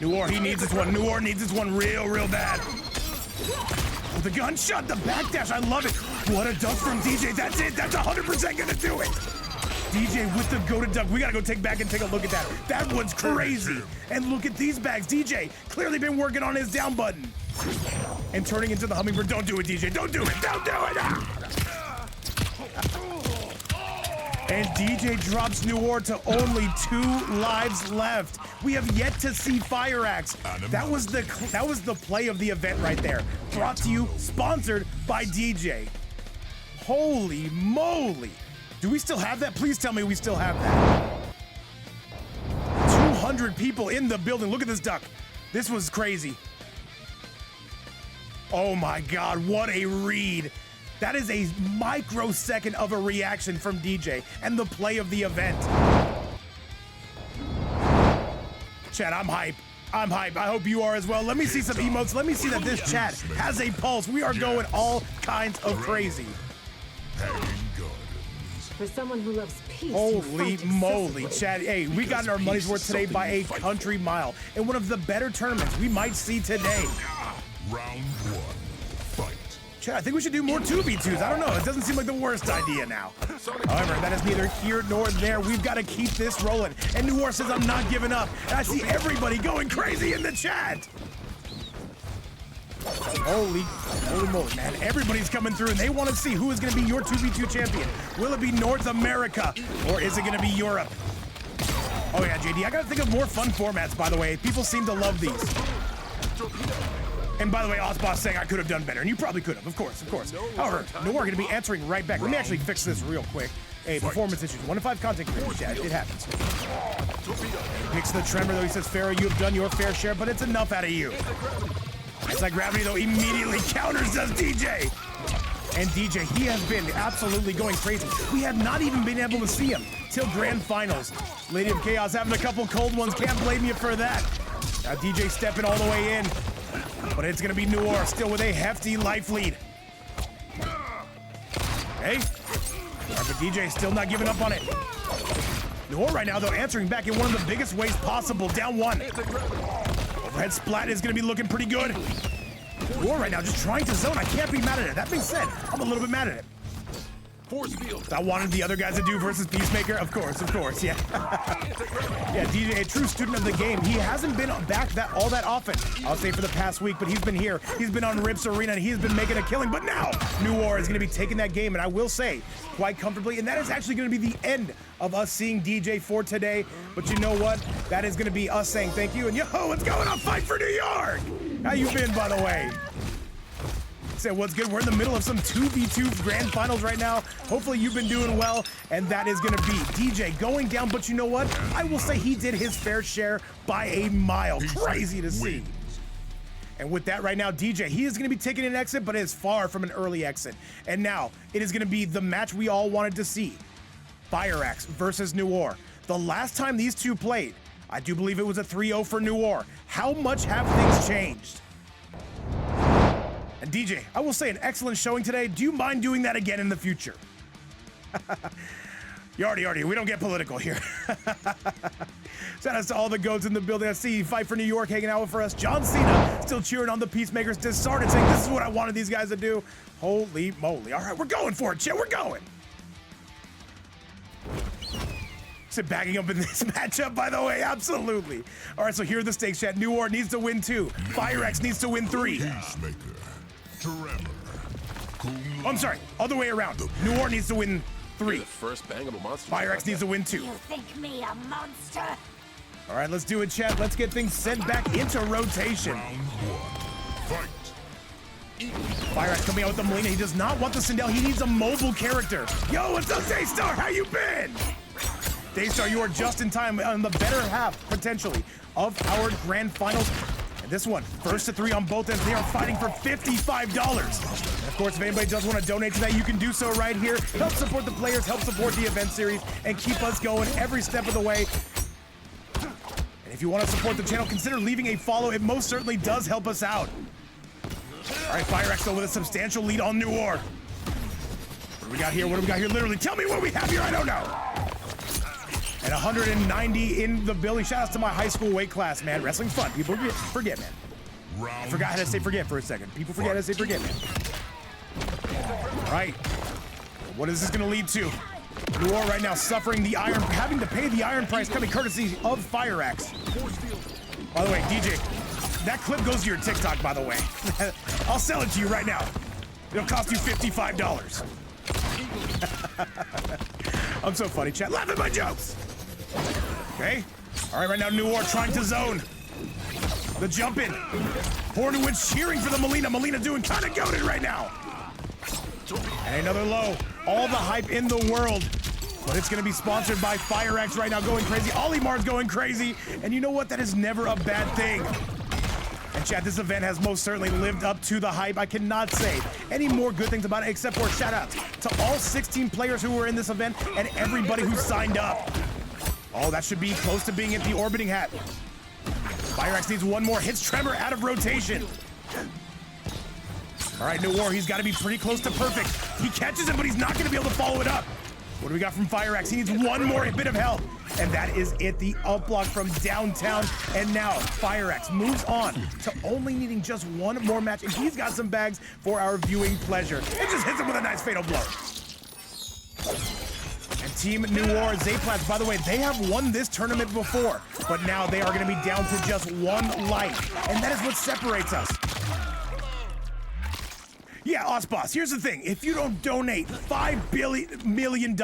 Noir, he needs this one. Noir needs this one real bad. With the gunshot, the backdash, I love it. What a dunk from DJ. That's it. That's 100% gonna do it. DJ with the go-to dunk. We gotta go back and take a look at that. That one's crazy. And look at these bags. DJ clearly been working on his down button. And turning into the hummingbird. Don't do it, DJ. Don't do it. Don't do it. And DJ drops Noir to only 2 lives left. We have yet to see FireAxe. That was the play of the event right there. Brought to you, sponsored by DJ. Holy moly. Do we still have that? Please tell me we still have that. 200 people in the building. Look at this duck. This was crazy. Oh my God, what a read. That is a microsecond of a reaction from DJ and the play of the event. Chat, I'm hype. I'm hype. I hope you are as well. Let me see some emotes. Let me see that this chat has a pulse. We are going all kinds of crazy.
For someone who loves peace,
holy moly, Chad. Hey, we got our money's worth today by a country mile in one of the better tournaments we might see today.
Round 1. Fight.
Chad, I think we should do more 2v2s. I don't know. It doesn't seem like the worst idea now. However, that is neither here nor there. We've got to keep this rolling. And Noir says, I'm not giving up. And I see everybody going crazy in the chat. Holy moly, man. Everybody's coming through, and they want to see who is going to be your 2v2 champion. Will it be North America, or is it going to be Europe? Oh, yeah, JD, I got to think of more fun formats, by the way. People seem to love these. And by the way, Ozboss saying I could have done better, and you probably could have, of course. However, Noir gonna be answering right back. Let me actually fix this real quick. Hey, performance issues. 1 to 5 content creators, chat. It happens. Picks the tremor though. He says, Pharaoh, you have done your fair share, but it's enough out of you. Anti-gravity though immediately counters does DJ. And DJ, he has been absolutely going crazy. We have not even been able to see him till grand finals. Lady of Chaos having a couple cold ones. Can't blame you for that. Now DJ stepping all the way in. But it's gonna be Noir still with a hefty life lead. Okay. But DJ still not giving up on it. Noir right now though answering back in one of the biggest ways possible. Down 1. Overhead splat is gonna be looking pretty good. Noir right now just trying to zone. I can't be mad at it. That being said, I'm a little bit mad at it.
Force field.
I wanted the other guys to do versus Peacemaker. Of course, yeah. Yeah, DJ, a true student of the game. He hasn't been back all that often, I'll say for the past week, but he's been here. He's been on Rips Arena and he's been making a killing. But now, Noir is going to be taking that game, and I will say, quite comfortably. And that is actually going to be the end of us seeing DJ for today. But you know what? That is going to be us saying thank you. And yo, what's going on? Fight for New York! How you been, by the way? Say what's good. We're in the middle of some 2v2 grand finals right now. Hopefully you've been doing well, and that is gonna be DJ going down. But you know what? I will say he did his fair share by a mile. Crazy to see. And with that right now, DJ, he is gonna be taking an exit, but it is far from an early exit. And now it is gonna be the match we all wanted to see. FireAxe versus Noir. The last time these two played, I do believe it was a 3-0 for Noir. How much have things changed? And DJ, I will say an excellent showing today. Do you mind doing that again in the future? You already, we don't get political here. Shout out to all the goats in the building. I see Fight for New York hanging out for us. JohnCena still cheering on the Peacemakers. Disared saying this is what I wanted these guys to do. Holy moly. All right, we're going for it, chat. We're going. Sit backing up in this matchup, by the way, absolutely. All right, so here are the stakes, chat. Noir needs to win 2. FireAxe needs to win 3.
Peacemaker. Tremor.
I'm sorry, other way around. Noir needs to win 3.
The first bang of a monster.
FireAxe needs to win 2.
You think me a monster?
All right, let's do it, chat. Let's get things sent back into rotation.
Round 1. Fight.
FireAxe coming out with the Melina. He does not want the Sindel. He needs a mobile character. Yo, what's up, Daystar? How you been? Daystar, you are just in time on the better half, potentially, of our grand finals. And this one, 1st to 3 on both ends. They are fighting for $55. And of course, if anybody does want to donate to that, you can do so right here. Help support the players, help support the event series, and keep us going every step of the way. And if you want to support the channel, consider leaving a follow. It most certainly does help us out. All right, FireAxe though with a substantial lead on Noir. What do we got here? What do we got here? Literally, tell me what we have here. I don't know. And 190 in the building. Shout out to my high school weight class, man. Wrestling's fun. People forget, man. I forgot how to say forget for a second. People forget how to say forget, man. All right. What is this going to lead to? Noir right now suffering the iron, having to pay the iron price, coming courtesy of FireAxe. By the way, DJ, that clip goes to your TikTok, by the way. I'll sell it to you right now. It'll cost you $55. I'm so funny, chat. Laugh at my jokes. Okay. All right, now Noir trying to zone. The jump in. Hornwood cheering for the Melina. Melina doing kind of goated right now. And another low. All the hype in the world. But it's going to be sponsored by FireAxe right now, going crazy. Olimar's going crazy. And you know what? That is never a bad thing. And chat, this event has most certainly lived up to the hype. I cannot say any more good things about it, except for shout outs to all 16 players who were in this event and everybody who signed up. Oh, that should be close to being at the orbiting hat. FireAxe needs one more. Hits Tremor out of rotation. All right, Noir, he's got to be pretty close to perfect. He catches it, but he's not going to be able to follow it up. What do we got from FireAxe? He needs one more bit of help. And that is it, the up block from downtown. And now FireAxe moves on to only needing just one more match. And he's got some bags for our viewing pleasure. It just hits him with a nice fatal blow. And Team Noir, ZayPlatz, by the way, they have won this tournament before. But now they are going to be down to just one life. And that is what separates us. Yeah, Osboss, here's the thing. If you don't donate $5 million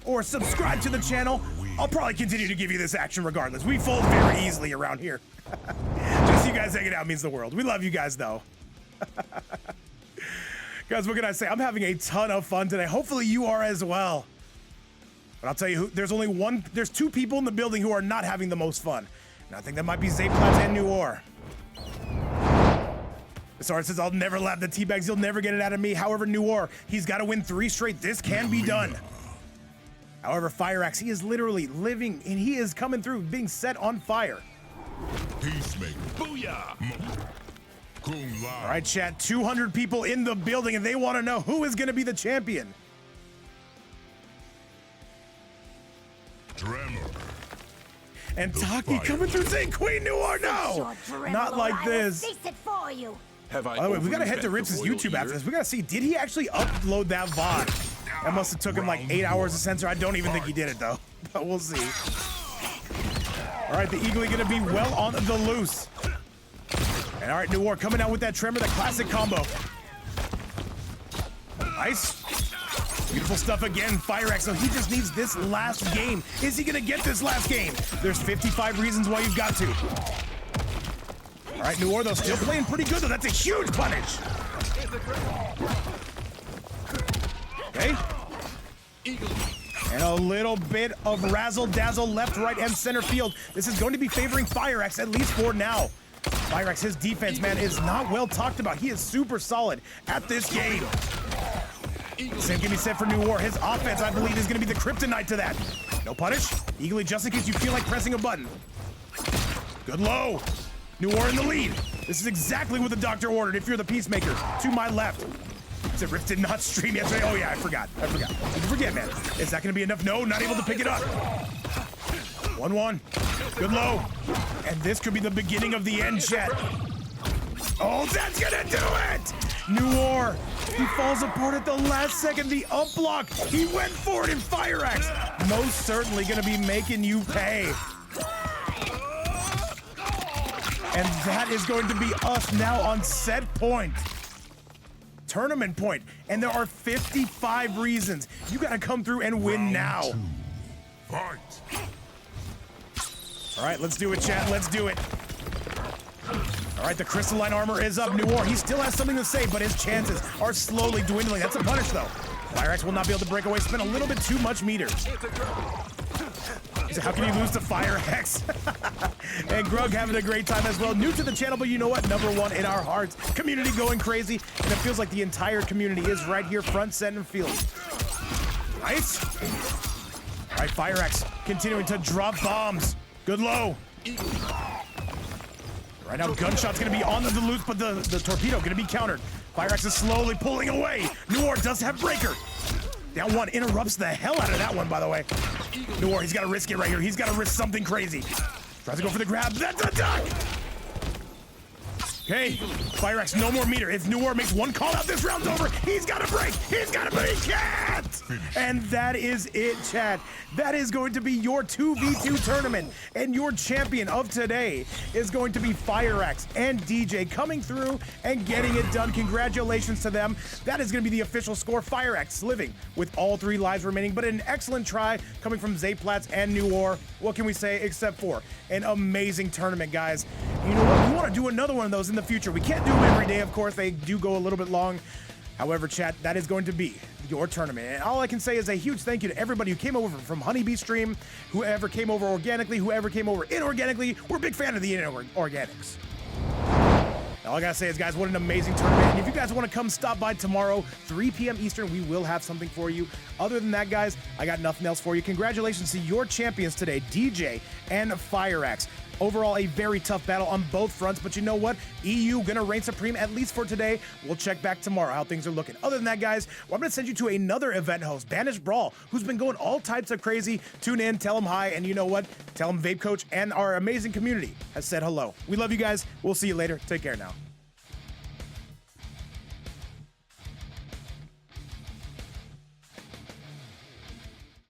or subscribe to the channel, I'll probably continue to give you this action regardless. We fold very easily around here. Just you guys hanging out means the world. We love you guys, though. Guys, what can I say? I'm having a ton of fun today. Hopefully you are as well. But I'll tell you, there's two people in the building who are not having the most fun. And I think that might be ZayPlatz and Noir. Disared says, I'll never lap the teabags. You'll never get it out of me. However, Noir, he's got to win 3 straight. This can be done. However, FireAxe, he is literally living, and he is coming through, being set on fire.
Peacemaker. Booyah! Kung Lao.
All right, chat, 200 people in the building, and they want to know who is going to be the champion.
Tremor.
And Taki coming through saying, Queen Noir, no! Not like this.
Have I
By the way, we gotta head to Rips' YouTube after this. We gotta see, did he actually upload that VOD? That must have took him like 8 hours to censor. I don't even think he did it though, but we'll see. All right, the Eagle gonna be well on the loose. And all right, Noir coming out with that Tremor, the classic combo. Nice. Beautiful stuff again, FireAxe. So he just needs this last game. Is he gonna get this last game? There's 55 reasons why you've got to. All right, Noir though still playing pretty good though. That's a huge punish. Okay. And a little bit of razzle-dazzle left, right, and center field. This is going to be favoring FireAxe, at least for now. FireAxe, his defense, man, is not well talked about. He is super solid at this game. Same give me set for Noir. His offense, I believe, is going to be the kryptonite to that. No punish. Eagle, just in case you feel like pressing a button. Good low. Noir in the lead. This is exactly what the doctor ordered if you're the Peacemaker. To my left. Said Rips did not stream yesterday. Oh, yeah, I forgot. Did you forget, man? Is that going to be enough? No, not able to pick it up. 1-1. Good low. And this could be the beginning of the end, chat. Oh, that's going to do it. Noir. He falls apart at the last second. The up block. He went for it in FireAxe. Most certainly going to be making you pay. And that is going to be us now on set point. Tournament point. And there are 55 reasons. You got to come through and win now.
Fight.
All right, let's do it, chat. Let's do it. All right, the crystalline armor is up. Noir, he still has something to say, but his chances are slowly dwindling. That's a punish, though. FireAxe will not be able to break away. Spent a little bit too much meter. So how can you lose to FireAxe? And Grug having a great time as well. New to the channel, but you know what? #1 in our hearts. Community going crazy, and it feels like the entire community is right here, front, center field. Nice. All right, FireAxe continuing to drop bombs. Good low. Right now, Gunshot's gonna be on the loose, but the torpedo gonna be countered. FireAxe is slowly pulling away. Noir does have breaker. Down one, interrupts the hell out of that one, by the way. Noir, he's gotta risk it right here. He's gotta risk something crazy. Tries to go for the grab. That's a duck! Okay, FireAxe, no more meter. If Noir makes one call out, this round's over. He's got to break. He's got to break. He can't! And that is it, chat. That is going to be your 2v2 tournament. And your champion of today is going to be FireAxe and DJ coming through and getting it done. Congratulations to them. That is going to be the official score. FireAxe living with all 3 lives remaining, but an excellent try coming from ZayPlatz and Noir. What can we say except for an amazing tournament, guys? You know what? We want to do another one of those in the future. We can't do them every day, of course. They do go a little bit long. However, chat, that is going to be your tournament. And all I can say is a huge thank you to everybody who came over from Honeybee stream, whoever came over organically, whoever came over inorganically. We're a big fan of the inorganics. All I gotta say is, guys, what an amazing tournament. And if you guys want to come stop by tomorrow, 3 p.m. Eastern, we will have something for you. Other than that, guys, I got nothing else for you. Congratulations to your champions today, DJ and FireAxe. Overall, a very tough battle on both fronts, but you know what? EU gonna reign supreme, at least for today. We'll check back tomorrow how things are looking. Other than that, guys, well, I'm gonna send you to another event host, Banished Brawl, who's been going all types of crazy. Tune in, tell him hi, and you know what? Tell him Vape Coach and our amazing community has said hello. We love you guys. We'll see you later. Take care now.